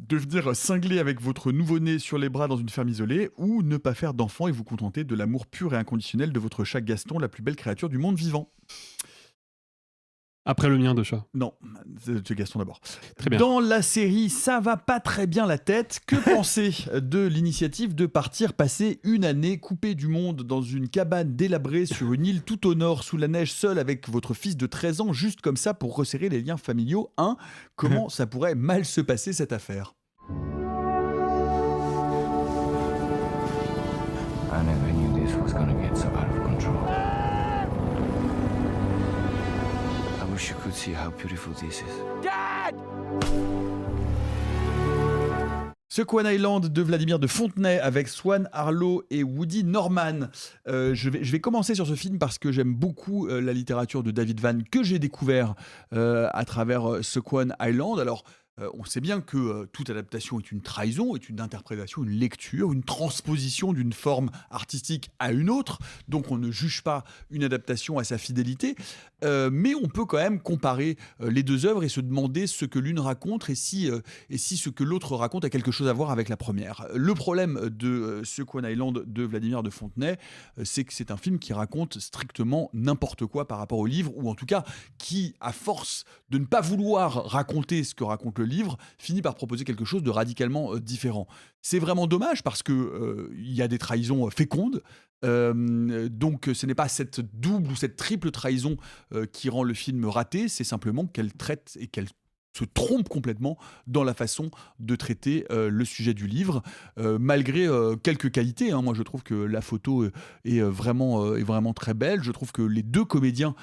devenir cinglé avec votre nouveau-né sur les bras dans une ferme isolée ou ne pas faire d'enfant et vous contenter de l'amour pur et inconditionnel de votre chat Gaston, la plus belle créature du monde vivant. Après le mien de chat. Non, c'est Gaston d'abord. Très bien. Dans la série Ça va pas très bien la tête, que penser de l'initiative de partir passer une année coupé du monde dans une cabane délabrée sur une île tout au nord sous la neige seul avec votre fils de 13 ans juste comme ça pour resserrer les liens familiaux? Comment ça pourrait mal se passer cette affaire? I never knew this was gonna get so out of control. I wish you could see how beautiful this is. Dad! Swan Island de Vladimir de Fontenay avec Swan Arlo et Woody Norman. Je vais commencer sur ce film parce que j'aime beaucoup la littérature de David Vann que j'ai découvert à travers Swan Island. Alors, On sait bien que toute adaptation est une trahison, est une interprétation, une lecture, une transposition d'une forme artistique à une autre. Donc on ne juge pas une adaptation à sa fidélité, mais on peut quand même comparer les deux œuvres et se demander ce que l'une raconte et si ce que l'autre raconte a quelque chose à voir avec la première. Le problème de Second Island de Vladimir de Fontenay, c'est que c'est un film qui raconte strictement n'importe quoi par rapport au livre, ou en tout cas qui, à force de ne pas vouloir raconter ce que raconte le livre, finit par proposer quelque chose de radicalement différent. C'est vraiment dommage parce que il y a des trahisons fécondes. Donc ce n'est pas cette double ou cette triple trahison qui rend le film raté, c'est simplement qu'elle traite et qu'elle se trompe complètement dans la façon de traiter le sujet du livre, malgré quelques qualités. Moi, je trouve que la photo est vraiment très belle. Je trouve que les deux comédiens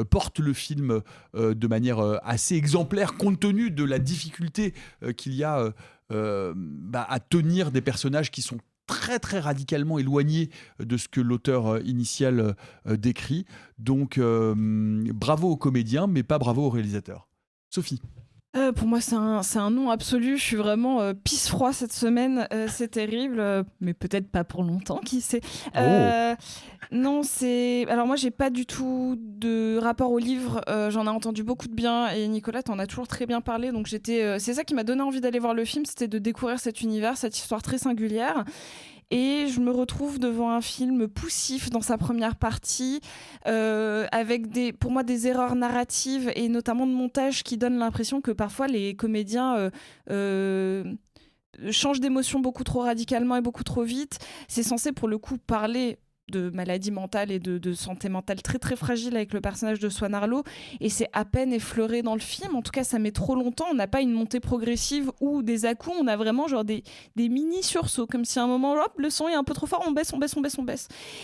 portent le film de manière assez exemplaire, compte tenu de la difficulté qu'il y a à tenir des personnages qui sont très très radicalement éloignés de ce que l'auteur initial décrit. Donc bravo aux comédiens, mais pas bravo aux réalisateurs. Sophie. Pour moi, c'est un non absolu. Je suis vraiment pisse-froid cette semaine. C'est terrible, mais peut-être pas pour longtemps, qui sait. Non, c'est... Alors moi, j'ai pas du tout de rapport au livre. J'en ai entendu beaucoup de bien et Nicolas, t'en as toujours très bien parlé. Donc c'est ça qui m'a donné envie d'aller voir le film, c'était de découvrir cet univers, cette histoire très singulière. Et je me retrouve devant un film poussif dans sa première partie, avec pour moi des erreurs narratives et notamment de montage qui donnent l'impression que parfois les comédiens changent d'émotion beaucoup trop radicalement et beaucoup trop vite. C'est censé pour le coup parler de maladie mentale et de santé mentale très très fragile avec le personnage de Swan Arlo, et c'est à peine effleuré dans le film. En tout cas, ça met trop longtemps. On n'a pas une montée progressive ou des à-coups, on a vraiment genre des mini sursauts, comme si à un moment hop, le son est un peu trop fort, on baisse.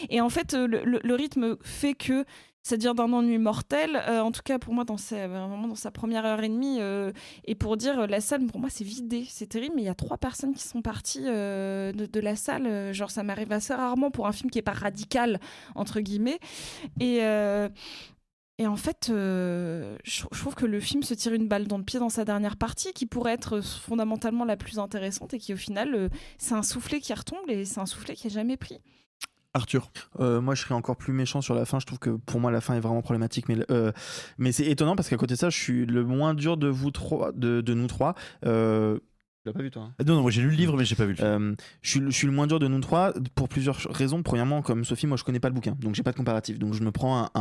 Et en fait le rythme fait que ça devient d'un ennui mortel, en tout cas pour moi dans sa première heure et demie, et pour dire, la salle pour moi c'est vidé, c'est terrible, mais il y a 3 personnes qui sont parties de la salle, genre ça m'arrive assez rarement pour un film qui est pas radical entre guillemets, et en fait, je trouve que le film se tire une balle dans le pied dans sa dernière partie, qui pourrait être fondamentalement la plus intéressante, et qui au final c'est un soufflet qui retombe, et c'est un soufflet qui est jamais pris. Arthur. Moi je serais encore plus méchant sur la fin. Je trouve que pour moi la fin est vraiment problématique, mais c'est étonnant parce qu'à côté de ça je suis le moins dur de vous trois, de nous trois. Tu l'as pas vu toi hein? Non, moi j'ai lu le livre mais j'ai pas vu le film. Je suis le moins dur de nous trois pour plusieurs raisons. Premièrement, comme Sophie, moi je connais pas le bouquin, donc j'ai pas de comparatif, donc je me prends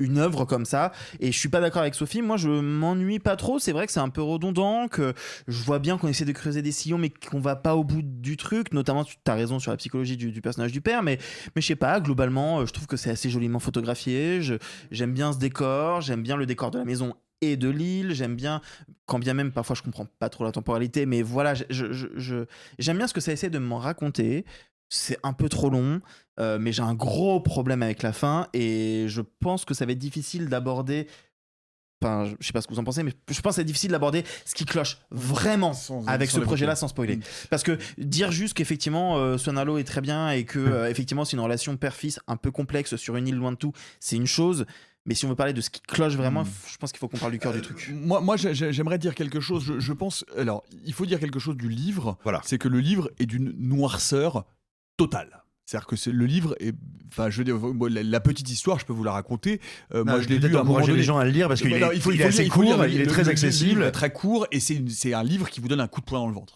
une œuvre comme ça, et je suis pas d'accord avec Sophie. Moi je m'ennuie pas trop, c'est vrai que c'est un peu redondant, que je vois bien qu'on essaie de creuser des sillons mais qu'on va pas au bout du truc, notamment tu as raison sur la psychologie du personnage du père, mais je sais pas, globalement je trouve que c'est assez joliment photographié, j'aime bien ce décor, j'aime bien le décor de la maison et de l'île, j'aime bien, quand bien même parfois je comprends pas trop la temporalité, mais voilà, j'aime bien ce que ça essaie de m'en raconter. C'est un peu trop long, mais j'ai un gros problème avec la fin, et je pense que ça va être difficile d'aborder. Enfin, je sais pas ce que vous en pensez, mais je pense que c'est difficile d'aborder ce qui cloche vraiment avec ce projet-là sans spoiler. Parce que dire juste qu'effectivement Swan Arlo est très bien et que effectivement c'est une relation père-fils un peu complexe sur une île loin de tout, c'est une chose. Mais si on veut parler de ce qui cloche vraiment, je pense qu'il faut qu'on parle du cœur du truc. Moi j'aimerais dire quelque chose. Je pense. Alors, il faut dire quelque chose du livre. Voilà. C'est que le livre est d'une noirceur totale. C'est-à-dire que le livre est, enfin, je veux dire, la petite histoire, je peux vous la raconter. Moi, je l'ai lu à encourager les gens à le lire parce qu'il est assez court, il est très accessible, il est très court, et c'est un livre qui vous donne un coup de poing dans le ventre.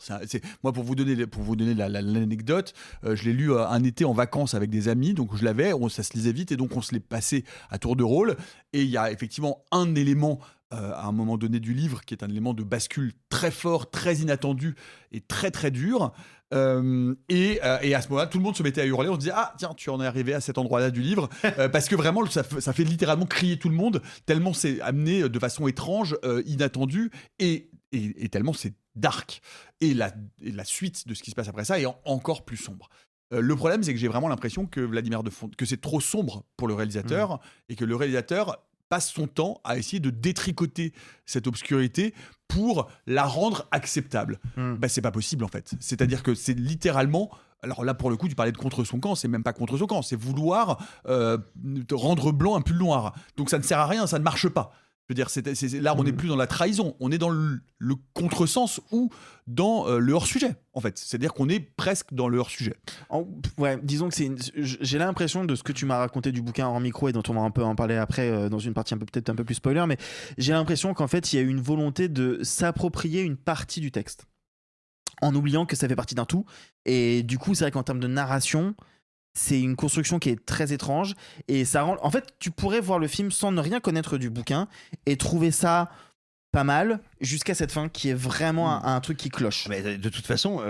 Moi, pour vous donner l'anecdote, je l'ai lu un été en vacances avec des amis, donc je l'avais, ça se lisait vite, et donc on se l'est passé à tour de rôle. Et il y a effectivement un élément à un moment donné du livre qui est un élément de bascule très fort, très inattendu et très très dur. Et à ce moment-là, tout le monde se mettait à hurler. On se disait, ah tiens, tu en es arrivé à cet endroit-là du livre, parce que vraiment ça fait littéralement crier tout le monde, tellement c'est amené de façon étrange, inattendue, et tellement c'est dark. Et la suite de ce qui se passe après ça est encore plus sombre. Le problème, c'est que j'ai vraiment l'impression que que c'est trop sombre pour le réalisateur, et que le réalisateur passe son temps à essayer de détricoter cette obscurité pour la rendre acceptable. C'est pas possible en fait. C'est-à-dire que c'est littéralement... Alors là, pour le coup, tu parlais de contre son camp, c'est même pas contre son camp, c'est vouloir te rendre blanc un pull noir. Donc ça ne sert à rien, ça ne marche pas. Je veux dire, là, on n'est plus dans la trahison, on est dans le contresens ou dans le hors-sujet, en fait. C'est-à-dire qu'on est presque dans le hors-sujet. Ouais, disons que j'ai l'impression de ce que tu m'as raconté du bouquin en micro et dont on va un peu en parler après dans une partie peut-être un peu plus spoiler, mais j'ai l'impression qu'en fait, il y a eu une volonté de s'approprier une partie du texte en oubliant que ça fait partie d'un tout. Et du coup, c'est vrai qu'en termes de narration, c'est une construction qui est très étrange et ça rend... En fait, tu pourrais voir le film sans ne rien connaître du bouquin et trouver ça pas mal jusqu'à cette fin qui est vraiment un truc qui cloche. Mais de toute façon,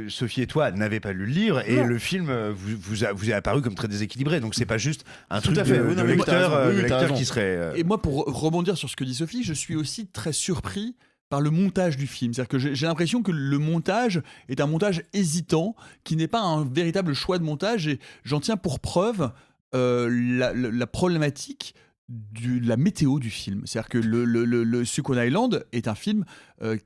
Sophie et toi n'avez pas lu le livre et le film vous est apparu comme très déséquilibré. Donc c'est pas juste un truc de lecteur qui serait... Et moi, pour rebondir sur ce que dit Sophie, je suis aussi très surpris par le montage du film. C'est-à-dire que j'ai l'impression que le montage est un montage hésitant, qui n'est pas un véritable choix de montage, et j'en tiens pour preuve la problématique de la météo du film. C'est-à-dire que le Second Island est un film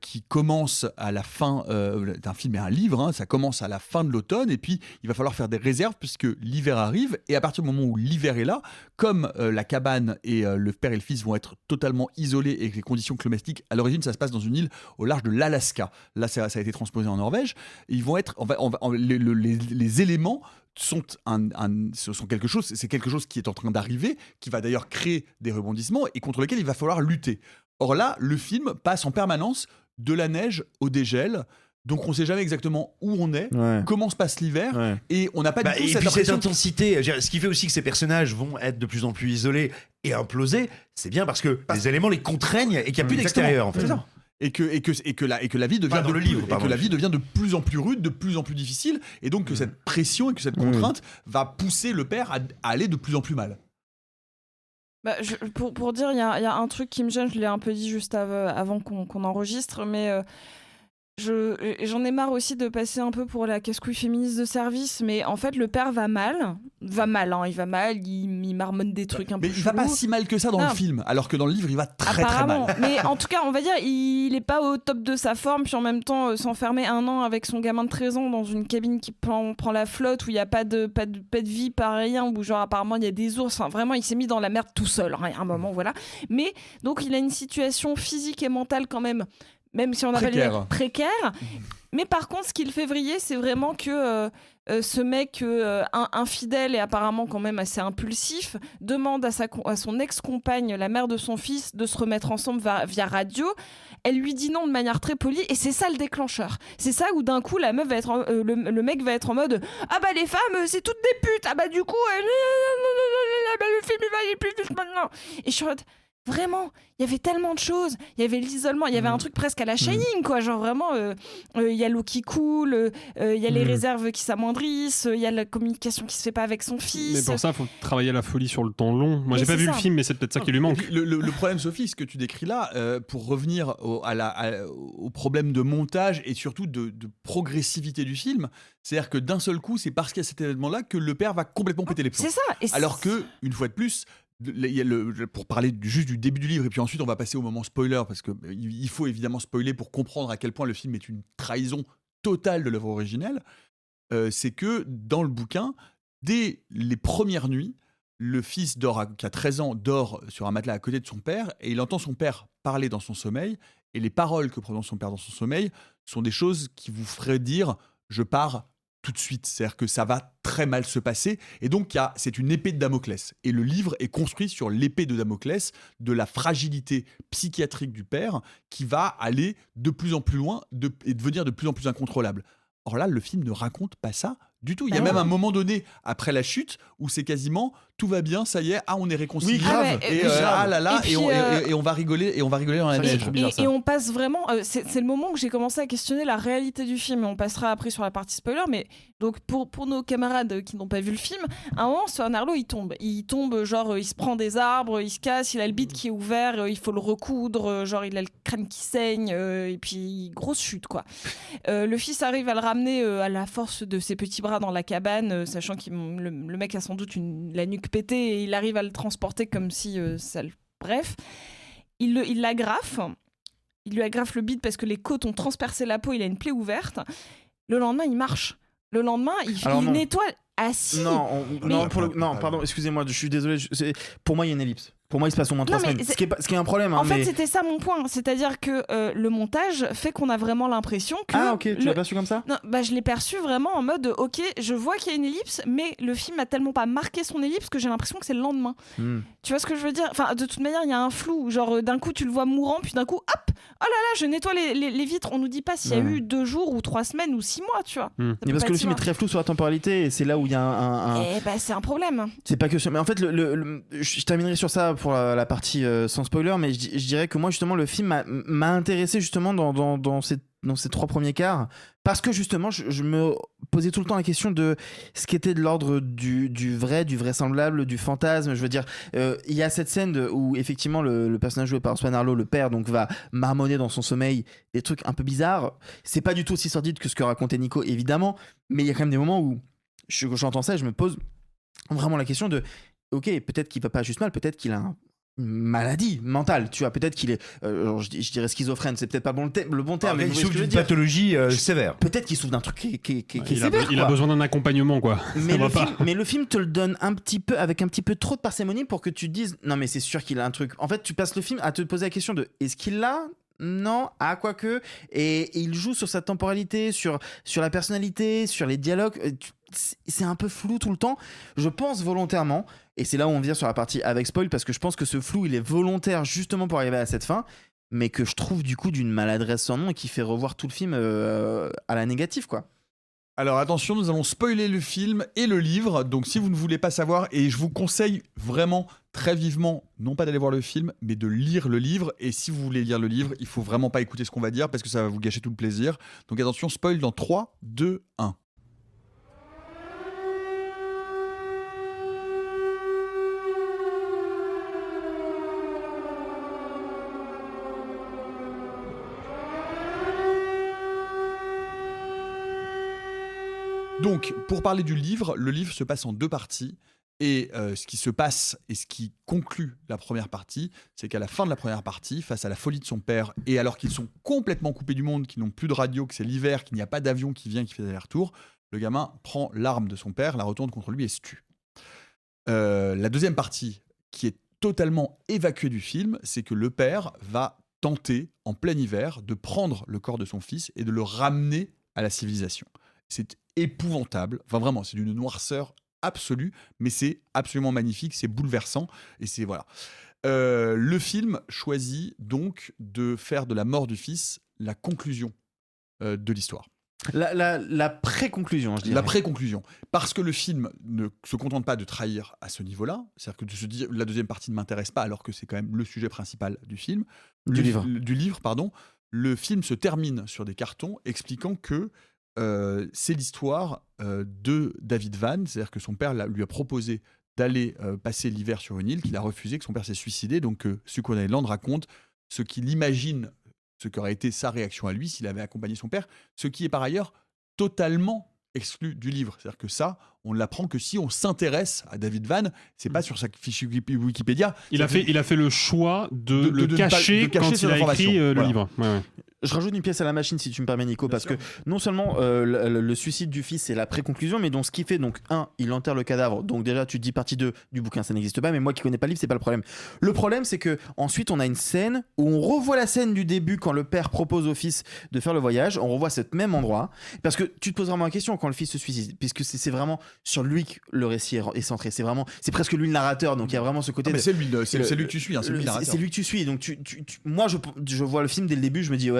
qui commence à la fin d'un film et un livre, hein, ça commence à la fin de l'automne et puis il va falloir faire des réserves puisque l'hiver arrive et à partir du moment où l'hiver est là, comme la cabane et le père et le fils vont être totalement isolés et que les conditions climatiques, à l'origine ça se passe dans une île au large de l'Alaska, là ça a été transposé en Norvège, ils vont être, les éléments sont quelque chose, c'est quelque chose qui est en train d'arriver, qui va d'ailleurs créer des rebondissements et contre lesquels il va falloir lutter. Or là, le film passe en permanence de la neige au dégel, donc on ne sait jamais exactement où on est, comment se passe l'hiver, et on n'a pas du tout cette impression. Cette intensité, ce qui fait aussi que ces personnages vont être de plus en plus isolés et implosés, c'est bien parce que les éléments les contraignent et qu'il n'y a plus d'extérieur en fait. C'est ça. Et que la vie devient de plus en plus rude, de plus en plus difficile, et donc que cette pression et que cette contrainte va pousser le père à aller de plus en plus mal. Bah, pour dire, il y a un truc qui me gêne, je l'ai un peu dit juste avant qu'on enregistre, mais j'en ai marre aussi de passer un peu pour la casse-couille féministe de service, mais en fait le père va mal, il marmonne des trucs un peu chelous. Mais il va pas si mal que ça dans le film, alors que dans le livre il va très très mal. Mais en tout cas on va dire il est pas au top de sa forme, puis en même temps s'enfermer 1 an avec son gamin de 13 ans dans une cabine qui prend la flotte, où il y a pas de vie, pas rien, où genre apparemment il y a des ours, enfin vraiment il s'est mis dans la merde tout seul, hein, à un moment, voilà. Mais donc il a une situation physique et mentale quand même si on appelle précaire. Mais par contre, ce qui le fait vriller, c'est vraiment que ce mec infidèle et apparemment quand même assez impulsif demande à son ex-compagne, la mère de son fils, de se remettre ensemble via radio. Elle lui dit non de manière très polie et c'est ça le déclencheur. C'est ça où d'un coup la meuf va être le mec va être en mode ah bah les femmes c'est toutes des putes, ah bah du coup le film il va aller plus vite maintenant. Et je suis en mode vraiment, il y avait tellement de choses. Il y avait l'isolement, il y avait un truc presque à la Shining, quoi. Genre vraiment, il y a l'eau qui coule, il y a les réserves qui s'amoindrissent, il y a la communication qui se fait pas avec son fils. Mais pour ça, il faut travailler la folie sur le temps long. Moi, j'ai pas vu le film, mais c'est peut-être ça qui lui manque. Le problème, Sophie, ce que tu décris là, pour revenir au problème de montage et surtout de progressivité du film, c'est-à-dire que d'un seul coup, c'est parce qu'il y a cet événement-là que le père va complètement péter les plombs. C'est ça. Alors que, une fois de plus, pour parler juste du début du livre et puis ensuite on va passer au moment spoiler parce qu'il faut évidemment spoiler pour comprendre à quel point le film est une trahison totale de l'œuvre originelle, c'est que dans le bouquin, dès les premières nuits, le fils qui a 13 ans dort sur un matelas à côté de son père et il entend son père parler dans son sommeil et les paroles que prononce son père dans son sommeil sont des choses qui vous feraient dire « je pars » tout de suite, c'est-à-dire que ça va très mal se passer, et donc c'est une épée de Damoclès, et le livre est construit sur l'épée de Damoclès de la fragilité psychiatrique du père qui va aller de plus en plus loin et devenir de plus en plus incontrôlable. Or là, le film ne raconte pas ça du tout. Il y a même un moment donné, après la chute, où c'est quasiment tout va bien, ça y est, on est réconciliés. Oui, grave. Et on va rigoler dans la neige. Et on passe vraiment, c'est le moment où j'ai commencé à questionner la réalité du film, et on passera après sur la partie spoiler, mais donc pour nos camarades qui n'ont pas vu le film, à un moment, Sir Narlo, il tombe, genre il se prend des arbres, il se casse, il a le bide qui est ouvert, il faut le recoudre, genre il a le crâne qui saigne, et puis grosse chute, quoi. Le fils arrive à le ramener à la force de ses petits bras dans la cabane, sachant que le mec a sans doute la nuque pétée, et il arrive à le transporter comme si bref, il l'agrafe, il lui agrafe le bide parce que les côtes ont transpercé la peau, il a une plaie ouverte. Le lendemain il marche, le lendemain il nettoie assis. Pardon, excusez-moi, je suis désolé, pour moi il y a une ellipse. Pour moi, il se passe au moins 3 semaines. Ce qui est un problème. En fait, c'était ça mon point. C'est-à-dire que le montage fait qu'on a vraiment l'impression que. Ah, ok, tu l'as perçu comme ça ? Non, je l'ai perçu vraiment en mode ok, je vois qu'il y a une ellipse, mais le film a tellement pas marqué son ellipse que j'ai l'impression que c'est le lendemain. Tu vois ce que je veux dire ? Enfin, de toute manière, il y a un flou. Genre, d'un coup, tu le vois mourant, puis d'un coup, hop, oh là là, je nettoie les vitres. On nous dit pas s'il y a eu 2 jours ou 3 semaines ou 6 mois, tu vois. Mais parce que le film est très flou sur la temporalité et c'est là où il y a un... c'est un problème. C'est pas que ça. Mais en fait, je terminerai sur ça pour la partie sans spoiler, mais je dirais que moi, justement, le film m'a intéressé justement dans ces 3 premiers quarts, parce que justement, je me posais tout le temps la question de ce qui était de l'ordre du vrai, du vraisemblable, du fantasme. Je veux dire, il y a cette scène où effectivement le personnage joué par Swan Arlo, le père, donc va marmonner dans son sommeil des trucs un peu bizarres. C'est pas du tout aussi sordide que ce que racontait Nico, évidemment, mais il y a quand même des moments où j'entends ça et je me pose vraiment la question de ok, peut-être qu'il va pas juste mal, peut-être qu'il a une maladie mentale, tu vois, peut-être qu'il est je dirais schizophrène, c'est peut-être pas le bon terme, mais il souffre d'une pathologie sévère. Peut-être qu'il souffre d'un truc qui est sévère. Il a besoin d'un accompagnement, quoi. Mais le film te le donne un petit peu avec un petit peu trop de parcimonie pour que tu te dises non mais c'est sûr qu'il a un truc. En fait, tu passes le film à te poser la question de est-ce qu'il l'a ? Non, quoique, et il joue sur sa temporalité, sur la personnalité, sur les dialogues. C'est un peu flou tout le temps, je pense volontairement, et c'est là où on vient sur la partie avec spoil, parce que je pense que ce flou il est volontaire justement pour arriver à cette fin, mais que je trouve du coup d'une maladresse sans nom et qui fait revoir tout le film à la négative, quoi. Alors attention, nous allons spoiler le film et le livre, donc si vous ne voulez pas savoir, et je vous conseille vraiment très vivement, non pas d'aller voir le film, mais de lire le livre, et si vous voulez lire le livre, il faut vraiment pas écouter ce qu'on va dire, parce que ça va vous gâcher tout le plaisir. Donc attention, spoil dans 3, 2, 1. Donc, pour parler du livre, le livre se passe en 2 parties. Et ce qui se passe et ce qui conclut la première partie, c'est qu'à la fin de la première partie, face à la folie de son père, et alors qu'ils sont complètement coupés du monde, qu'ils n'ont plus de radio, que c'est l'hiver, qu'il n'y a pas d'avion qui vient, qui fait des allers-retours, le gamin prend l'arme de son père, la retourne contre lui et se tue. La deuxième partie, qui est totalement évacuée du film, c'est que le père va tenter, en plein hiver, de prendre le corps de son fils et de le ramener à la civilisation. C'est épouvantable, enfin vraiment, c'est d'une noirceur absolue, mais c'est absolument magnifique, c'est bouleversant, et c'est voilà. Le film choisit donc de faire de la mort du fils la conclusion de l'histoire. La pré-conclusion, je dirais. La pré-conclusion. Parce que le film ne se contente pas de trahir à ce niveau-là, c'est-à-dire que de se dire la deuxième partie ne m'intéresse pas, alors que c'est quand même le sujet principal du film. Du livre, pardon. Le film se termine sur des cartons expliquant que c'est l'histoire de David Van, c'est-à-dire que son père lui a proposé d'aller passer l'hiver sur une île, qu'il a refusé, que son père s'est suicidé, donc Sucre Island raconte ce qu'il imagine, ce qu'aurait été sa réaction à lui s'il avait accompagné son père, ce qui est par ailleurs totalement exclu du livre. C'est-à-dire que ça, on ne l'apprend que si on s'intéresse à David Van, c'est pas sur sa fiche Wikipédia. Il a fait le choix de le cacher quand il a écrit le livre. Ouais. Je rajoute une pièce à la machine si tu me permets, Nico, parce que non seulement le suicide du fils c'est la pré-conclusion, mais donc ce qui fait, donc il enterre le cadavre, donc déjà tu te dis partie 2 du bouquin ça n'existe pas, mais moi qui connais pas le livre c'est pas le problème. Le problème c'est que ensuite on a une scène où on revoit la scène du début quand le père propose au fils de faire le voyage, on revoit cet même endroit, parce que tu te poses vraiment la question quand le fils se suicide, puisque c'est vraiment sur lui que le récit est centré, c'est presque lui le narrateur, donc il y a vraiment ce côté... c'est lui que tu suis, c'est lui le narrateur. C'est lui que tu suis, donc moi je vois le film dès le début, je me dis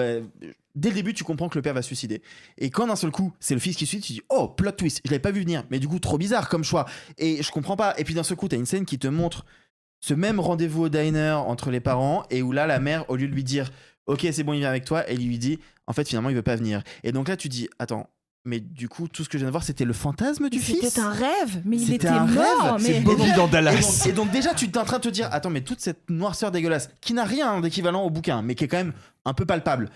dès le début, tu comprends que le père va se suicider. Et quand d'un seul coup, c'est le fils qui se suicide, tu dis oh, plot twist, je l'avais pas vu venir. Mais du coup, trop bizarre comme choix. Et je comprends pas. Et puis d'un seul coup, t'as une scène qui te montre ce même rendez-vous au diner entre les parents, et où là, la mère, au lieu de lui dire ok, c'est bon, il vient avec toi, elle lui dit en fait, finalement, il veut pas venir. Et donc là, tu dis attends. Mais du coup, tout ce que je viens de voir, c'était le fantasme du fils. C'était un rêve, mais il était un mort. Rêve. C'est Bobby dans Dallas. Et donc déjà, tu es en train de te dire attends, mais toute cette noirceur dégueulasse, qui n'a rien d'équivalent au bouquin, mais qui est quand même un peu palpable.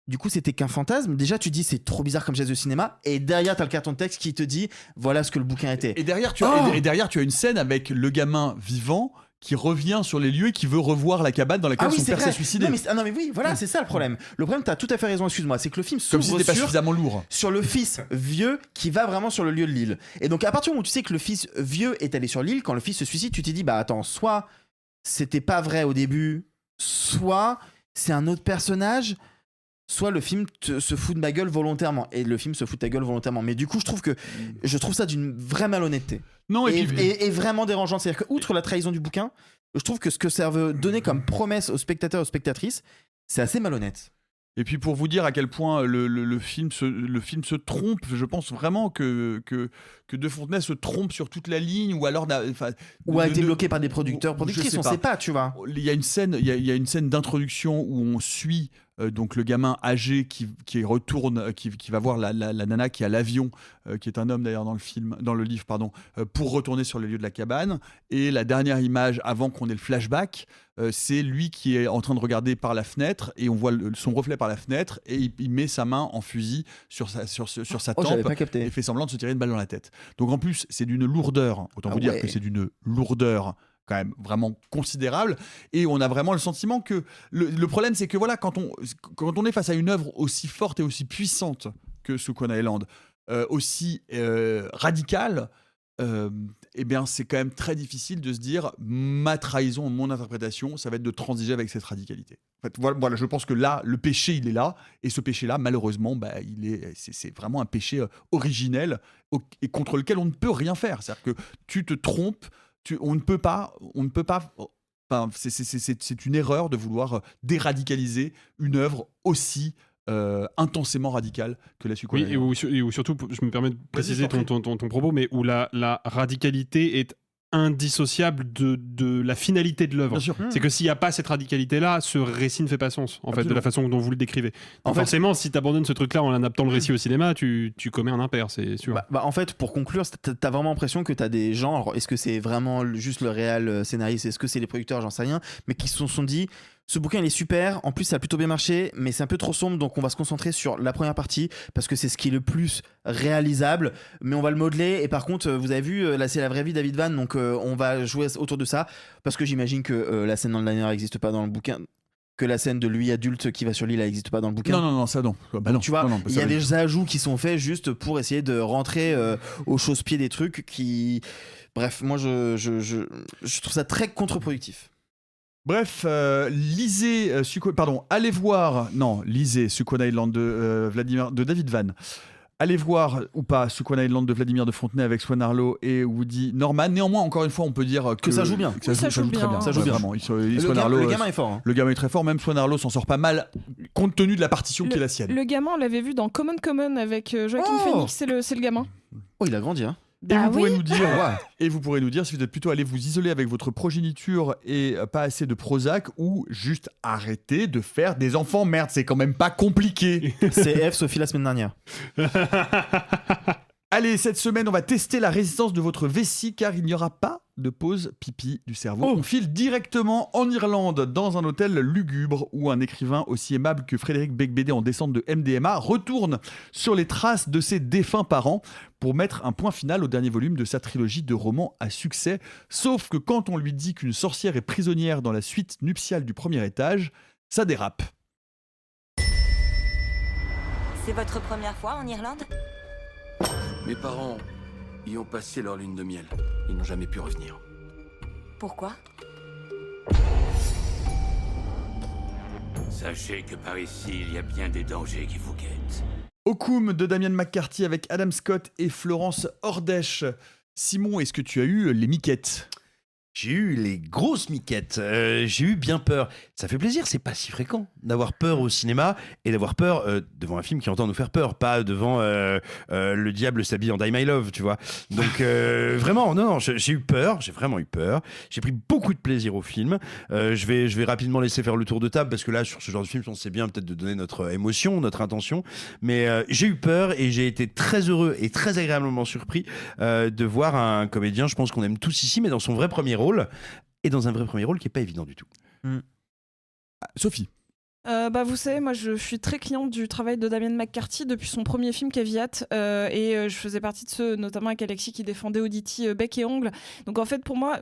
Du coup, c'était qu'un fantasme. Déjà, tu dis c'est trop bizarre comme geste de cinéma. Et derrière, t'as le carton de texte qui te dit voilà ce que le bouquin était. Et derrière, tu as une scène avec le gamin vivant qui revient sur les lieux et qui veut revoir la cabane dans laquelle son père s'est suicidé. Non mais oui, voilà, c'est ça le problème. Le problème, t'as tout à fait raison, excuse-moi, c'est que le film s'ouvre comme si c'était pas suffisamment lourd. Sur le fils vieux qui va vraiment sur le lieu de l'île. Et donc, à partir du moment où tu sais que le fils vieux est allé sur l'île, quand le fils se suicide, tu t'es dit bah attends, soit c'était pas vrai au début, soit c'est un autre personnage, soit le film se fout de ma gueule volontairement. Et le film se fout de ta gueule volontairement. Mais du coup, je trouve ça d'une vraie malhonnêteté. Non, et vraiment dérangeante. C'est-à-dire qu'outre la trahison du bouquin, je trouve que ce que ça veut donner comme promesse aux spectateurs et aux spectatrices, c'est assez malhonnête. Et puis pour vous dire à quel point le film se trompe, je pense vraiment que De Fontenay se trompe sur toute la ligne, ou alors ou a été bloqué par des producteurs, productrices, on ne sait pas, tu vois. Il y a une scène d'introduction où on suit donc le gamin âgé qui retourne, qui va voir la nana qui est à l'avion, qui est un homme d'ailleurs dans le livre, pour retourner sur les lieux de la cabane. Et la dernière image avant qu'on ait le flashback, c'est lui qui est en train de regarder par la fenêtre, et on voit son reflet par la fenêtre, et il met sa main en fusil sur sa tempe et fait semblant de se tirer une balle dans la tête. Donc en plus, c'est d'une lourdeur, autant vous dire que c'est d'une lourdeur quand même vraiment considérable, et on a vraiment le sentiment que le problème, c'est que voilà, quand on est face à une œuvre aussi forte et aussi puissante que Sukuna Island, aussi radicale, eh bien c'est quand même très difficile de se dire ma trahison, mon interprétation, ça va être de transiger avec cette radicalité. En fait, voilà, je pense que là, le péché, il est là, et ce péché-là, malheureusement, c'est vraiment un péché originel et contre lequel on ne peut rien faire. C'est-à-dire que tu te trompes, on ne peut pas. Enfin, c'est une erreur de vouloir déradicaliser une œuvre aussi intensément radicale que la Sukuna. Oui, et où surtout, je me permets de préciser ton propos, mais où la radicalité est indissociable de la finalité de l'œuvre. C'est que s'il n'y a pas cette radicalité-là, ce récit ne fait pas sens, en fait, de la façon dont vous le décrivez. Forcément, si tu abandonnes ce truc-là en adaptant le récit au cinéma, tu commets un impair, c'est sûr. En fait, pour conclure, t'as vraiment l'impression que t'as des gens, alors, est-ce que c'est vraiment juste le réal scénariste, est-ce que c'est les producteurs, j'en sais rien, mais qui se sont dit, ce bouquin il est super, en plus ça a plutôt bien marché, mais c'est un peu trop sombre, donc on va se concentrer sur la première partie parce que c'est ce qui est le plus réalisable, mais on va le modeler. Et par contre, vous avez vu, là c'est la vraie vie David Van, donc on va jouer autour de ça, parce que j'imagine que la scène dans le diner n'existe pas dans le bouquin, que la scène de lui adulte qui va sur l'île n'existe pas dans le bouquin. Non, ça non. Non. Tu vois, il y a des ajouts qui sont faits juste pour essayer de rentrer au chausse-pied des trucs qui... Bref, moi je trouve ça très contre-productif. Bref, lisez Sukuna Island de David Van. Allez voir ou pas Sukuna Island de Vladimir de Fontenay avec Swan Arlo et Woody Norman. Néanmoins, encore une fois, on peut dire que ça joue bien. Ça joue très bien. Ça joue bien. Vraiment. Le gamin est fort. Le gamin est très fort. Même Swan Arlo s'en sort pas mal compte tenu de la partition qui est la sienne. Le gamin, on l'avait vu dans Common avec Joaquin Phoenix. C'est le gamin. Oh, il a grandi, hein. Et vous pourrez nous dire si vous êtes plutôt allé vous isoler avec votre progéniture et pas assez de Prozac, ou juste arrêter de faire des enfants. Merde, c'est quand même pas compliqué. C'est Sophie la semaine dernière. Allez, cette semaine, on va tester la résistance de votre vessie, car il n'y aura pas de pause pipi du cerveau. On file directement en Irlande, dans un hôtel lugubre, où un écrivain aussi aimable que Frédéric Beigbeder, en descente de MDMA, retourne sur les traces de ses défunts parents pour mettre un point final au dernier volume de sa trilogie de romans à succès. Sauf que quand on lui dit qu'une sorcière est prisonnière dans la suite nuptiale du premier étage, ça dérape. C'est votre première fois en Irlande ? Mes parents y ont passé leur lune de miel. Ils n'ont jamais pu revenir. Pourquoi ? Sachez que par ici, il y a bien des dangers qui vous guettent. Okoum de Damien McCarthy avec Adam Scott et Florence Ordèche. Simon, est-ce que tu as eu les miquettes ? J'ai eu les grosses miquettes, j'ai eu bien peur. Ça fait plaisir, c'est pas si fréquent d'avoir peur au cinéma et d'avoir peur devant un film qui entend nous faire peur, pas devant Le diable s'habille en Die My Love, tu vois. Donc vraiment, non, j'ai eu peur, j'ai vraiment eu peur. J'ai pris beaucoup de plaisir au film. Je vais rapidement laisser faire le tour de table parce que là, sur ce genre de film, on sait bien peut-être de donner notre émotion, notre intention. Mais j'ai eu peur et j'ai été très heureux et très agréablement surpris de voir un comédien, je pense qu'on aime tous ici, mais dans son vrai premier rôle. Et dans un vrai premier rôle qui n'est pas évident du tout. Sophie. Vous savez, moi je suis très cliente du travail de Damien McCarthy depuis son premier film Caveat, et je faisais partie de ceux, notamment avec Alexis, qui défendait Auditi bec et ongle. Donc en fait pour moi,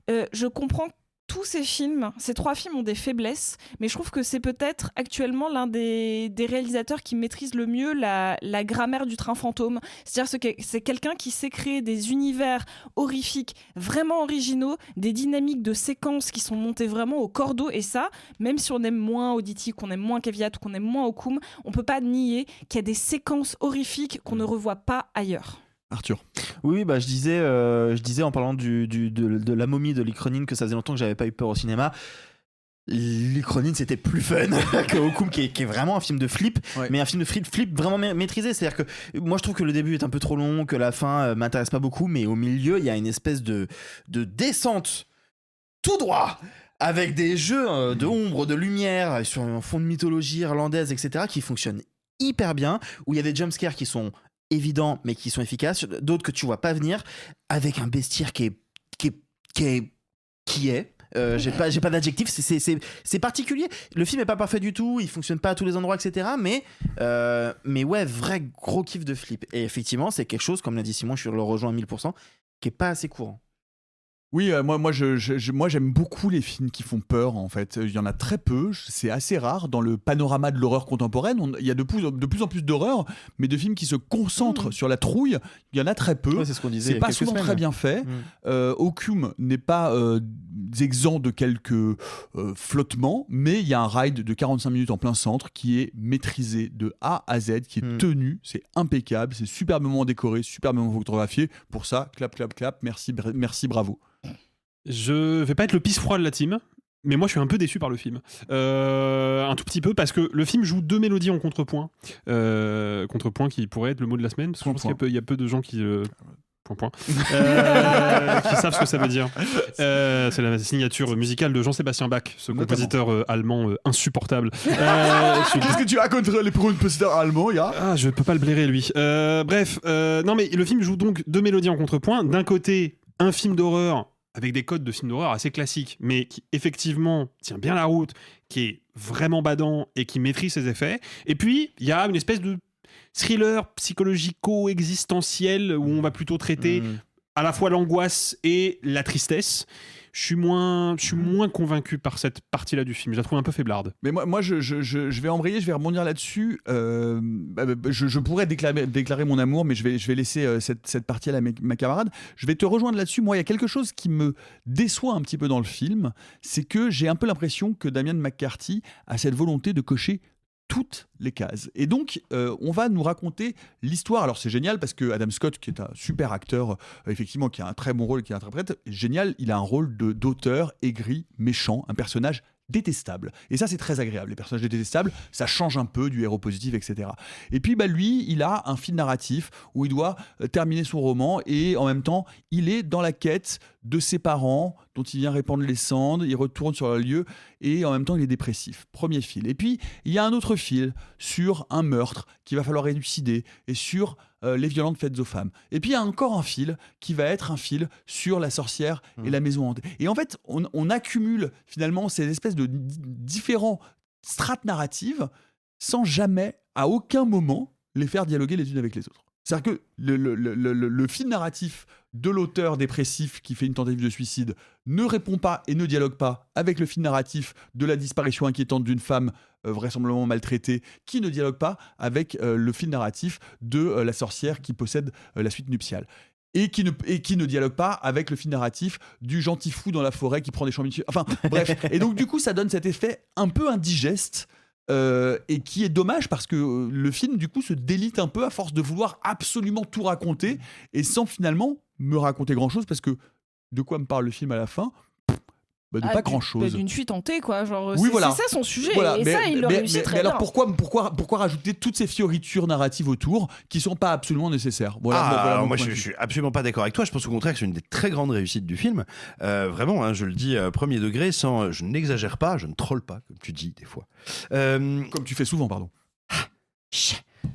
je comprends tous ces 3 films ont des faiblesses, mais je trouve que c'est peut-être actuellement l'un des réalisateurs qui maîtrise le mieux la grammaire du train fantôme. C'est-à-dire que c'est quelqu'un qui sait créer des univers horrifiques vraiment originaux, des dynamiques de séquences qui sont montées vraiment au cordeau, et ça, même si on aime moins Auditi, qu'on aime moins Caviat ou qu'on aime moins Okoum, on peut pas nier qu'il y a des séquences horrifiques qu'on ne revoit pas ailleurs. Arthur. Oui, je disais en parlant de la momie de Lee Cronin que ça faisait longtemps que j'avais pas eu peur au cinéma. Lee Cronin, c'était plus fun que Okoum, qui est vraiment un film de flip, mais un film de flip vraiment maîtrisé. C'est-à-dire que moi, je trouve que le début est un peu trop long, que la fin m'intéresse pas beaucoup, mais au milieu, il y a une espèce de descente tout droit, avec des jeux de ombre, de lumière, sur un fond de mythologie irlandaise, etc., qui fonctionnent hyper bien, où il y a des jumpscares qui sont évidents mais qui sont efficaces, d'autres que tu vois pas venir, avec un bestiaire qui est j'ai pas d'adjectif, c'est particulier. Le film est pas parfait du tout, il fonctionne pas à tous les endroits, etc., mais ouais, vrai gros kiff de flip. Et effectivement, c'est quelque chose, comme l'a dit Simon, je le rejoins à 1000%, qui est pas assez courant. Oui, moi j'aime beaucoup les films qui font peur, en fait. Il y en a très peu, c'est assez rare dans le panorama de l'horreur contemporaine. Il y a de plus en plus d'horreur, mais de films qui se concentrent sur la trouille, il y en a très peu. Ouais, c'est ce qu'on disait. C'est pas souvent très bien fait. Okoum n'est pas exempt de quelques flottements, mais il y a un ride de 45 minutes en plein centre qui est maîtrisé de A à Z, qui est tenu, c'est impeccable, c'est superbement décoré, superbement photographié. Pour ça, clap, clap, clap, merci, bravo. Je vais pas être le pisse-froid de la team, mais moi je suis un peu déçu par le film. Un tout petit peu, parce que le film joue 2 mélodies en contrepoint. Contrepoint qui pourrait être le mot de la semaine, parce que je pense qu'il y a peu de gens qui... qui savent ce que ça veut dire. C'est la signature musicale de Jean-Sébastien Bach, ce compositeur allemand insupportable. Qu'est-ce que tu as contre les compositeurs allemands, je peux pas le blairer, lui. Bref, non mais le film joue donc 2 mélodies en contrepoint. D'un côté, un film d'horreur avec des codes de film d'horreur assez classiques, mais qui effectivement tient bien la route, qui est vraiment badant et qui maîtrise ses effets. Et puis, il y a une espèce de thriller psychologico-existentiel où on va plutôt traiter à la fois l'angoisse et la tristesse. Je suis moins convaincu par cette partie-là du film. Je la trouve un peu faiblarde. Mais moi je vais embrayer, je vais rebondir là-dessus. Je pourrais déclarer mon amour, mais je vais laisser cette partie à ma camarade. Je vais te rejoindre là-dessus. Moi, il y a quelque chose qui me déçoit un petit peu dans le film, c'est que j'ai un peu l'impression que Damien McCarthy a cette volonté de cocher toutes les cases. Et donc, on va nous raconter l'histoire. Alors, c'est génial parce que Adam Scott, qui est un super acteur, effectivement, qui a un très bon rôle, qui interprète, génial, il a un rôle d'auteur aigri, méchant, un personnage détestable. Et ça, c'est très agréable. Les personnages détestables, ça change un peu du héros positif, etc. Et puis, lui, il a un fil narratif où il doit terminer son roman et en même temps, il est dans la quête de ses parents dont il vient répandre les cendres, il retourne sur le lieu et en même temps, il est dépressif. Premier fil. Et puis, il y a un autre fil sur un meurtre qu'il va falloir élucider et sur les violences faites aux femmes. Et puis il y a encore un fil qui va être un fil sur la sorcière et la maison hantée. Et en fait, on accumule finalement ces espèces de différents strates narratives sans jamais, à aucun moment, les faire dialoguer les unes avec les autres. C'est-à-dire que le fil narratif de l'auteur dépressif qui fait une tentative de suicide ne répond pas et ne dialogue pas avec le fil narratif de la disparition inquiétante d'une femme vraisemblablement maltraitée, qui ne dialogue pas avec le fil narratif de la sorcière qui possède la suite nuptiale. Et qui ne dialogue pas avec le fil narratif du gentil fou dans la forêt qui prend des champignons. Enfin, bref. Et donc, du coup, ça donne cet effet un peu indigeste et qui est dommage parce que le film, du coup, se délite un peu à force de vouloir absolument tout raconter et sans finalement me raconter grand-chose parce que de quoi me parle le film à la fin ? Pas grand-chose. D'une fuite hantée, quoi. Genre, oui, c'est ça son sujet. Voilà, et ça, il le réussit très bien. Alors, pourquoi rajouter toutes ces fioritures narratives autour qui sont pas absolument nécessaires ? Voilà moi, je suis absolument pas d'accord avec toi. Je pense au contraire que c'est une des très grandes réussites du film. Vraiment, je le dis premier degré, je n'exagère pas, je ne troll pas, comme tu dis des fois. Comme tu fais souvent, pardon.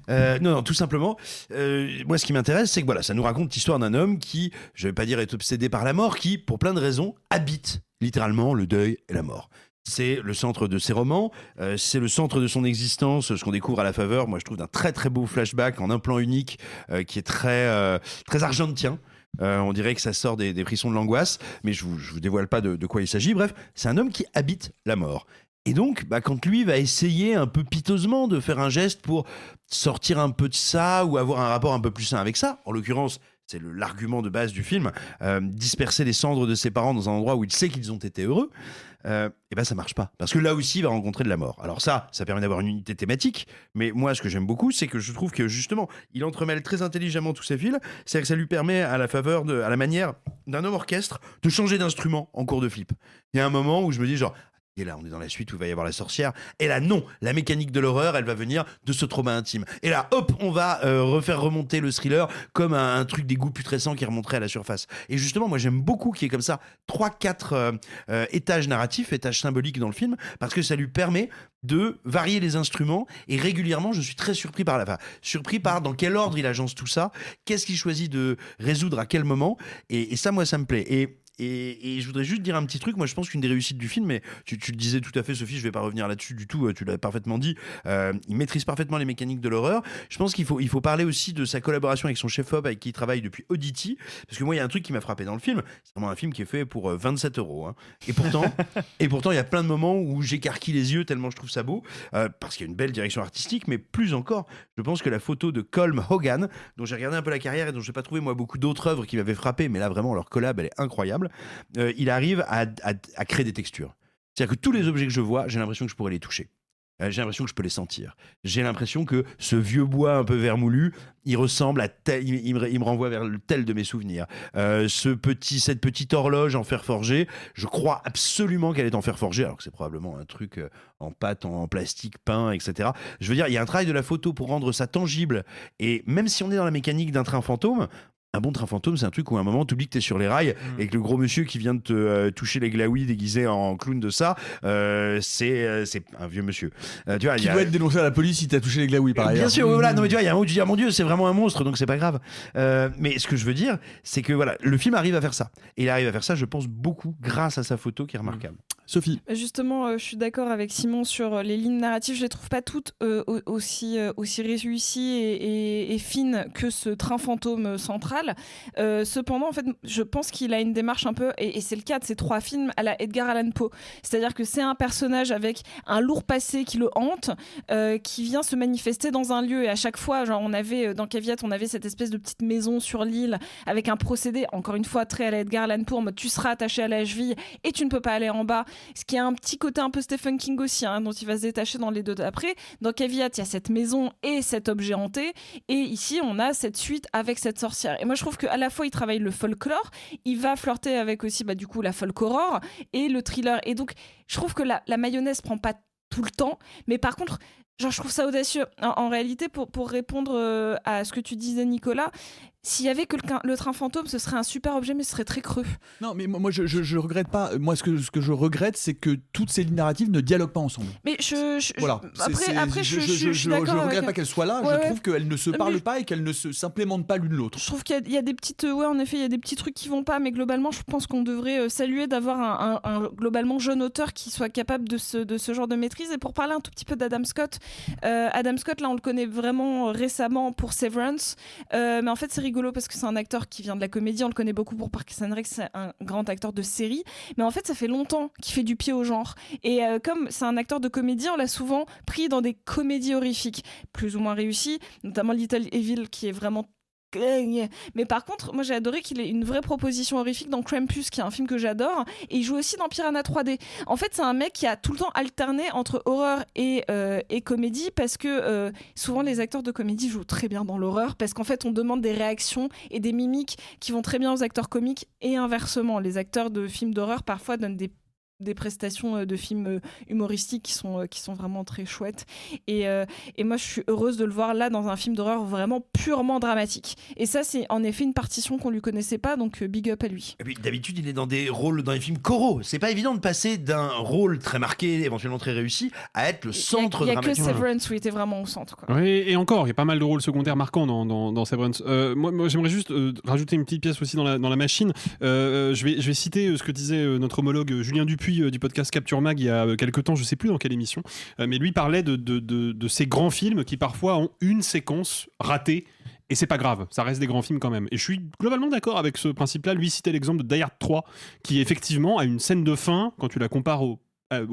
Non, tout simplement. Moi, ce qui m'intéresse, c'est que voilà, ça nous raconte l'histoire d'un homme qui, je vais pas dire est obsédé par la mort, qui, pour plein de raisons, habite littéralement le deuil et la mort. C'est le centre de ses romans, c'est le centre de son existence, ce qu'on découvre à la faveur, moi je trouve, d'un très très beau flashback en un plan unique qui est très argentien. On dirait que ça sort des frissons de l'angoisse, mais je vous dévoile pas de quoi il s'agit. Bref, c'est un homme qui habite la mort. Et donc, quand lui va essayer un peu piteusement de faire un geste pour sortir un peu de ça ou avoir un rapport un peu plus sain avec ça, en l'occurrence, c'est l'argument de base du film, disperser les cendres de ses parents dans un endroit où il sait qu'ils ont été heureux, et ça marche pas. Parce que là aussi, il va rencontrer de la mort. Alors ça permet d'avoir une unité thématique, mais moi, ce que j'aime beaucoup, c'est que je trouve que justement, il entremêle très intelligemment tous ces fils, c'est-à-dire que ça lui permet, à la manière d'un homme orchestre, de changer d'instrument en cours de flip. Il y a un moment où je me dis genre, et là, on est dans la suite où il va y avoir la sorcière. Et là, non, la mécanique de l'horreur, elle va venir de ce trauma intime. Et là, hop, on va refaire remonter le thriller comme un truc des goûts putrescents qui remonterait à la surface. Et justement, moi, j'aime beaucoup qu'il y ait comme ça 3-4 étages narratifs, étages symboliques dans le film, parce que ça lui permet de varier les instruments. Et régulièrement, je suis très surpris par dans quel ordre il agence tout ça, qu'est-ce qu'il choisit de résoudre à quel moment. Et ça, moi, ça me plaît. Et je voudrais juste dire un petit truc. Moi, je pense qu'une des réussites du film, mais tu le disais tout à fait, Sophie, je vais pas revenir là-dessus du tout, tu l'as parfaitement dit, il maîtrise parfaitement les mécaniques de l'horreur. Je pense qu'il faut parler aussi de sa collaboration avec son chef-op avec qui il travaille depuis Oddity, parce que moi, il y a un truc qui m'a frappé dans le film, c'est vraiment un film qui est fait pour 27 €. Hein. Et pourtant, il y a plein de moments où j'écarquille les yeux tellement je trouve ça beau, parce qu'il y a une belle direction artistique, mais plus encore, je pense que la photo de Colm Hogan, dont j'ai regardé un peu la carrière et dont j'ai pas trouvé, moi, beaucoup d'autres œuvres qui m'avaient frappé, mais là, vraiment, leur collab, elle est incroyable. Il arrive à créer des textures. C'est-à-dire que tous les objets que je vois, j'ai l'impression que je pourrais les toucher. J'ai l'impression que je peux les sentir. J'ai l'impression que ce vieux bois un peu vermoulu, il ressemble à il me renvoie vers le tel de mes souvenirs. Cette petite horloge en fer forgé, je crois absolument qu'elle est en fer forgé, alors que c'est probablement un truc en pâte, en plastique peint, etc. Je veux dire, il y a un travail de la photo pour rendre ça tangible. Et même si on est dans la mécanique d'un train fantôme, un bon train fantôme, c'est un truc où à un moment, tu oublies que t'es sur les rails et que le gros monsieur qui vient de te toucher les glaouis déguisé en clown de ça, c'est un vieux monsieur. Tu vois, qui doit être dénoncé à la police si t'as touché les glaouis, par ailleurs. Bien sûr, voilà. Non, mais tu vois, il y a un moment où tu dis, ah, mon Dieu, c'est vraiment un monstre, donc c'est pas grave. Mais ce que je veux dire, c'est que voilà, le film arrive à faire ça. Et il arrive à faire ça, je pense, beaucoup grâce à sa photo qui est remarquable. Sophie. Justement, je suis d'accord avec Simon sur les lignes narratives. Je les trouve pas toutes aussi réussies et fines que ce train fantôme central. Cependant, en fait, je pense qu'il a une démarche un peu, et c'est le cas de ces 3 films, à la Edgar Allan Poe. C'est-à-dire que c'est un personnage avec un lourd passé qui le hante, qui vient se manifester dans un lieu. Et à chaque fois, genre, dans Caveat, on avait cette espèce de petite maison sur l'île avec un procédé, encore une fois, très à la Edgar Allan Poe, en mode tu seras attaché à la cheville et tu ne peux pas aller en bas. Ce qui a un petit côté un peu Stephen King aussi, dont il va se détacher dans les 2 d'après. Dans Caveat, il y a cette maison et cet objet hanté. Et ici, on a cette suite avec cette sorcière. Et moi, je trouve qu'à la fois, il travaille le folklore, il va flirter avec aussi, du coup, la folk horror et le thriller. Et donc, je trouve que la mayonnaise prend pas tout le temps. Mais par contre, je trouve ça audacieux. En réalité, pour répondre à ce que tu disais, Nicolas, s'il y avait que le train fantôme, ce serait un super objet, mais ce serait très creux. Non, mais moi, je regrette pas. Moi, ce que je regrette, c'est que toutes ces lignes narratives ne dialoguent pas ensemble. Mais voilà. Après, je regrette pas qu'elles soient là. Je trouve qu'elles ne se parlent pas et qu'elles ne se s'implémentent pas l'une l'autre. Je trouve qu'il y a des petites, en effet, il y a des petits trucs qui vont pas, mais globalement, je pense qu'on devrait saluer d'avoir un globalement jeune auteur qui soit capable de ce genre de maîtrise. Et pour parler un tout petit peu d'Adam Scott, là, on le connaît vraiment récemment pour Severance, mais en fait, c'est rigolo parce que c'est un acteur qui vient de la comédie. On le connaît beaucoup pour Parks and Rec, c'est un grand acteur de série, mais en fait ça fait longtemps qu'il fait du pied au genre, et comme c'est un acteur de comédie, on l'a souvent pris dans des comédies horrifiques plus ou moins réussies, notamment Little Evil qui est vraiment... Mais par contre, moi j'ai adoré qu'il ait une vraie proposition horrifique dans Krampus, qui est un film que j'adore, et il joue aussi dans Piranha 3D. En fait, c'est un mec qui a tout le temps alterné entre horreur et comédie, parce que souvent les acteurs de comédie jouent très bien dans l'horreur, parce qu'en fait on demande des réactions et des mimiques qui vont très bien aux acteurs comiques, et inversement, les acteurs de films d'horreur parfois donnent des prestations de films humoristiques qui sont vraiment très chouettes, et moi je suis heureuse de le voir là dans un film d'horreur vraiment purement dramatique, et ça c'est en effet une partition qu'on lui connaissait pas, donc big up à lui. Et puis d'habitude il est dans des rôles dans les films choraux, c'est pas évident de passer d'un rôle très marqué, éventuellement très réussi, à être le centre dramatique. Il y a que Severance où il était vraiment au centre, quoi. Oui, et encore il y a pas mal de rôles secondaires marquants dans Severance. Moi j'aimerais juste rajouter une petite pièce aussi dans la machine. Je vais citer ce que disait notre homologue Julien Dupuis du podcast Capture Mag il y a quelques temps, je sais plus dans quelle émission, mais lui parlait de ces grands films qui parfois ont une séquence ratée Et c'est pas grave, ça reste des grands films quand même. Et je suis globalement d'accord avec ce principe-là. Lui citait l'exemple de Die Hard 3, qui effectivement a une scène de fin, quand tu la compares au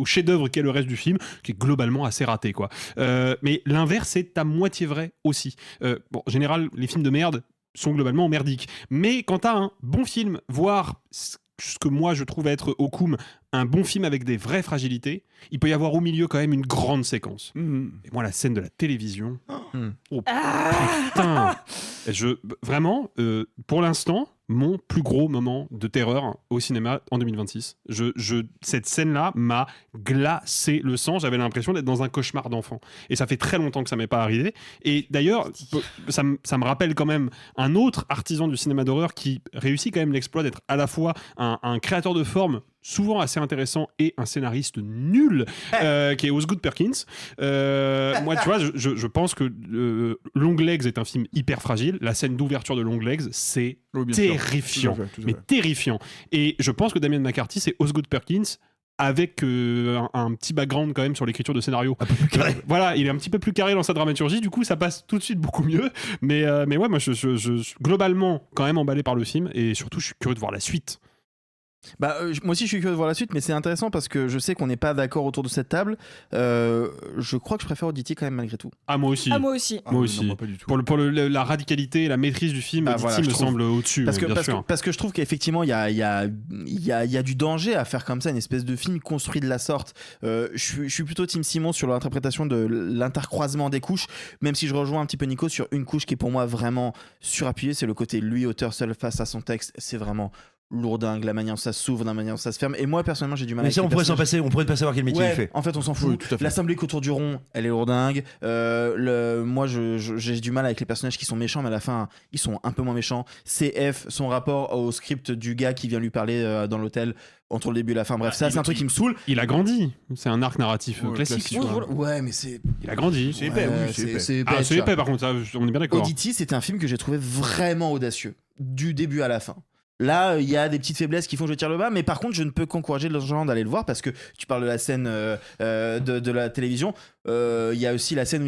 chef-d'œuvre qu'est le reste du film, qui est globalement assez raté, quoi. Mais l'inverse est à moitié vrai aussi. En général, les films de merde sont globalement merdiques. Mais quand t'as un bon film, voire ce que moi je trouve être Okum un bon film avec des vraies fragilités, il peut y avoir au milieu quand même une grande séquence. Et moi, la scène de la télévision, oh putain, vraiment, pour l'instant, mon plus gros moment de terreur au cinéma en 2026. Cette scène-là m'a glacé le sang. J'avais l'impression d'être dans un cauchemar d'enfant. Et ça fait très longtemps que ça m'est pas arrivé. Et d'ailleurs, ça me rappelle quand même un autre artisan du cinéma d'horreur qui réussit quand même l'exploit d'être à la fois un créateur de forme souvent assez intéressant et un scénariste nul, qui est Osgood Perkins. Moi, tu vois, je pense que Long Legs est un film hyper fragile. La scène d'ouverture de Long Legs, c'est terrifiant. Tout à fait. Mais terrifiant. Et je pense que Damien McCarthy, c'est Osgood Perkins avec un petit background quand même sur l'écriture de scénario. Un peu plus carré. Voilà, il est un petit peu plus carré dans sa dramaturgie, du coup ça passe tout de suite beaucoup mieux. Mais ouais, moi je suis globalement quand même emballé par le film et surtout je suis curieux de voir la suite. Moi aussi je suis curieux de voir la suite, mais c'est intéressant parce que je sais qu'on n'est pas d'accord autour de cette table. Je crois que je préfère Oddity quand même malgré tout. Ah moi aussi. Moi aussi. Moi aussi. Non, pas du tout. Pour la radicalité et la maîtrise du film, Oddity me semble au-dessus. Parce que je trouve qu'effectivement il y a du danger à faire comme ça, une espèce de film construit de la sorte. Je suis plutôt Tim Simon sur l'interprétation de l'intercroisement des couches, même si je rejoins un petit peu Nico sur une couche qui est pour moi vraiment surappuyée, c'est le côté lui auteur seul face à son texte. C'est vraiment lourdingue, la manière dont ça s'ouvre, la manière dont ça se ferme. Et moi, personnellement, j'ai du mal. Mais ça, on pourrait pas savoir quel métier il fait. En fait, on s'en fout. La symbolique autour du rond, elle est lourdingue. Moi, j'ai du mal avec les personnages qui sont méchants, mais à la fin, ils sont un peu moins méchants. CF, son rapport au script du gars qui vient lui parler dans l'hôtel entre le début et la fin. Bref, ça, c'est un truc qui me saoule. Il a grandi. C'est un arc narratif classique. Ouais, mais c'est. Il a grandi. C'est épais, c'est épais. C'est épais, par contre, ça, on est bien d'accord. Oddity, c'était un film que j'ai trouvé vraiment audacieux, du début à la fin. Là, il y a des petites faiblesses qui font que je tire le bas, mais par contre, je ne peux qu'encourager les gens d'aller le voir parce que tu parles de la scène de la télévision. Il y a aussi la scène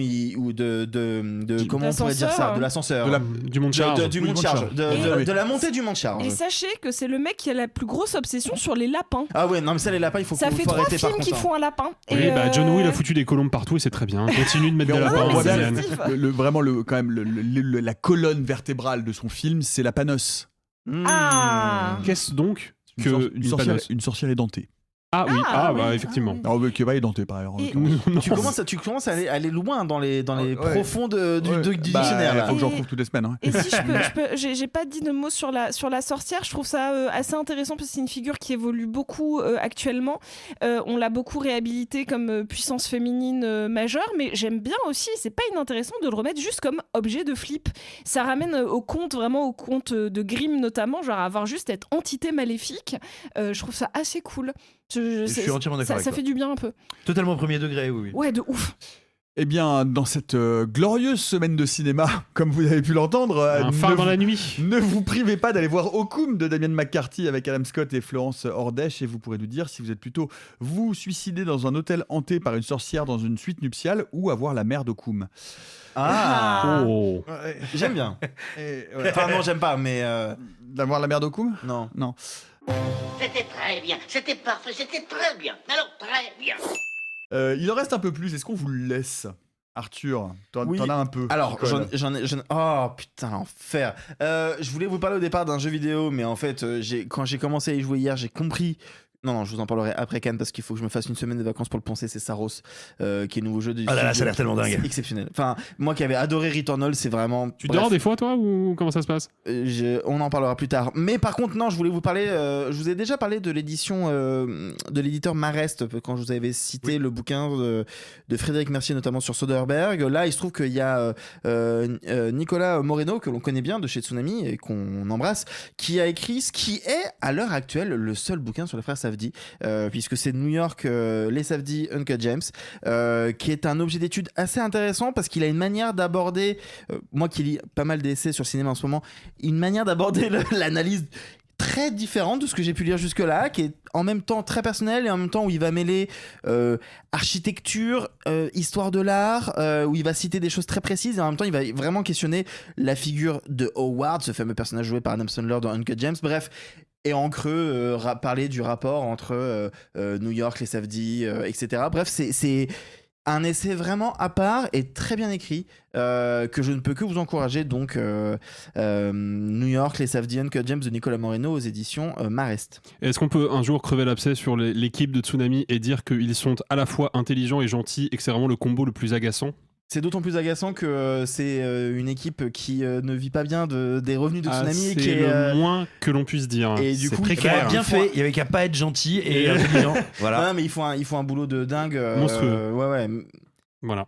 comment on pourrait dire ça, de l'ascenseur, du mont de charge, de la montée du mont de charge. Et sachez que c'est le mec qui a la plus grosse obsession sur les lapins. Ah ouais, non mais ça les lapins, il faut. Ça fait 3 films qui font un lapin. Oui, John Woo il a foutu des colombes partout et c'est très bien. Continue de mettre des lapins. Vraiment quand même la colonne vertébrale de son film, c'est la Panos. Qu'est-ce donc une sorcière édentée. Ah oui, effectivement. Alors, qui va édenter par ailleurs. Tu commences à aller loin dans les profonds du dictionnaire. Il faut que j'en trouve toutes les semaines. Hein. Et si je peux j'ai pas dit de mots sur la sorcière. Je trouve ça assez intéressant parce que c'est une figure qui évolue beaucoup actuellement. On l'a beaucoup réhabilité comme puissance féminine majeure, mais j'aime bien aussi. C'est pas inintéressant de le remettre juste comme objet de flip. Ça ramène au conte de Grimm notamment, genre avoir juste cette entité maléfique. Je trouve ça assez cool. Je suis entièrement d'accord avec ça toi. fait du bien un peu. Totalement premier degré, oui. Ouais, de ouf. Eh bien, dans cette glorieuse semaine de cinéma, comme vous avez pu l'entendre, un phare dans la nuit. Ne vous privez pas d'aller voir Okum de Damien McCarthy avec Adam Scott et Florence Ordèche, et vous pourrez nous dire si vous êtes plutôt vous suicider dans un hôtel hanté par une sorcière dans une suite nuptiale ou avoir la mère d'Okum. J'aime bien. Enfin non, j'aime pas, mais d'avoir la mère d'Okum ? Non. C'était très bien, c'était parfait, c'était très bien. Alors très bien. Il en reste un peu plus, est-ce qu'on vous le laisse ? Arthur, t'en as un peu. Alors, j'en ai. Oh putain, l'enfer. Je voulais vous parler au départ d'un jeu vidéo, mais en fait, quand j'ai commencé à y jouer hier, j'ai compris. Non, je vous en parlerai après Cannes parce qu'il faut que je me fasse une semaine de vacances pour le poncer. C'est Saros, qui est le nouveau jeu de. Ah là là, ça a l'air tellement dingue. C'est exceptionnel. Enfin, moi qui avais adoré Returnal, c'est vraiment. Tu dors des fois, toi, ou comment ça se passe ? On en parlera plus tard. Mais par contre, non, je voulais vous parler. Je vous ai déjà parlé de l'édition de l'éditeur Marest quand je vous avais cité le bouquin de Frédéric Mercier, notamment sur Soderbergh. Là, il se trouve qu'il y a Nicolas Moreno, que l'on connaît bien de chez Tsunami et qu'on embrasse, qui a écrit ce qui est à l'heure actuelle le seul bouquin sur les frères Safdie, puisque c'est New York, les Safdie, Uncut James, qui est un objet d'étude assez intéressant parce qu'il a une manière d'aborder, moi qui lis pas mal d'essais sur le cinéma en ce moment, une manière d'aborder l'analyse très différente de ce que j'ai pu lire jusque-là, qui est en même temps très personnelle et en même temps où il va mêler architecture, histoire de l'art, où il va citer des choses très précises et en même temps il va vraiment questionner la figure de Howard, ce fameux personnage joué par Adam Sandler dans Uncut Gems. Bref, et en creux parler du rapport entre New York, les Safdie, etc. Bref, c'est un essai vraiment à part et très bien écrit que je ne peux que vous encourager. Donc New York, les Safdie, Uncut Gems de Nicolas Moreno aux éditions Marest. Est-ce qu'on peut un jour crever l'abcès sur l'équipe de Toonami et dire qu'ils sont à la fois intelligents et gentils et que c'est vraiment le combo le plus agaçant? C'est d'autant plus agaçant que c'est une équipe qui ne vit pas bien des revenus de Toonami. C'est le moins que l'on puisse dire. Et du coup, précaire. Bien fait, il n'y avait qu'à pas être gentil et intelligent. Voilà. Non, mais il faut un boulot de dingue. Monstrueux. Ouais. Voilà.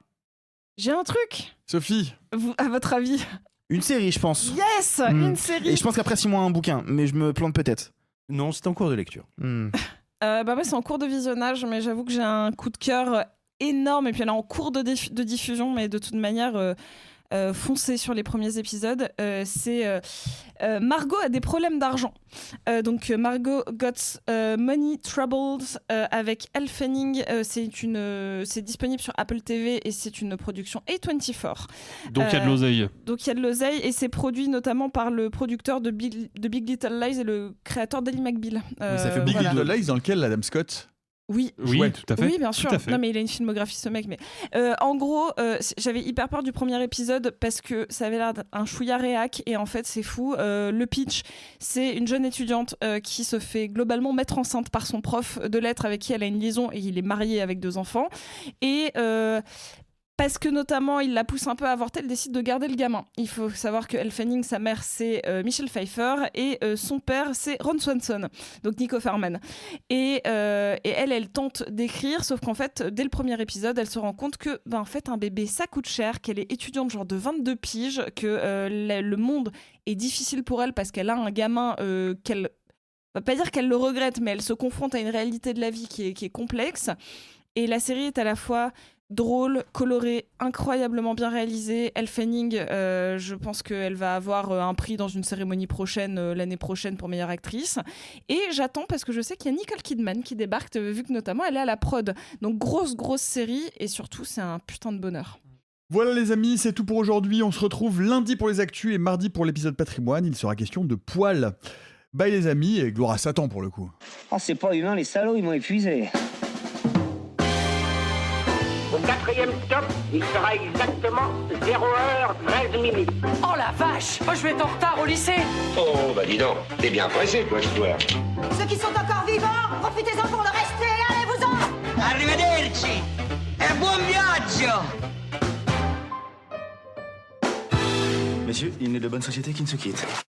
J'ai un truc. Sophie. À votre avis? Une série, je pense. Yes, une série. Et je pense qu'après 6 mois, un bouquin, mais je me plante peut-être. Non, c'est en cours de lecture. Moi, c'est en cours de visionnage, mais j'avoue que j'ai un coup de cœur énorme et puis elle est en cours de diffusion, mais de toute manière foncez sur les premiers épisodes. C'est Margot a des problèmes d'argent. Donc Margot Got Money Troubles avec Elle Fanning. C'est disponible sur Apple TV et c'est une production A24. Donc il y a de l'oseille. Donc il y a de l'oseille et c'est produit notamment par le producteur de Big Little Lies et le créateur d'Ally McBeal. Ça fait Big Little Lies dans lequel Adam Scott. Oui, tout à fait. Oui, bien sûr. Non, mais il a une filmographie, ce mec. Mais en gros, j'avais hyper peur du premier épisode parce que ça avait l'air d'un chouïa réac et en fait, c'est fou. Le pitch, c'est une jeune étudiante qui se fait globalement mettre enceinte par son prof de lettres avec qui elle a une liaison et il est marié avec 2 enfants. Et parce que notamment il la pousse un peu à avorter, elle décide de garder le gamin. Il faut savoir que Elle Fanning, sa mère c'est Michelle Pfeiffer et son père c'est Ron Swanson, donc Nick Offerman. Et elle tente d'écrire, sauf qu'en fait dès le premier épisode elle se rend compte que en fait un bébé ça coûte cher, qu'elle est étudiante genre de 22 piges, que le monde est difficile pour elle parce qu'elle a un gamin qu'elle va pas dire qu'elle le regrette, mais elle se confronte à une réalité de la vie qui est complexe. Et la série est à la fois drôle, colorée, incroyablement bien réalisée. Elle Fanning, je pense qu'elle va avoir un prix dans une cérémonie prochaine, l'année prochaine pour meilleure actrice. Et j'attends parce que je sais qu'il y a Nicole Kidman qui débarque, vu que notamment elle est à la prod. Donc grosse série et surtout c'est un putain de bonheur. Voilà les amis, c'est tout pour aujourd'hui. On se retrouve lundi pour les actus et mardi pour l'épisode patrimoine. Il sera question de poils. Bye les amis et gloire à Satan pour le coup. Oh, c'est pas humain, les salauds, ils m'ont épuisé. Au 4e stop, il sera exactement 0h13. Oh la vache! Moi je vais être en retard au lycée! Oh, bah dis donc, t'es bien pressé, toi, histoire. Ceux qui sont encore vivants, profitez-en pour le rester, allez-vous-en! Arrivederci! E buon viaggio! Messieurs, il n'est de bonne société qui ne se quitte.